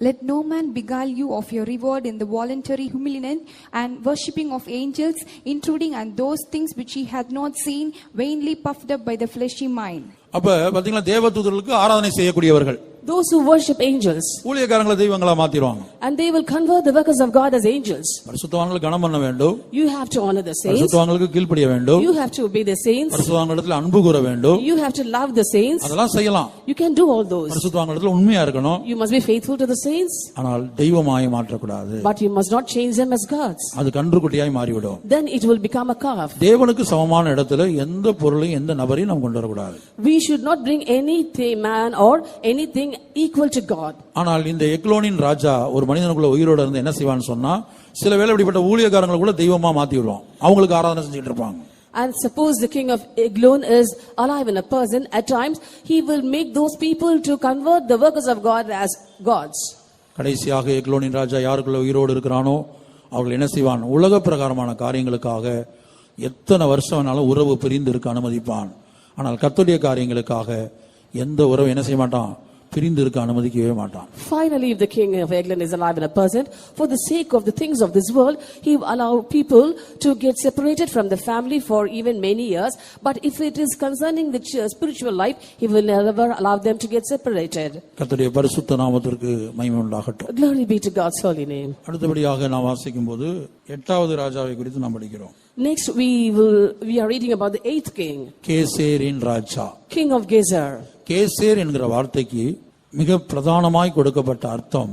Let no man beguile you of your reward in the voluntary humiliation and worshipping of angels, intruding on those things which he hath not seen, vainly puffed up by the fleshy mind. அப்ப பாத்தீங்களா, தேவதூதர்களுக்கு ஆராதனை செய்யக்கூடியவர்கள் Those who worship angels. ஊழியக்காரங்களை தெய்வங்களா மாத்திடுவாங்க. And they will convert the workers of God as angels. பரிசுத்தவான்களுக்கு கனம் பண்ண வேண்டும். You have to honor the saints. பரிசுத்தவான்களுக்கு கீழ்ப்படிய வேண்டும். You have to obey the saints. பரிசுத்தவான்களிடத்தில் அன்பு கூற வேண்டும். You have to love the saints. அதெல்லாம் செய்யலாம். You can do all those. பரிசுத்தவான்களிடத்தில் உண்மையா இருக்கணும். You must be faithful to the saints. ஆனால் தெய்வமாய் மாற்றக்கூடாது. But you must not change them as gods. அது கன்றுக்குட்டியாய் மாறிவிடும். Then it will become a calf. தேவனுக்கு சமமான இடத்துல எந்த பொருளையும் எந்த நபரையும் நாம் கொண்டு வரக்கூடாது. We should not bring anything man or anything equal to God. ஆனால் இந்த எக்லோனின் ராஜா ஒரு மனிதனுக்குள்ள உயிரோட இருந்து என்ன செய்வான்னு சொன்னா, சில வேளை இப்படிப்பட்ட ஊழியக்காரங்களை கூட தெய்வமா மாத்தி விடுவான். அவங்களுக்கு ஆராதனை செஞ்சுட்டு இருப்பாங்க. And suppose the king of Eglon is alive in a person, at times he will make those people to convert the workers of God as gods. கடைசியாக எக்லோனின் ராஜா யாருக்குள்ள உயிரோடு இருக்கிறானோ அவர்கள் என்ன செய்வான், உலக பிரகாரமான காரியங்களுக்காக எத்தனை வருஷம் வேணாலும் உறவு பிரிந்து இருக்க அனுமதிப்பான். ஆனால் கர்த்தருடைய காரியங்களுக்காக எந்த உறவு என்ன செய்ய மாட்டான், பிரிந்து இருக்க அனுமதிக்கவே மாட்டான். Finally, if the king of Eglon is alive in a person, for the sake of the things of this world, he will allow people to get separated from the family for even many years. But if it is concerning the spiritual life, he will never allow them to get separated. கர்த்தருடைய பரிசுத்த நாமத்திற்கு மகிமை உண்டாகட்டும். Glory be to God's holy name. அடுத்தபடியாக நாம் வாசிக்கும் போது 8வது ராஜாவை குறித்து நாம் படிக்கிறோம். Next, we are reading about the 8th king, கேசேரின் Raja. king of Gezer. கேசேர் என்கிற வார்த்தைக்கு மிக பிரதானமாய் கொடுக்கப்பட்ட அர்த்தம்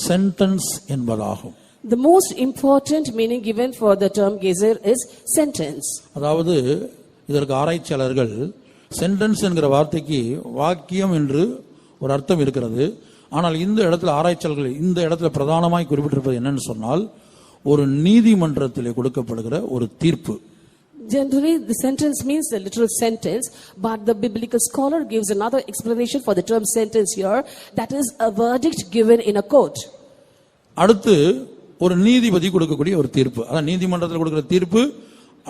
சென்டென்ஸ் என்பதாகும். The most important meaning given for the term Gezer is sentence. அதாவது இதற்கு ஆராய்ச்சியாளர்கள் சென்டென்ஸ் என்கிற வார்த்தைக்கு வாக்கியம் என்று ஒரு அர்த்தம் இருக்கிறது. ஆனால் இந்த இடத்துல ஆராய்ச்சியாளர்கள் இந்த இடத்துல பிரதானமாய் குறிப்பிட்டிருப்பது என்னன்னு சொன்னால், ஒரு நீதிமன்றத்திலே கொடுக்கப்படுகிற ஒரு தீர்ப்பு. Generally, the sentence means the literal sentence, but the biblical scholar gives another explanation for the term sentence here, that is a verdict given in a court. அடுத்து ஒரு நீதிபதி கொடுக்கக்கூடிய ஒரு தீர்ப்பு, அதான் நீதிமன்றத்தில் கொடுக்கிற தீர்ப்பு,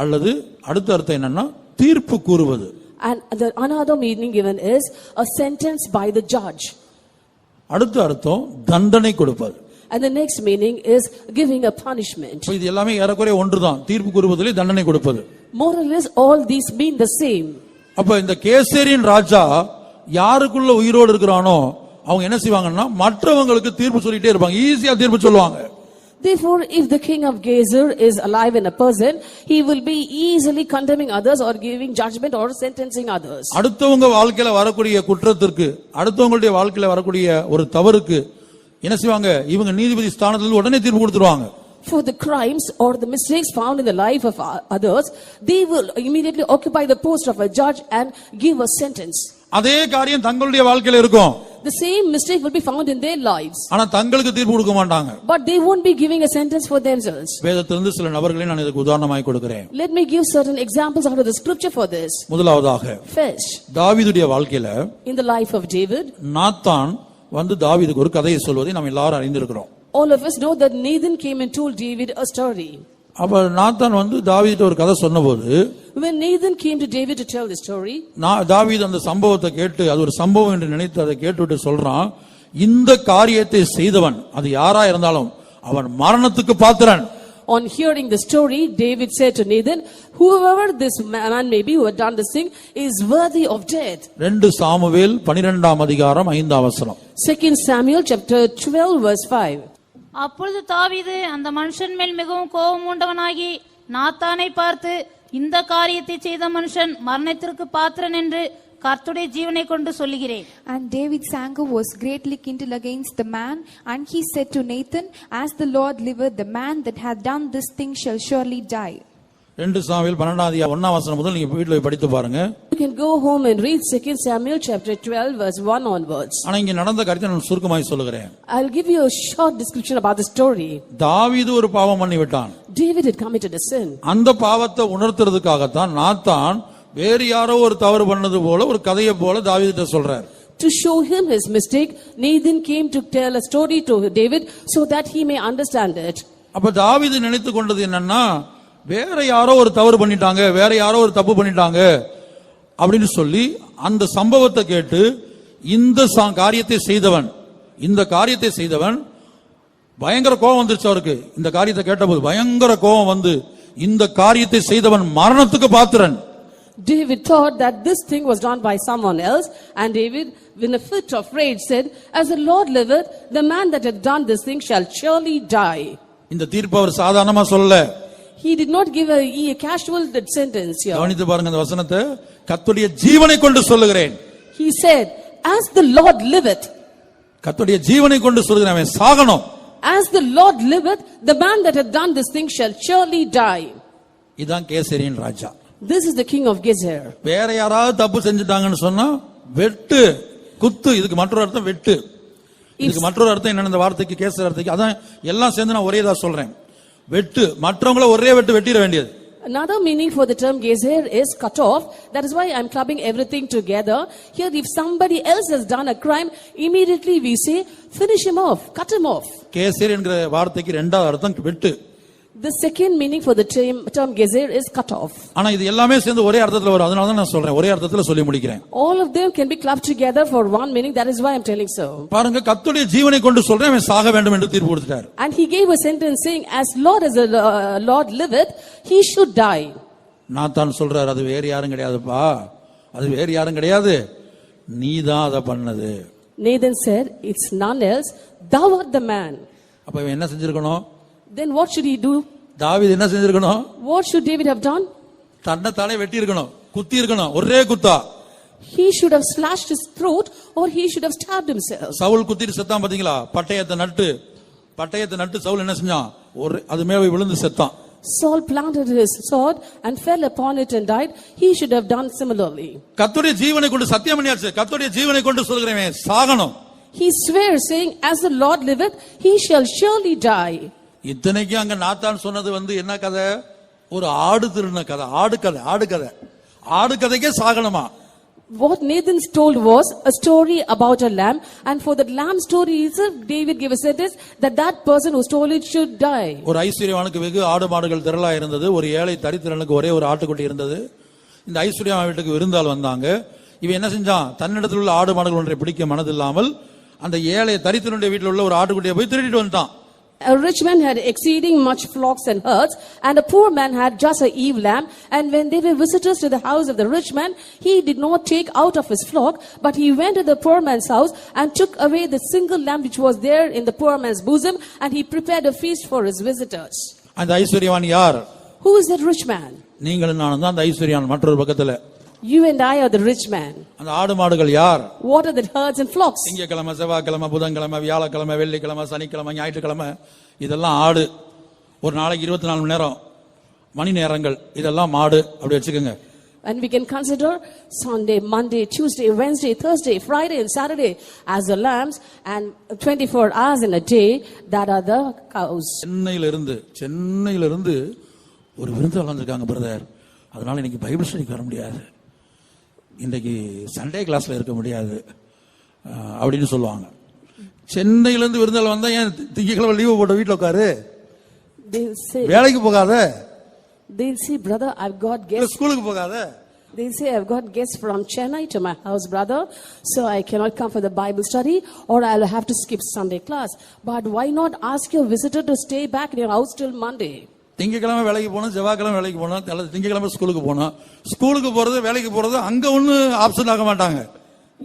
அல்லது அடுத்த அர்த்தம் என்னன்னா தீர்ப்பு கூறுவது. And the another meaning given is a sentence by the judge. அடுத்த அர்த்தம் தண்டனை கொடுப்பது. And the next meaning is giving a punishment. இது எல்லாமே ஏறக்குறைய ஒன்றுதான், தீர்ப்பு கூறுவதிலே தண்டனை கொடுப்பது. More or less all these mean the same. அப்ப இந்த கேசேரின் ராஜா யாருக்குள்ள உயிரோடு இருக்கிறானோ அவங்க என்ன செய்வாங்கன்னா மற்றவங்களுக்கு தீர்ப்பு சொல்லிட்டே இருப்பாங்க, ஈஸியா தீர்ப்பு சொல்லுவாங்க. Therefore, if the king of Gezer is alive in a person, he will be easily condemning others or giving judgment or sentencing others. அடுத்தவங்க வாழ்க்கையில வரக்கூடிய குற்றத்திற்கு, அடுத்தவங்களுடைய வாழ்க்கையில வரக்கூடிய ஒரு தவறுக்கு என்ன செய்வாங்க, இவங்க நீதிபதி ஸ்தானத்திலிருந்து உடனே தீர்ப்பு கொடுத்துருவாங்க. For the crimes or the mistakes found in the life of others, they will immediately occupy the post of a judge and give a sentence. அதே காரியம் தங்களுடைய வாழ்க்கையில இருக்கும். The same mistake will be found in their lives. ஆனா தங்களுக்கு தீர்ப்பு கொடுக்க மாட்டாங்க. But they won't be giving a sentence for themselves. வேதத்திலிருந்து சில நபர்களை நான் இதுக்கு உதாரணமாய் கொடுக்கிறேன். Let me give certain examples out of the scripture for this. முதலாவதாக First, தாவீதுடைய வாழ்க்கையில in the life of David, Nathan வந்து தாவீதுக்கு ஒரு கதையை சொல்வதை நாம் எல்லாரும் அறிந்திருக்கிறோம். all of us know that Nathan came and told David a story. அப்ப நாத்தான் வந்து தாவீதுட்ட ஒரு கதை சொன்னபோது, When Nathan came to David to tell the story, தாவீது அந்த சம்பவத்தை கேட்டு அது ஒரு சம்பவம் என்று நினைத்து அதை கேட்டுவிட்டு சொல்றான், இந்த காரியத்தை செய்தவன் அது யாரா இருந்தாலும் அவன் மரணத்துக்கு பாத்திரன். On hearing the story, David said to Nathan, whoever this man may be who had done this thing is worthy of death. 2 Samuel 12ஆம் அதிகாரம் 5ஆம் வசனம். 2 Samuel chapter 12 verse 5. அப்பொழுது தாவீது அந்த மனுஷன் மேல் மிகவும் கோபம் உண்டவனாகி நாத்தானை பார்த்து, இந்த காரியத்தை செய்த மனுஷன் மரணத்திற்கு பாத்திரன் என்று கர்த்தருடைய ஜீவனை கொண்டு சொல்லுகிறேன். And David's anger was greatly kindled against the man, and he said to Nathan, as the Lord liveth, the man that hath done this thing shall surely die. 2 Samuel 12:1 முதல் நீங்க வீட்டுல போய் படித்து பாருங்க. You can go home and read 2 Samuel chapter 12 verse 1 onwards. ஆனா இங்க நடந்த காரியத்தை நான் சுருக்கமாய் சொல்லுகிறேன். I'll give you a short description about the story. தாவீது ஒரு பாவம் பண்ணி விட்டான். David had committed a sin. அந்த பாவத்தை உணர்த்துறதுக்காகத்தான் நாத்தான் வேறு யாரோ ஒரு தவறு பண்ணது போல ஒரு கதையை போல தாவீதுட்ட சொல்றார். To show him his mistake, Nathan came to tell a story to David so that he may understand it. அப்ப தாவீது நினைத்து கொண்டது என்னன்னா, வேற யாரோ ஒரு தவறு பண்ணிட்டாங்க, வேற யாரோ ஒரு தப்பு பண்ணிட்டாங்க அப்படின்னு சொல்லி அந்த சம்பவத்தை கேட்டு இந்த காரியத்தை செய்தவன் பயங்கர கோபம் வந்துருச்சு அவருக்கு. இந்த காரியத்தை கேட்டபோது பயங்கர கோபம் வந்து இந்த காரியத்தை செய்தவன் மரணத்துக்கு பாத்திரன். David thought that this thing was done by someone else, and David, in a fit of rage, said, "As the Lord liveth, the man that hath done this thing shall surely die." இந்த தீர்ப்பு அவர் சாதாரணமா சொல்லல. He did not give a casual sentence here. கவனித்து பாருங்க அந்த வசனத்தை. கர்த்தருடைய ஜீவனை கொண்டு சொல்லுகிறேன். He said, "As the Lord liveth." கர்த்தருடைய ஜீவனை கொண்டு சொல்லுகிறேன், அவன் சாகணும். As the Lord liveth, the man that hath done this thing shall surely die. இதான் கேசரியின் ராஜா. This is the king of Gezer. வேற யாராவது தப்பு செஞ்சுட்டாங்கன்னு சொன்னா வெட்டு குத்து. இதுக்கு மற்றொரு அர்த்தம் வெட்டு. இதுக்கு மற்றொரு அர்த்தம் என்ன, இந்த வார்த்தைக்கு கேசரி அர்த்தத்துக்கு அதான் எல்லாம் சேர்ந்து நான் ஒரேதா சொல்றேன். வெட்டு, மற்றவங்கள ஒரே வெட்டு வெட்டிட வேண்டியது. Another meaning for the term Gezer is cut off. That is why I'm clubbing everything together. Here, if somebody else has done a crime, immediately we say, finish him off, cut him off. Kesari என்கிற வார்த்தைக்கு இரண்டாவது அர்த்தம் வெட்டு. The second meaning for the term Gezer is cut off. ஆனா இது எல்லாமே சேர்ந்து ஒரே அர்த்தத்துல வரும். அதனால தான் நான் சொல்றேன், ஒரே அர்த்தத்துல சொல்லி முடிக்கிறேன். All of them can be clubbed together for one meaning. That is why I'm telling so. பாருங்க, கர்த்தருடைய ஜீவனை கொண்டு சொல்றேன், அவன் சாக வேண்டும் என்று தீர்ப்பு கொடுத்தார். And he gave a sentence saying, as the Lord liveth, he should die. Nathan சொல்றார், அது வேற யாரும் கிடையாதுப்பா, அது வேற யாரும் கிடையாது, நீதான் அதை பண்ணது. Nathan said, it's none else, thou art the man. அப்ப இவன் என்ன செஞ்சிருக்கணும்? Then what should he do? தாவீது என்ன செஞ்சிருக்கணும்? What should David have done? தன்னை தானே வெட்டி இருக்கணும், குத்தி இருக்கணும், ஒரே குத்தா. He should have slashed his throat or he should have stabbed himself. Saul குத்திட்டு செத்தான் பாத்தீங்களா? பட்டயத்தை நட்டு சவுல் என்ன செஞ்சான்? அது மேல விழுந்து செத்தான். Saul planted his sword and fell upon it and died. He should have done similarly. கர்த்தருடைய ஜீவனை கொண்டு சத்தியம் பண்ணியாச்சு. கர்த்தருடைய ஜீவனை கொண்டு சொல்கிறேன், சாகணும். He swears saying, as the Lord liveth, he shall surely die. இத்தனைக்கு அங்க நாத்தான் சொன்னது என்ன கதை? ஒரு ஆடு திருடின கதை, ஆடு கதைக்கே சாகணுமா? What Nathan told was a story about a lamb, and for that lamb story itself, David gave a sentence that person who stole it should die. ஒரு ஐஸ்வர்யவானுக்கு வெகு ஆடு மாடுகள் திரளா இருந்தது. ஒரு ஏழை தரித்திரனுக்கு ஒரே ஒரு ஆட்டுக்குட்டி இருந்தது. இந்த ஐஸ்வர்யவான் வீட்டுக்கு விருந்தால் வந்தாங்க. இவன் என்ன செஞ்சான்? தன்னிடத்தில் உள்ள ஆடு மாடுகள் ஒன்றை பிடிக்க மனதில்லாமல் அந்த ஏழை தரித்திரனுடைய வீட்டில் உள்ள ஒரு ஆட்டுக்குட்டியை போய் திருடிட்டு வந்துட்டான். A rich man had exceeding much flocks and herds, and a poor man had just a ewe lamb. And when they were visitors to the house of the rich man, he did not take out of his flock, but he went to the poor man's house and took away the single lamb which was there in the poor man's bosom, and he prepared a feast for his visitors. அந்த ஐஸ்வர்யவான் யார்? Who is that rich man? நீங்களும் நானும் தான் அந்த ஐஸ்வர்யவான். மற்றொரு பக்கத்துல You and I are the rich man. அந்த ஆடு மாடுகள் யார்? What are the herds and flocks? திங்கக்கிழமை, செவ்வாய்க்கிழமை, புதன்கிழமை, வியாழக்கிழமை, வெள்ளிக்கிழமை, சனிக்கிழமை, ஞாயிற்றுக்கிழமை, இதெல்லாம் ஆடு. ஒரு நாளைக்கு 24 மணி நேரம், மணி நேரங்கள், இதெல்லாம் மாடு. அப்படி வச்சுக்கோங்க. And we can consider Sunday, Monday, Tuesday, Wednesday, Thursday, Friday and Saturday as the lambs, and 24 hours in a day, that are the cows. சென்னையில இருந்து ஒரு விருந்தாளர் வந்திருக்காங்க பிரதர். அதனால இன்னைக்கு பைபிள் ஸ்டடிக்கு வர முடியாது, இன்றைக்கு சண்டே கிளாஸ்ல இருக்க முடியாது அப்படின்னு சொல்லுவாங்க. சென்னையில இருந்து விருந்தாளர் வந்தா ஏன் திங்கக்கிழமை லீவு போட்ட வீட்டுல உட்காரு, வேலைக்கு போகாத. They'll say, brother, I've got guests. ஸ்கூலுக்கு போகாத. They'll say, I've got guests from Chennai to my house, brother, so I cannot come for the Bible study, or I'll have to skip Sunday class. But why not ask your visitor to stay back in your house till Monday? திங்கக்கிழமை வேலைக்கு போகணும், செவ்வாய்க்கிழமை வேலைக்கு போகணும், திங்கக்கிழமை ஸ்கூலுக்கு போகணும். ஸ்கூலுக்கு போறது, வேலைக்கு போறது அங்க ஒண்ணு ஆப்ஷன் ஆக மாட்டாங்க.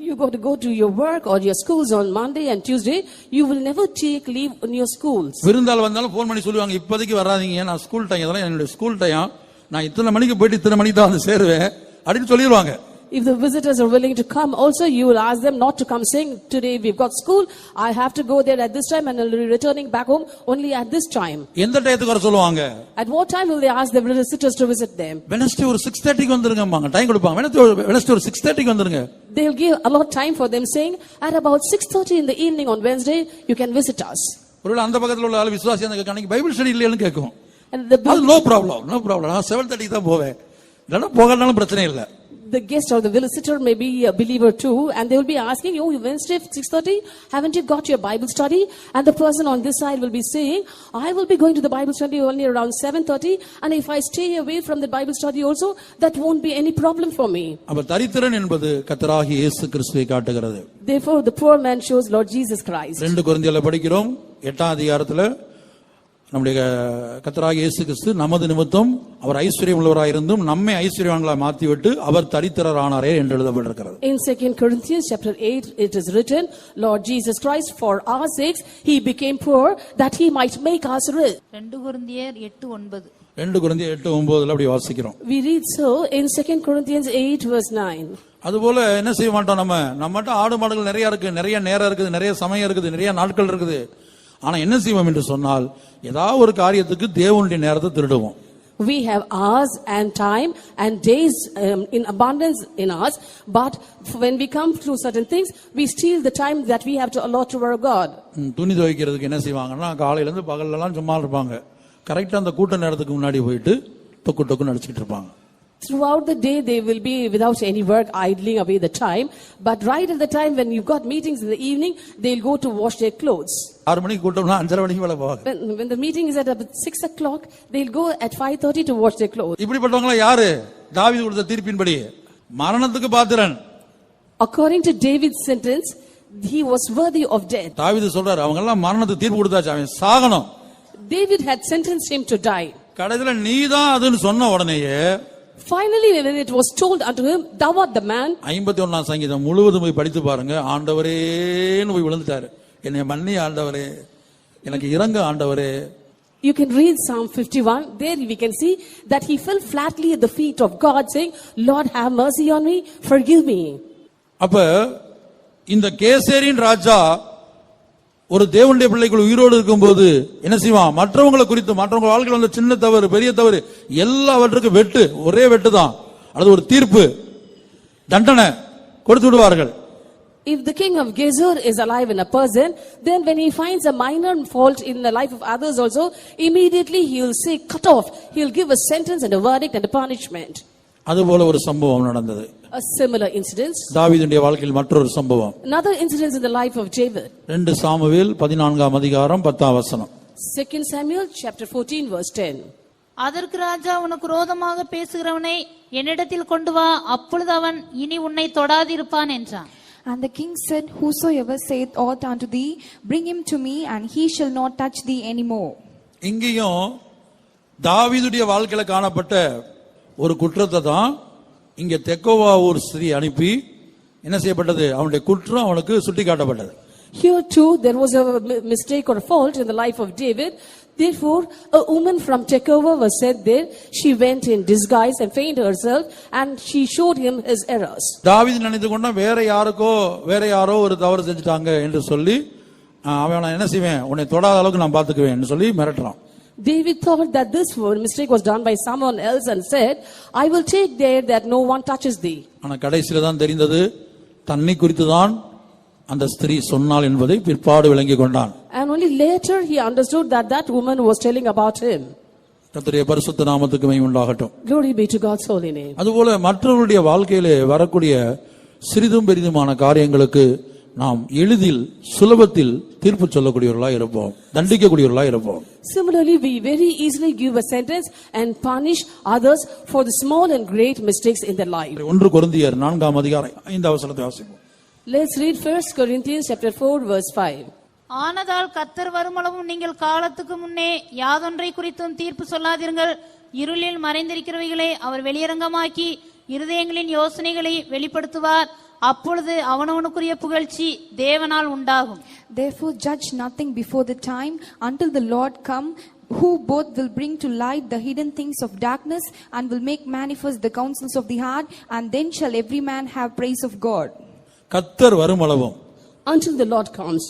You got to go to your work or your schools on Monday and Tuesday. You will never take leave in your schools. விருந்தாள் வந்தாலும் போன் பண்ணி சொல்லுவாங்க, இப்போதைக்கு வராதீங்க, நான் ஸ்கூல் டைம், அதெல்லாம் என்னுடைய ஸ்கூல் டைம், நான் இத்தனை மணிக்கு போயிட்டு இத்தனை மணிக்கு தான் வந்து சேருவேன் அப்படின்னு சொல்லிடுவாங்க. If the visitors are willing to come, also you will ask them not to come saying, today we've got school, I have to go there at this time and I'll be returning back home only at this time. எந்த டயத்துக்கு வர சொல்லுவாங்க? At what time will they ask the visitors to visit them? Wednesday ஒரு 6:30க்கு வந்துருங்கம்பாங்க. Time கொடுப்பாங்க. Wednesday ஒரு 6:30க்கு வந்துருங்க. They'll give a lot time for them saying, at about 6:30 in the evening on Wednesday, you can visit us. ஒருவேளை அந்த பக்கத்துல உள்ள ஆளு விசுவாசியா அந்த கணக்கு பைபிள் ஸ்டடி இல்லைன்னு கேட்கும். And the அது நோ ப்ராப்ளம். நான் 7:30 தான் போவேன். இல்லைன்னா போகலனாலும் பிரச்சனை இல்லை. The guest or the visitor may be a believer too, and they will be asking, oh, Wednesday 6:30, haven't you got your Bible study? And the person on this side will be saying, I will be going to the Bible study only around 7:30, and if I stay away from the Bible study also, that won't be any problem for me. அப்ப தரித்திரன் என்பது கர்த்தராகிய இயேசு கிறிஸ்துவை காட்டுகிறது. Therefore the poor man shows Lord Jesus Christ. 2 கொரிந்தியர்ல படிக்கிறோம் 8ஆம் அதிகாரத்துல நம்முடைய கர்த்தராகிய இயேசு கிறிஸ்து நமது நிமித்தம் அவர் ஐஸ்வர்யம் உள்ளவராயிருந்தும் நம்மை ஐஸ்வர்யவான்களாய் மாற்றிவிட்டு அவர் தரித்திரரானாரே என்று எழுதப்பட்டிருக்கிறது. In 2 Corinthians chapter 8 it is written, Lord Jesus Christ for our sakes he became poor that he might make us rich. 2 கொரிந்தியர் 8:9. 2 கொரிந்தியர் 8:9 அப்படி வாசிக்கிறோம். We read so in 2 Corinthians 8 verse 9. அதுபோல என்ன செய்ய மாட்டோம், நம்மகிட்ட ஆடு மாடுகள் நிறைய இருக்கு, நிறைய நேரம் இருக்குது, நிறைய சமயம் இருக்குது, நிறைய நாட்கள் இருக்குது. ஆனா என்ன செய்வோம் என்று சொன்னால் ஏதாவது ஒரு காரியத்துக்கு தேவனுடைய நேரத்தை திருடுவோம். We have hours and time and days in abundance in us, but when we come to certain things, we steal the time that we have to allot to our God. துணி துவைக்கிறதுக்கு என்ன செய்வாங்கன்னா காலையில இருந்து பகல்ல எல்லாம் சும்மா இருப்பாங்க. கரெக்டா அந்த கூட்ட நேரத்துக்கு முன்னாடி போயிட்டு டொக்கு டொக்கு நடிச்சிட்டு இருப்பாங்க. Throughout the day they will be without any work, idling away the time, but right at the time when you've got meetings in the evening, they'll go to wash their clothes. 6 மணிக்கு கூட்டம்னா 5:30 மணிக்கு மேல போவாங்க. When the meeting is at about 6 o'clock, they'll go at 5:30 to wash their clothes. இப்படிப்பட்டவங்க யாரு? தாவீது கொடுத்த தீர்ப்பின்படி மரணத்துக்கு பாத்திரன். According to David's sentence, he was worthy of death. தாவீது சொல்றாரு அவங்க எல்லாம் மரணத்துக்கு தீர்ப்பு கொடுத்தாச்சு, அவன் சாகணும். David had sentenced him to die. கடைசில நீதான் அதுன்னு சொன்ன உடனேயே Finally, when it was told unto him, thou art the man. 51ஆம் சங்கீதம் முழுவதும் போய் படித்து பாருங்க. ஆண்டவரேன்னு போய் விழுந்துட்டாரு. என்னை மன்னி ஆண்டவரே, எனக்கு இரங்க ஆண்டவரே. You can read Psalm 51. There we can see that he fell flatly at the feet of God saying, Lord have mercy on me, forgive me. அப்ப இந்த கேசேரின் ராஜா ஒரு தேவனுடைய பிள்ளைகள் உயிரோடு இருக்கும்போது என்ன செய்வான்? மற்றவங்களை குறித்து மற்றவங்க வாழ்க்கையில் வந்த சின்ன தவறு பெரிய தவறு எல்லாவற்றுக்கும் வெட்டு, ஒரே வெட்டு தான், அது ஒரு தீர்ப்பு, தண்டனை கொடுத்து விடுவார்கள். If the king of Gezur is alive in a person, then when he finds a minor fault in the life of others also, immediately he will say cut off. He will give a sentence and a verdict and a punishment. அதுபோல ஒரு சம்பவம் நடந்தது. A similar incident. தாவீதுடைய வாழ்க்கையில் மற்றொரு சம்பவம். Another incident in the life of David. 2 Samuel 14ஆம் அதிகாரம் 10ஆம் வசனம். 2 Samuel chapter 14 verse 10. அதற்கு ராஜா, உனக்கு விரோதமாக பேசுகிறவனை என்னிடத்தில் கொண்டு வா, அப்பொழுது அவன் இனி உன்னை தொடாதிருப்பான் என்றான். And the king said, whosoever saith aught unto thee, bring him to me, and he shall not touch thee anymore. இங்கேயும் தாவீதுடைய வாழ்க்கையில காணப்பட்ட ஒரு குற்றத்தை தான் இங்க தெக்கோவா ஊர் ஸ்திரீ அனுப்பி என்ன செய்யப்பட்டது? அவனுடைய குற்றம் அவனுக்கு சுட்டி காட்டப்பட்டது. Here too there was a mistake or a fault in the life of David. Therefore a woman from Tekoa was sent there. She went in disguise and feigned herself, and she showed him his errors. தாவீது நினைத்து கொண்டா வேற யாரோ ஒரு தவறு செஞ்சுட்டாங்க என்று சொல்லி அவன் என்ன செய்வேன், உன்னை தொடாத அளவுக்கு நான் பாத்துக்குவேன் சொல்லி மிரட்டுறான். David thought that this mistake was done by someone else and said, I will take care that no one touches thee. ஆனா கடைசில தான் தெரிந்தது தன்னை குறித்து தான் அந்த ஸ்திரீ சொன்னாள் என்பதை பிற்பாடு விளங்கி கொண்டான். And only later he understood that that woman was telling about him. கர்த்தருடைய பரிசுத்த நாமத்துக்கு மகிமை உண்டாகட்டும். Glory be to God's holy name. அதுபோல மற்றவருடைய வாழ்க்கையிலே வரக்கூடிய சிறிதும் பெரிதுமான காரியங்களுக்கு நாம் எளிதில் சுலபத்தில் தீர்ப்பு சொல்லக்கூடியவர்களாய் இருப்போம், தண்டிக்கக்கூடியவர்களாய் இருப்போம். Similarly, we very easily give a sentence and punish others for the small and great mistakes in their life. 1 கொரிந்தியர் 4ஆம் அதிகாரம் 5ஆம் வசனத்தை வாசிப்போம். Let's read 1 Corinthians chapter 4 verse 5. ஆனதால் கர்த்தர் வருமளவும் நீங்கள் காலத்துக்கு முன்னே யாதொன்றை குறித்தும் தீர்ப்பு சொல்லாதிருங்கள். இருளில் மறைந்திருக்கிறவைகளை அவர் வெளியரங்கமாக்கி இருதயங்களின் யோசனைகளை வெளிப்படுத்துவார். அப்பொழுது அவனவனுக்குரிய புகழ்ச்சி தேவனால் உண்டாகும். Therefore judge nothing before the time until the Lord come, who both will bring to light the hidden things of darkness and will make manifest the counsels of the heart, and then shall every man have praise of God. கர்த்தர் வருமளவும், Until the Lord comes,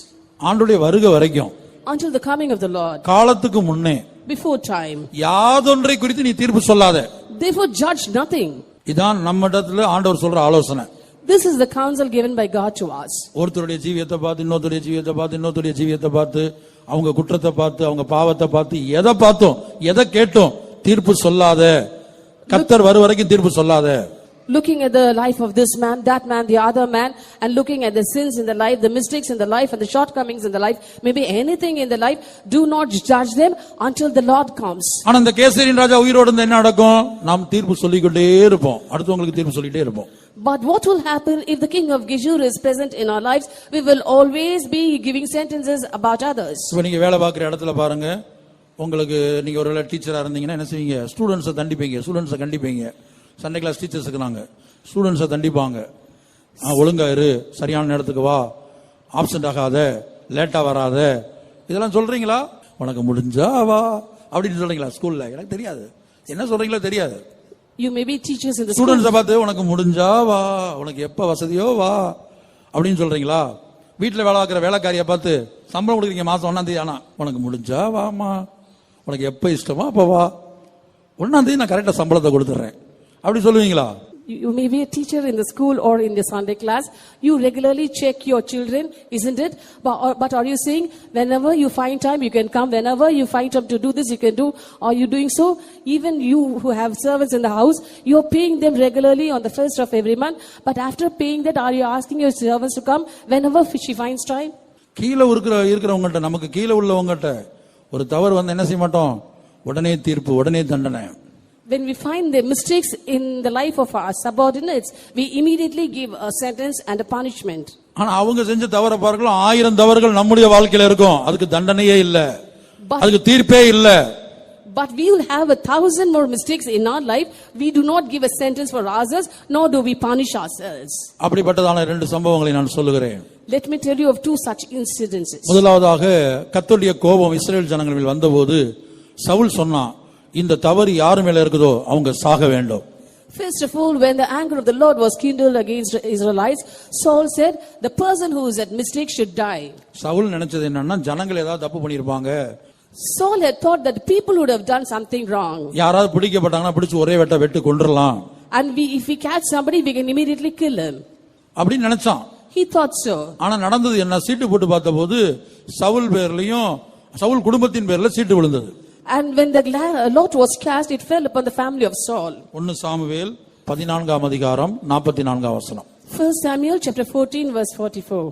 ஆண்டுடைய வருகை வரைக்கும், until the coming of the Lord, காலத்துக்கு முன்னே before time, யாதொன்றை குறித்து நீ தீர்ப்பு சொல்லாத. therefore judge nothing. இதான் நம்மிடத்துல ஆண்டவர் சொல்ற ஆலோசனை. This is the counsel given by God to us. ஒருத்தருடைய ஜீவியத்தை பார்த்து இன்னொருத்தருடைய ஜீவியத்தை பார்த்து இன்னொருத்தருடைய ஜீவியத்தை பார்த்து அவங்க குற்றத்தை பார்த்து அவங்க பாவத்தை பார்த்து எதை பார்த்தோம் எதை கேட்டோம் தீர்ப்பு சொல்லாத. கர்த்தர் வரும் வரைக்கும் தீர்ப்பு சொல்லாத. Looking at the life of this man, that man, the other man, and looking at the sins in the life, the mistakes in the life, and the shortcomings in the life, maybe anything in the life, do not judge them until the Lord comes. ஆனா இந்த கேசரின் ராஜா உயிரோடு இருந்தா என்ன நடக்கும்? நாம் தீர்ப்பு சொல்லிக்கிட்டே இருப்போம், அடுத்தவங்களுக்கு தீர்ப்பு சொல்லிட்டே இருப்போம். But what will happen if the king of Geshur is present in our lives? We will always be giving sentences about others. இப்போ நீங்க வேலை பார்க்குற இடத்துல பாருங்க, உங்களுக்கு நீங்க ஒரு டீச்சரா இருந்தீங்கன்னா என்ன செய்வீங்க? ஸ்டூடெண்ட்ஸை தண்டிப்பீங்க, ஸ்டூடெண்ட்ஸை கண்டிப்பீங்க. சண்டே கிளாஸ் டீச்சர்ஸ் இருக்கிறாங்க, ஸ்டூடெண்ட்ஸை தண்டிப்பாங்க. ஒழுங்கா இரு, சரியான நேரத்துக்கு வா, ஆப்சென்ட் ஆகாத, லேட்டா வராத, இதெல்லாம் சொல்றீங்களா? உனக்கு முடிஞ்சா வா அப்படின்னு சொல்றீங்களா ஸ்கூல்ல? எனக்கு தெரியாது, என்ன சொல்றீங்களோ தெரியாது. You may be teachers in the school. ஸ்டூடெண்ட்ஸை பார்த்து உனக்கு முடிஞ்சா வா, உனக்கு எப்ப வசதியோ வா அப்படின்னு சொல்றீங்களா? வீட்டுல வேலை பார்க்குற வேலைக்காரியை பார்த்து சம்பளம் கொடுக்குறீங்க மாசம் 1ஆம் தேதி, ஆனா உனக்கு முடிஞ்சா வாமா, உனக்கு எப்ப இஷ்டமா அப்ப வா, 1ஆம் தேதி நான் கரெக்டா சம்பளத்தை கொடுத்துறேன் அப்படி சொல்லுவீங்களா? You may be a teacher in the school or in the Sunday class. You regularly check your children, isn't it? But are you saying whenever you find time you can come, whenever you find time to do this you can do? Are you doing so? Even you who have servants in the house, you are paying them regularly on the first of every month. But after paying that, are you asking your servants to come whenever she finds time? கீழே இருக்கிறவங்ககிட்ட, நமக்கு கீழே உள்ளவங்ககிட்ட ஒரு தவறு வந்து என்ன செய்ய மாட்டோம்? உடனே தீர்ப்பு, உடனே தண்டனை. When we find the mistakes in the life of our subordinates, we immediately give a sentence and a punishment. ஆனா அவங்க செஞ்ச தவறை பார்க்கலாம் 1000 தவறுகள் நம்முடைய வாழ்க்கையில இருக்கும், அதுக்கு தண்டனையே இல்ல, அதுக்கு தீர்ப்பே இல்ல. But we will have 1000 more mistakes in our life. We do not give a sentence for ourselves, nor do we punish ourselves. அப்படிப்பட்டதான 2 சம்பவங்களை நான் சொல்லுகிறேன். Let me tell you of 2 such incidences. முதலாவதாக கர்த்தருடைய கோபம் இஸ்ரவேல் ஜனங்கள் மேல் வந்தபோது சவுல் சொன்னான், இந்த தவறு யார் மேல இருக்குதோ அவங்க சாக வேண்டும். First of all, when the anger of the Lord was kindled against the Israelites, Saul said, the person who is at mistake should die. Saul நினைச்சது என்னன்னா, ஜனங்கள் ஏதாவது தப்பு பண்ணிருப்பாங்க. Saul had thought that people would have done something wrong. யாராவது பிடிக்கப்பட்டாங்கன்னா பிடிச்சு ஒரே வெட்டு கொன்றலாம். And if we catch somebody, we can immediately kill him. அப்படி நினைச்சான். He thought so. ஆனா நடந்தது என்ன? சீட்டு போட்டு பார்த்தபோது சவுல் பேர்லயும் சவுல் குடும்பத்தின் பேர்ல சீட்டு விழுந்தது. And when the lot was cast, it fell upon the family of Saul. 1 Samuel 14ஆம் அதிகாரம் 44ஆம் வசனம். 1 Samuel chapter 14 verse 44.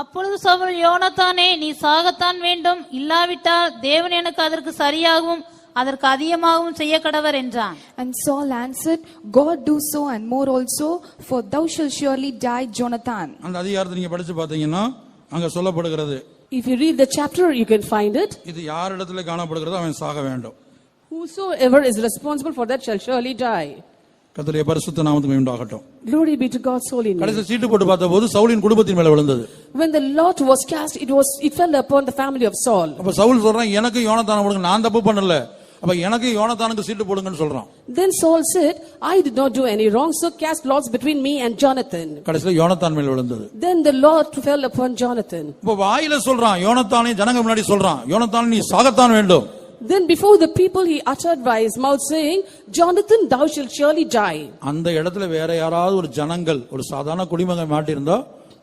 அப்பொழுது சவுல், யோனத்தானே, நீ சாகத்தான் வேண்டும், இல்லாவிட்டால் தேவன் எனக்கு அதற்கு சரியாகவும் அதற்கு அதிகமாகவும் செய்ய கடவர் என்றான். And Saul answered, God do so and more also, for thou shalt surely die, Jonathan. அந்த அதிகாரத்தை நீங்க படிச்சு பாத்தீங்கன்னா அங்க சொல்லப்படுகிறது. If you read the chapter, you can find it. இது யார் இடத்துல காணப்படுகிறதோ அவன் சாக வேண்டும். Whosoever is responsible for that shall surely die. கர்த்தருடைய பரிசுத்த நாமத்துக்கு உண்டாகட்டும். Glory be to God's holy name. கடைசி சீட்டு போட்டு பார்த்தபோது சவுலின் குடும்பத்தின் மேல விழுந்தது. When the lot was cast, it fell upon the family of Saul. அப்ப சவுல் சொல்றான், எனக்கு யோனத்தான போடுங்க, நான் தப்பு பண்ணல, அப்ப எனக்கு யோனத்தானுக்கு சீட்டு போடுங்கன்னு சொல்றான். Then Saul said, I did not do any wrong, so cast lots between me and Jonathan. கடைசில யோனத்தான் மேல விழுந்தது. Then the lot fell upon Jonathan. இப்ப வாயில சொல்றான், யோனத்தானை ஜனங்க முன்னாடி சொல்றான், யோனத்தான் நீ சாகத்தான் வேண்டும். Then before the people he uttered by his mouth saying, Jonathan, thou shalt surely die. அந்த இடத்துல வேற யாராவது ஒரு ஜனங்கள் ஒரு சாதாரண குடிமகன் மாட்டி இருந்தா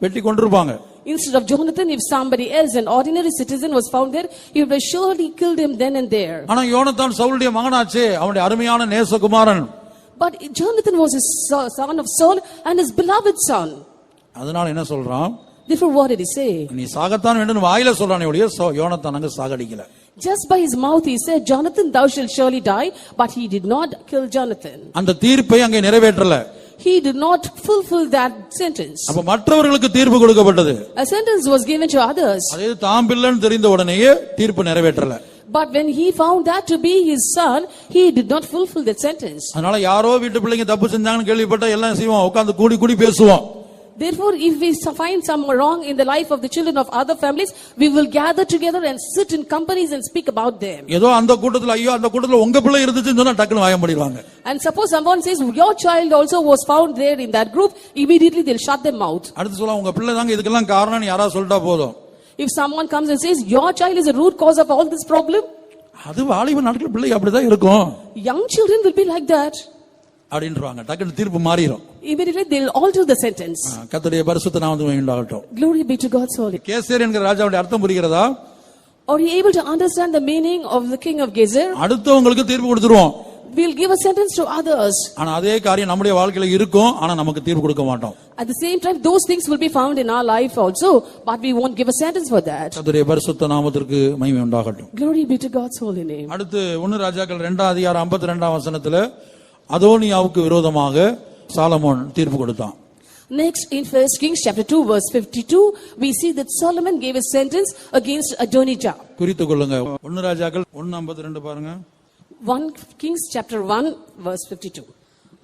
வெட்டி கொண்டிருப்பாங்க. Instead of Jonathan, if somebody else, an ordinary citizen, was found there, he would have surely killed him then and there. ஆனா யோனத்தான் சவுலுடைய மகனாச்சே, அவனுடைய அருமையான நேசகுமாரன். But Jonathan was his son of Saul and his beloved son. அதனால என்ன சொல்றான்? Therefore what did he say? நீ சாகத்தான் வேண்டும் வாயில சொல்றானே ஒழிய யோனத்தான் அங்க சாகடிக்கல. Just by his mouth he said, Jonathan, thou shalt surely die, but he did not kill Jonathan. அந்த தீர்ப்பை அங்கே நிறைவேற்றல. He did not fulfill that sentence. அப்ப மற்றவர்களுக்கு தீர்ப்பு கொடுக்கப்பட்டது. A sentence was given to others. அதே தாம் பிள்ளைன்னு தெரிந்த உடனேயே தீர்ப்பு நிறைவேற்றல. But when he found that to be his son, he did not fulfill that sentence. அதனால யாரோ வீட்டு பிள்ளைங்க தப்பு செஞ்சாங்கன்னு கேள்விப்பட்டா எல்லாம் செய்வோம், உட்கார்ந்து கூடி பேசுவோம். Therefore, if we find some wrong in the life of the children of other families, we will gather together and sit in companies and speak about them. ஏதோ அந்த கூட்டத்துல ஐயோ அந்த கூட்டத்துல உங்க பிள்ளை இருந்துச்சுன்னு சொன்னா டக்குனு வாயம் பண்ணிடுவாங்க. And suppose someone says your child also was found there in that group, immediately they'll shut them out. அடுத்து சொல்ல உங்க பிள்ளை தாங்க இதுக்கெல்லாம் காரணம்னு யாராவது சொல்லிட்டா போதும். If someone comes and says your child is the root cause of all this problem, அது வாலிப நாட்கள் பிள்ளை அப்படிதான் இருக்கும். young children will be like that. அப்படின்றாங்க. டக்குனு தீர்ப்பு மாறிடும். Immediately they'll alter the sentence. கர்த்தருடைய பரிசுத்த நாமத்துக்கு உண்டாகட்டும். Glory be to God's holy. கேசேர் என்கிற ராஜாவுடைய அர்த்தம் புரிகிறதா? Are you able to understand the meaning of the king of Gezer? அடுத்தவங்களுக்கு தீர்ப்பு கொடுத்துருவோம். We'll give a sentence to others. ஆனா அதே காரியம் நம்முடைய வாழ்க்கையில இருக்கும், ஆனா நமக்கு தீர்ப்பு கொடுக்க மாட்டோம். At the same time, those things will be found in our life also, but we won't give a sentence for that. கர்த்தருடைய பரிசுத்த நாமத்திற்கு மகிமை உண்டாகட்டும். Glory be to God's holy name. அடுத்து 1 ராஜாக்கள் 2 அதிகாரம் 52 வசனத்துல அதோனியாவுக்கு விரோதமாக சாலமோன் தீர்ப்பு கொடுத்தான். Next, in 1 Kings chapter 2 verse 52, we see that Solomon gave a sentence against Adonijah. குறித்துக் கொள்ளுங்க. 1 ராஜாக்கள் 1:52 பாருங்க. 1 Kings chapter 1 verse 52.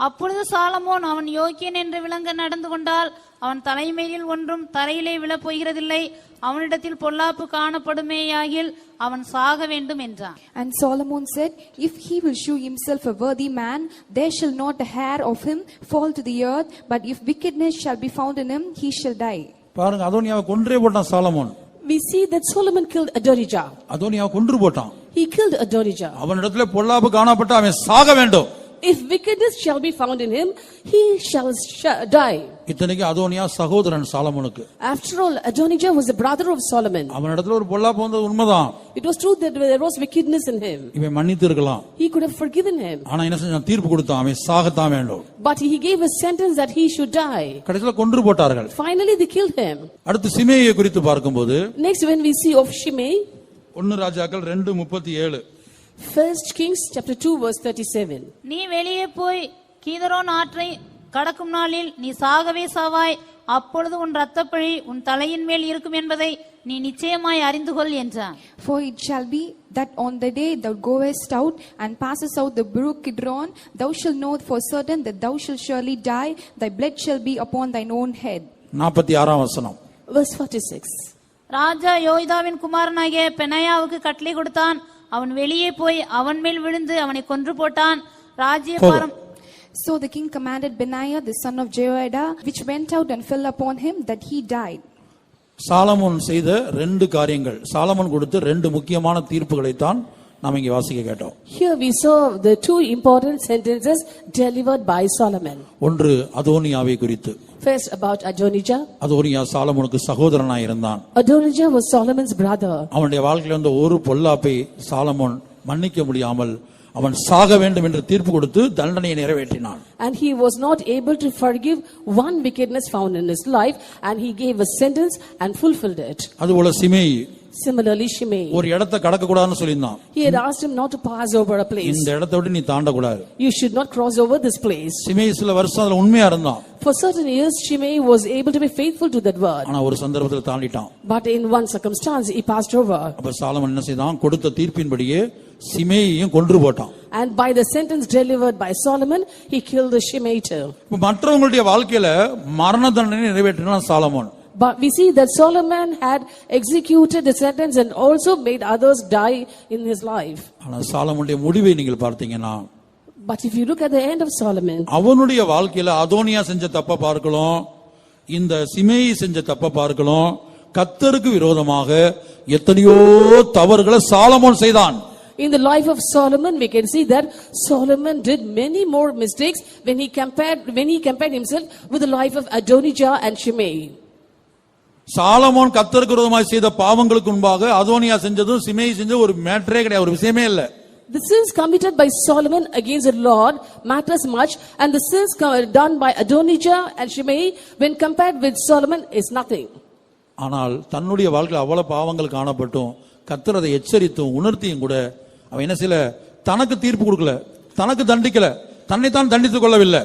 அப்பொழுது சாலமோன் அவன் யோக்கியன் என்று விளங்க நடந்து கொண்டால் அவன் தலைமையில் ஒன்றும் தரையிலே விழப் போகிறதில்லை, அவனிடத்தில் பொல்லாப்பு காணப்படுமேயாகில் அவன் சாக வேண்டும் என்றான். And Solomon said, if he will shew himself a worthy man, there shall not a hair of him fall to the earth, but if wickedness shall be found in him, he shall die. பாருங்க, அதோனியாவை கொன்றே போட்டான் Solomon. We see that Solomon killed Adonijah. அதோனியாவை கொன்று போட்டான். He killed Adonijah. அவனிடத்துல பொல்லாப்பு காணப்பட்டு அவன் சாக வேண்டும். If wickedness shall be found in him, he shall die. இத்தனைக்கு அதோனியா சகோதரன் சாலமோனுக்கு. After all, Adonijah was the brother of Solomon. அவனிடத்துல ஒரு பொல்லாப்பு வந்தது உண்மைதான். It was true that there was wickedness in him. இவன் மன்னித்து இருக்கலாம். He could have forgiven him. ஆனா என்ன செஞ்சான்? தீர்ப்பு கொடுத்தான், அவன் சாகத்தான் வேண்டும். But he gave a sentence that he should die. கடைசில கொன்று போட்டார்கள். Finally they killed him. அடுத்து சிமேயை குறித்து பார்க்கும்போது Next, when we see of Shimei, 1 ராஜாக்கள் 2:37. 1 Kings chapter 2 verse 37. நீ வெளியே போய் கீதரோன் ஆற்றை கடக்கும் நாளில் நீ சாகவே சாவாய், அப்பொழுது உன் இரத்தப்பழி உன் தலையின் மேல் இருக்கும் என்பதை நீ நிச்சயமாய் அறிந்து கொள் என்றான். For it shall be that on the day thou goest out and passest out the brook Kidron, thou shalt know for certain that thou shalt surely die, thy blood shall be upon thine own head. 46 வசனம். Verse 46. ராஜா யோய்தாவின் குமாரனாகிய பெனாயாவுக்கு கட்டளை கொடுத்தான். அவன் வெளியே போய் அவன் மேல் விழுந்து அவனை கொன்று போட்டான். ராஜ்யபாரம். So the king commanded Benaiah the son of Jehoiada, which went out and fell upon him, that he died. Solomon செய்த 2 காரியங்கள், சாலமோன் கொடுத்த 2 முக்கியமான தீர்ப்புகளை தான் நாம் இங்கே வாசிக்க கேட்டோம். Here we saw the 2 important sentences delivered by Solomon. ஒன்று அதோனியாவை குறித்து. First about Adonijah. அதோனியா சாலமோனுக்கு சகோதரனாய் இருந்தான். Adonijah was Solomon's brother. அவனுடைய வாழ்க்கையில் வந்த ஒரு பொல்லாப்பை சாலமோன் மன்னிக்க முடியாமல் அவன் சாக வேண்டும் என்று தீர்ப்பு கொடுத்து தண்டனையை நிறைவேற்றினான். And he was not able to forgive one wickedness found in his life, and he gave a sentence and fulfilled it. அதுபோல சிமேயி Similarly, Shimei. ஒரு இடத்தை கடக்க கூடாதுன்னு சொல்லியிருந்தான். He had asked him not to pass over a place. இந்த இடத்தை விட்டு நீ தாண்ட கூடாது. You should not cross over this place. சிமேயி சில வருஷம் அதுல உண்மையா இருந்தான். For certain years, Shimei was able to be faithful to that word. ஆனா ஒரு சந்தர்ப்பத்தில் தாண்டிட்டான். But in one circumstance, he passed over. அப்ப சாலமன் என்ன செய்தான்? கொடுத்த தீர்ப்பின்படியே சிமேயையும் கொன்று போட்டான். And by the sentence delivered by Solomon, he killed the Shimei too. மற்றவங்களுடைய வாழ்க்கையில மரண தண்டனை நிறைவேற்றினான் Solomon. But we see that Solomon had executed the sentence and also made others die in his life. ஆனா சாலமோனுடைய முடிவை நீங்கள் பார்த்தீங்கன்னா, But if you look at the end of Solomon, அவனுடைய வாழ்க்கையில அதோனியா செஞ்ச தப்ப பார்க்கலாம், இந்த சிமேயி செஞ்ச தப்ப பார்க்கலாம், கர்த்தருக்கு விரோதமாக எத்தனையோ தவறுகளை சாலமோன் செய்தான். in the life of Solomon, we can see that Solomon did many more mistakes when he compared himself with the life of Adonijah and Shimei. Solomon கர்த்தருக்கு விரோதமாய் செய்த பாவங்களுக்கு முன்பாக அதோனியா செஞ்சதும் சிமேயி செஞ்சதும் ஒரு மேட்டரே கிடையாது, ஒரு விஷயமே இல்ல. The sins committed by Solomon against the Lord matters much, and the sins done by Adonijah and Shimei when compared with Solomon is nothing. ஆனால் தன்னுடைய வாழ்க்கையில் அவ்வளவு பாவங்கள் காணப்பட்டும் கர்த்தர் அதை எச்சரித்தும் உணர்த்தியும் கூட அவன் என்ன செய்யல? தனக்கு தீர்ப்பு கொடுக்கல, தனக்கு தண்டிக்கல, தன்னைத்தான் தண்டித்துக் கொள்ளவில்லை.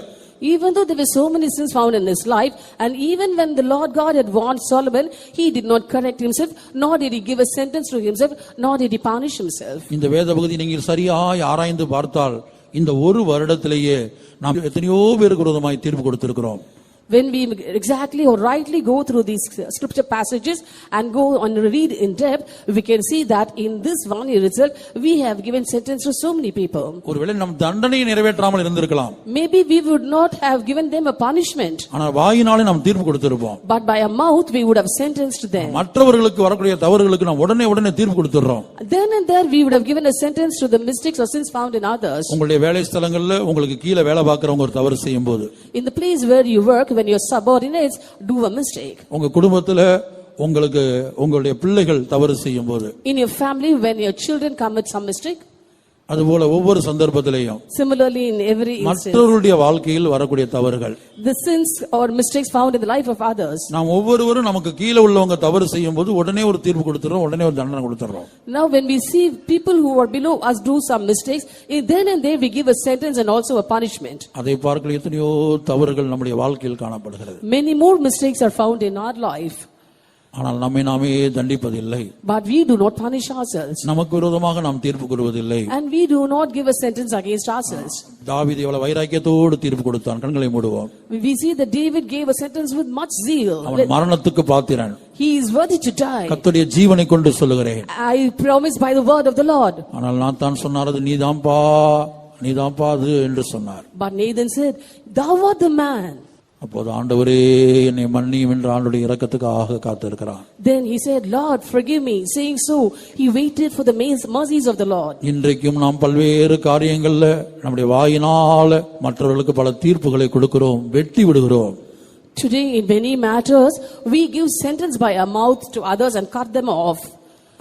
Even though there were so many sins found in his life, and even when the Lord God had warned Solomon, he did not correct himself, nor did he give a sentence to himself, nor did he punish himself. இந்த வேத பகுதி நீங்கள் சரியாய் ஆராய்ந்து பார்த்தால் இந்த ஒரு வருடத்திலேயே நாம் எத்தனையோ பேருக்கு விரோதமாய் தீர்ப்பு கொடுத்திருக்கிறோம். When we exactly or rightly go through these scripture passages and go and read in depth, we can see that in this one year itself, we have given sentence to so many people. ஒருவேளை நம் தண்டனையை நிறைவேற்றாமல் இருந்திருக்கலாம். Maybe we would not have given them a punishment. ஆனால் வாயினாலே நாம் தீர்ப்பு கொடுத்திருப்போம். But by a mouth we would have sentenced them. மற்றவர்களுக்கு வரக்கூடிய தவறுகளுக்கு நாம் உடனே தீர்ப்பு கொடுத்துறோம். Then and there we would have given a sentence to the mistakes or sins found in others. உங்களுடைய வேலை ஸ்தலங்கள்ல உங்களுக்கு கீழ வேலை பார்க்கறவங்க ஒரு தவறு செய்யும்போது, In the place where you work, when your subordinates do a mistake. உங்க குடும்பத்துல உங்களுக்கு உங்களுடைய பிள்ளைகள் தவறு செய்யும்போது, In your family, when your children commit some mistake. அதுபோல ஒவ்வொரு சந்தர்ப்பத்திலேயும் Similarly, in every instance, மற்றவர்களுடைய வாழ்க்கையில் வரக்கூடிய தவறுகள், the sins or mistakes found in the life of others. நாம் ஒவ்வொருவரும் நமக்கு கீழே உள்ளவங்க தவறு செய்யும்போது உடனே ஒரு தீர்ப்பு கொடுத்துறோம், உடனே ஒரு தண்டனை கொடுத்துறோம். Now when we see people who are below us do some mistakes, then and there we give a sentence and also a punishment. அதை பார்க்கல எத்தனையோ தவறுகள் நம்முடைய வாழ்க்கையில் காணப்படுகிறது. Many more mistakes are found in our life. ஆனால் நம்மை நாமே தண்டிப்பதில்லை. But we do not punish ourselves. நமக்கு விரோதமாக நாம் தீர்ப்பு கூறுவதில்லை. And we do not give a sentence against ourselves. தாவீது எவ்வளவு வைராக்கியத்தோடு தீர்ப்பு கொடுத்தான். கண்களை மூடுவோம். We see that David gave a sentence with much zeal. அவன் மரணத்துக்கு பாத்திரன். He is worthy to die. கர்த்தருடைய ஜீவனை கொண்டு சொல்லுகிறேன். I promise by the word of the Lord. ஆனால் நாத்தான் சொன்னார், அது நீதாம்பா அது என்று சொன்னார். But Nathan said, thou art the man. அப்போது ஆண்டவரே என்னை மன்னியும் என்று ஆண்டவருடைய இரக்கத்துக்காக காத்திருக்கிறான். Then he said, Lord, forgive me. Saying so, he waited for the mercies of the Lord. இன்றைக்கும் நாம் பல்வேறு காரியங்கள்ல நம்முடைய வாயினால மற்றவர்களுக்கு பல தீர்ப்புகளை கொடுக்கிறோம், வெட்டி விடுகிறோம். Today, in many matters, we give sentence by our mouth to others and cut them off.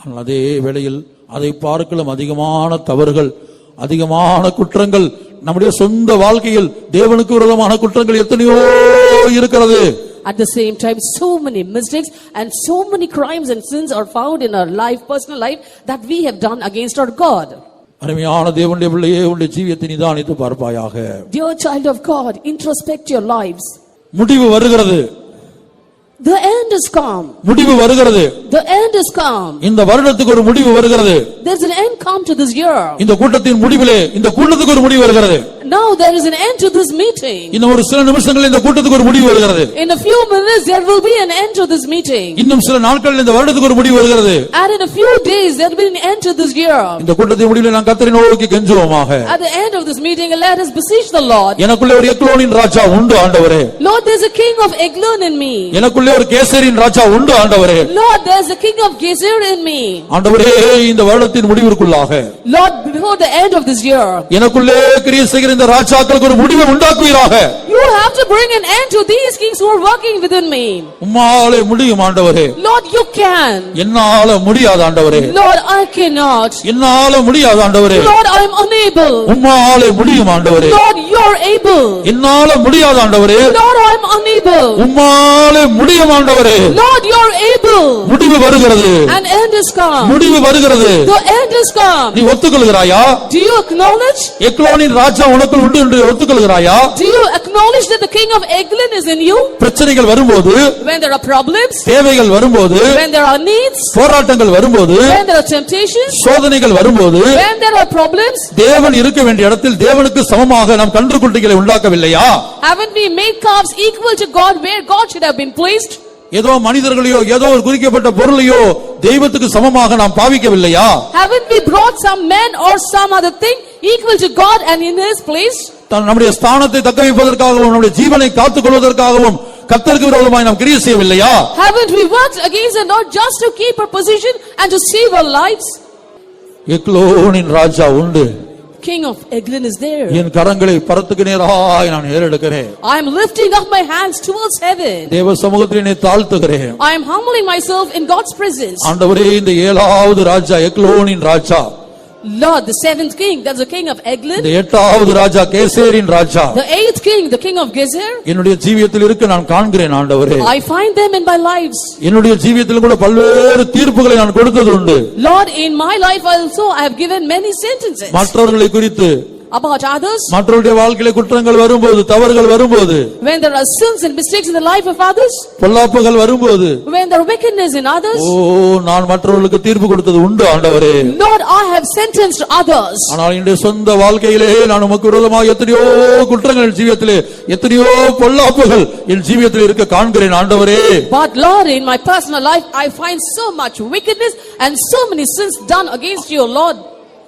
ஆனால் அதே வேளையில் அதை பார்க்கலும் அதிகமான தவறுகள், அதிகமான குற்றங்கள் நம்முடைய சொந்த வாழ்க்கையில் தேவனுக்கு விரோதமான குற்றங்கள் எத்தனையோ இருக்கிறது. At the same time, so many mistakes and so many crimes and sins are found in our life, personal life, that we have done against our God. அருமையான தேவனுடைய பிள்ளையே, உன்னுடைய ஜீவியத்தை நிதானித்து பார்ப்பாயாக. Dear child of God, introspect your lives. முடிவு வருகிறது. The end is come. முடிவு வருகிறது. The end is come. இந்த வருடத்துக்கு ஒரு முடிவு வருகிறது. There's an end come to this year. இந்த கூட்டத்தின் முடிவிலே இந்த கூட்டத்துக்கு ஒரு முடிவு வருகிறது. Now there is an end to this meeting. இன்னும் ஒரு சில நிமிஷங்களில் இந்த கூட்டத்துக்கு ஒரு முடிவு வருகிறது. In a few minutes there will be an end to this meeting. இன்னும் சில நாட்களில் இந்த வருடத்துக்கு ஒரு முடிவு வருகிறது. And in a few days there will be an end to this year. இந்த கூட்டத்தின் முடிவிலே நாம் கர்த்தரை நோக்கி கெஞ்சுவோமாக. At the end of this meeting, let us beseech the Lord. எனக்குள்ளே ஒரு எக்லோனின் ராஜா உண்டு ஆண்டவரே. Lord, there's a king of Eglon in me. எனக்குள்ளே ஒரு கேசரின் ராஜா உண்டு ஆண்டவரே. Lord, there's a king of Gezer in me. ஆண்டவரே, இந்த வருடத்தின் முடிவிற்குள்ளாக, Lord, before the end of this year, எனக்குள்ளே கிரியை செய்கிற இந்த ராஜாக்களுக்கு ஒரு முடிவை உண்டாக்குவீராக. you have to bring an end to these kings who are working within me. உம்மாலே முடியும் ஆண்டவரே. Lord, you can. என்னால முடியாது ஆண்டவரே. Lord, I cannot. என்னால முடியாது ஆண்டவரே. Lord, I am unable. உம்மாலே முடியும் ஆண்டவரே. Lord, you are able. என்னால முடியாது ஆண்டவரே. Lord, I am unable. உம்மாலே முடியும் ஆண்டவரே. Lord, you are able. முடிவு வருகிறது. An end is come. முடிவு வருகிறது. The end is come. நீ ஒத்துக்கொள்கிறாயா? Do you acknowledge? எக்லோனின் ராஜா உனக்குள் உண்டு என்று ஒத்துக்கொள்கிறாயா? Do you acknowledge that the king of Eglon is in you? பிரச்சனைகள் வரும்போது, When there are problems, தேவைகள் வரும்போது, when there are needs, போராட்டங்கள் வரும்போது, when there are temptations, சோதனைகள் வரும்போது, when there are problems, தேவன் இருக்க வேண்டிய இடத்தில் தேவனுக்கு சமமாக நாம் கன்றுக்குட்டிகளை உண்டாக்கவில்லையா? haven't we made calves equal to God where God should have been placed? ஏதோ மனிதர்களையோ ஏதோ ஒரு குறிக்கப்பட்ட பொருளையோ தெய்வத்துக்கு சமமாக நாம் பாவிக்கவில்லையா? Haven't we brought some man or some other thing equal to God and in his place? நம்முடைய ஸ்தானத்தை தக்க வைப்பதற்காகவும் நம்முடைய ஜீவனை காத்துக் கொள்வதற்காகவும் கர்த்தருக்கு விரோதமாய் நாம் கிரியை செய்யவில்லையா? Haven't we worked against and not just to keep our position and to save our lives? எக்லோனின் ராஜா உண்டு. King of Eglon is there. என் கரங்களை பரத்துக்கு நேராய் நான் ஏறெடுக்கிறேன். I am lifting up my hands towards heaven. தேவ சமூகத்தில் என்னை தாழ்த்துகிறேன். I am humbling myself in God's presence. ஆண்டவரே, இந்த ஏழாவது ராஜா எக்லோனின் ராஜா, Lord, the seventh king, that's the king of Eglon. இந்த எட்டாவது ராஜா கேசேரின் ராஜா, The eighth king, the king of Gezer. என்னுடைய ஜீவியத்தில் இருக்க நான் காண்கிறேன் ஆண்டவரே. I find them in my lives. என்னுடைய ஜீவியத்தில் கூட பல்வேறு தீர்ப்புகளை நான் கொடுத்தது உண்டு. Lord, in my life also I have given many sentences. மற்றவர்களை குறித்து about others, மற்றவருடைய வாழ்க்கையிலே குற்றங்கள் வரும்போது, தவறுகள் வரும்போது, when there are sins and mistakes in the life of others, பொல்லாப்புகள் வரும்போது, when there are wickedness in others, நான் மற்றவர்களுக்கு தீர்ப்பு கொடுத்தது உண்டு ஆண்டவரே. Lord, I have sentenced others. ஆனால் என்னுடைய சொந்த வாழ்க்கையிலே நான் உமக்கு விரோதமாக எத்தனையோ குற்றங்கள் என் ஜீவியத்திலே, எத்தனையோ பொல்லாப்புகள் என் ஜீவியத்திலே இருக்க காண்கிறேன் ஆண்டவரே. But Lord, in my personal life I find so much wickedness and so many sins done against you, Lord.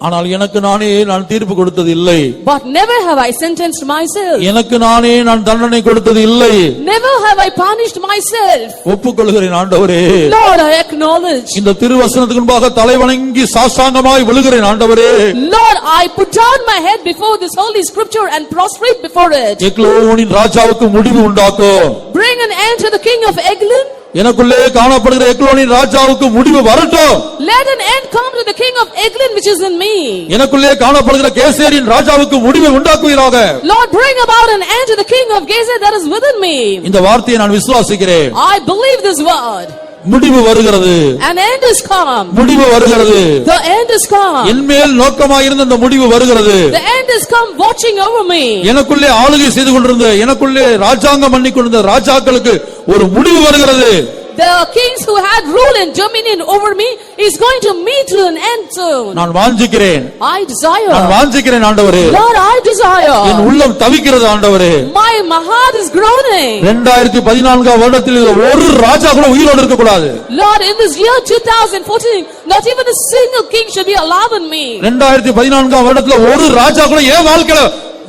ஆனால் எனக்கு நானே நான் தீர்ப்பு கொடுத்தது இல்லை. But never have I sentenced myself. எனக்கு நானே நான் தண்டனை கொடுத்தது இல்லை. Never have I punished myself. ஒப்புக்கொள்கிறேன் ஆண்டவரே. Lord, I acknowledge. இந்த திருவசனத்துக்கு முன்பாக தலைவணங்கி சாஷ்டாங்கமாய் விழுகிறேன் ஆண்டவரே. Lord, I put down my head before this holy scripture and prostrate before it. எக்லோனின் ராஜாவுக்கு முடிவு உண்டாக்கும். Bring an end to the king of Eglon. எனக்குள்ளே காணப்படுகிற எக்லோனின் ராஜாவுக்கு முடிவு வரட்டும். Let an end come to the king of Eglon which is in me. எனக்குள்ளே காணப்படுகிற கேசேரின் ராஜாவுக்கு முடிவை உண்டாக்குவீராக. Lord, bring about an end to the king of Gezer that is within me. இந்த வார்த்தையை நான் விசுவாசிக்கிறேன். I believe this word. முடிவு வருகிறது. An end is come. முடிவு வருகிறது. The end is come. என்மேல் நோக்கமாயிருந்த அந்த முடிவு வருகிறது. The end is come watching over me. எனக்குள்ளே ஆளுகை செய்து கொண்டிருந்த, எனக்குள்ளே ராஜாங்கம் பண்ணி கொண்டிருந்த ராஜாக்களுக்கு ஒரு முடிவு வருகிறது. The kings who had rule and dominion over me is going to meet to an end soon. நான் வாஞ்சிக்கிறேன். I desire. நான் வாஞ்சிக்கிறேன் ஆண்டவரே. Lord, I desire. என் உள்ளம் தவிக்கிறது ஆண்டவரே. My heart is groaning. 2014 வருடத்தில் ஒரு ராஜா கூட உயிரோடு இருக்க கூடாது. Lord, in this year 2014 not even a single king should be alive in me. 2014 வருடத்துல ஒரு ராஜா கூட என் வாழ்க்கையில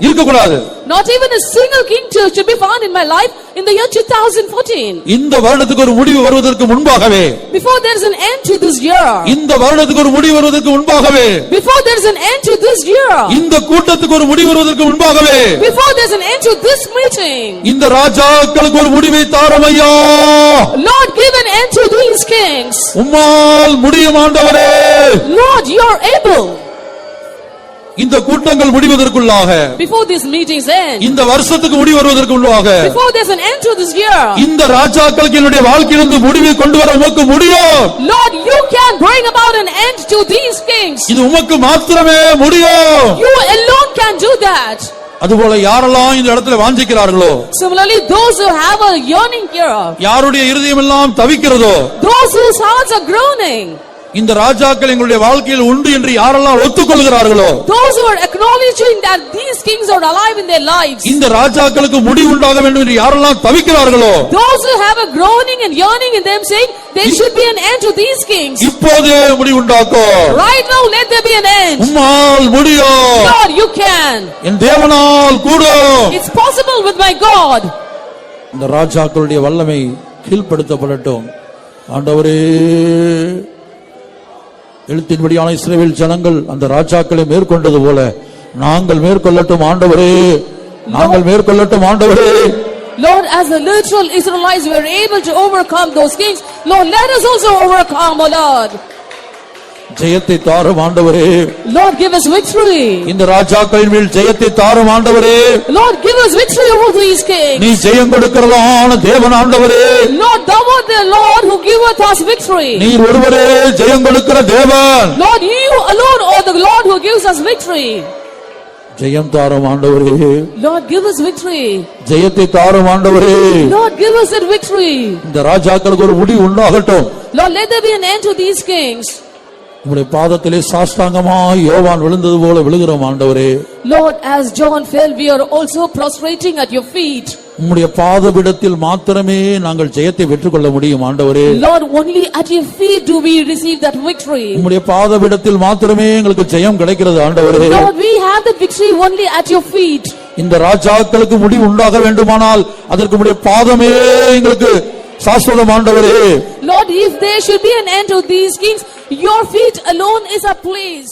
இருக்க கூடாது. Not even a single king should be found in my life in the year 2014. இந்த வருடத்துக்கு ஒரு முடிவு வருவதற்கு முன்பாகவே, before there is an end to this year, இந்த வருடத்துக்கு ஒரு முடிவு வருவதற்கு முன்பாகவே, before there is an end to this year, இந்த கூட்டத்துக்கு ஒரு முடிவு வருவதற்கு முன்பாகவே, before there is an end to this meeting, இந்த ராஜாக்களுக்கு ஒரு முடிவை தாரும் ஐயா. Lord, give an end to these kings. உம்மால் முடியும் ஆண்டவரே. Lord, you are able. இந்த கூட்டங்கள் முடிவதற்குள்ளாக, before these meetings end, இந்த வருஷத்துக்கு முடிவு வருவதற்கு முன்பாக, before there is an end to this year, இந்த ராஜாக்களுக்கு என்னுடைய வாழ்க்கையிலிருந்து முடிவை கொண்டு வர உமக்கு முடியும். Lord, you can bring about an end to these kings. இது உமக்கு மாத்திரமே முடியும். You alone can do that. அதுபோல யாரெல்லாம் இந்த இடத்துல வாஞ்சிக்கிறார்களோ, similarly those who have a yearning here, யாருடைய இருதயம் எல்லாம் தவிக்கிறதோ, those whose hearts are groaning, இந்த ராஜாக்கள் எங்களுடைய வாழ்க்கையில் உண்டு என்று யாரெல்லாம் ஒத்துக்கொள்கிறார்களோ, those who are acknowledging that these kings are alive in their lives, இந்த ராஜாக்களுக்கு முடிவு உண்டாக வேண்டும் என்று யாரெல்லாம் தவிக்கிறார்களோ, those who have a groaning and yearning in them saying there should be an end to these kings, இப்போதே முடிவு உண்டாக்கும். right now let there be an end. உம்மால் முடியும். Lord, you can. என் தேவனால் கூடும். It's possible with my God. இந்த ராஜாக்களுடைய வல்லமை கீழ்ப்படுத்தப்படட்டும் ஆண்டவரே. எழுத்தின்படியான இஸ்ரவேல் ஜனங்கள் அந்த ராஜாக்களை மேற்கொண்டது போல நாங்கள் மேற்கொள்ளட்டும் ஆண்டவரே. நாங்கள் மேற்கொள்ளட்டும் ஆண்டவரே. Lord, as the literal Israelites were able to overcome those kings, Lord, let us also overcome, O Lord. ஜெயத்தை தாரும் ஆண்டவரே. Lord, give us victory. இந்த ராஜாக்களின் மேல் ஜெயத்தை தாரும் ஆண்டவரே. Lord, give us victory over these kings. நீ ஜெயம் கொடுக்கிறதான தேவன் ஆண்டவரே. Lord, thou art the Lord who giveth us victory. நீர் ஒருவரே ஜெயம் கொடுக்கிற தேவன். Lord, you alone are the Lord who gives us victory. ஜெயம் தாரும் ஆண்டவரே. Lord, give us victory. ஜெயத்தை தாரும் ஆண்டவரே. Lord, give us that victory. இந்த ராஜாக்களுக்கு ஒரு முடிவு உண்டாகட்டும். Lord, let there be an end to these kings. உம்முடைய பாதத்திலே சாஷ்டாங்கமாய் யோவான் விழுந்தது போல விழுகிறோம் ஆண்டவரே. Lord, as John fell, we are also prostrating at your feet. உம்முடைய பாதபீடத்தில் மாத்திரமே நாங்கள் ஜெயத்தை பெற்றுக்கொள்ள முடியும் ஆண்டவரே. Lord, only at your feet do we receive that victory. உம்முடைய பாதபீடத்தில் மாத்திரமே எங்களுக்கு ஜெயம் கிடைக்கிறது ஆண்டவரே. Lord, we have that victory only at your feet. இந்த ராஜாக்களுக்கு முடிவு உண்டாக வேண்டுமானால் அதற்கு உம்முடைய பாதமே எங்களுக்கு சாஸ்வதம் ஆண்டவரே. Lord, if there should be an end to these kings, your feet alone is a place.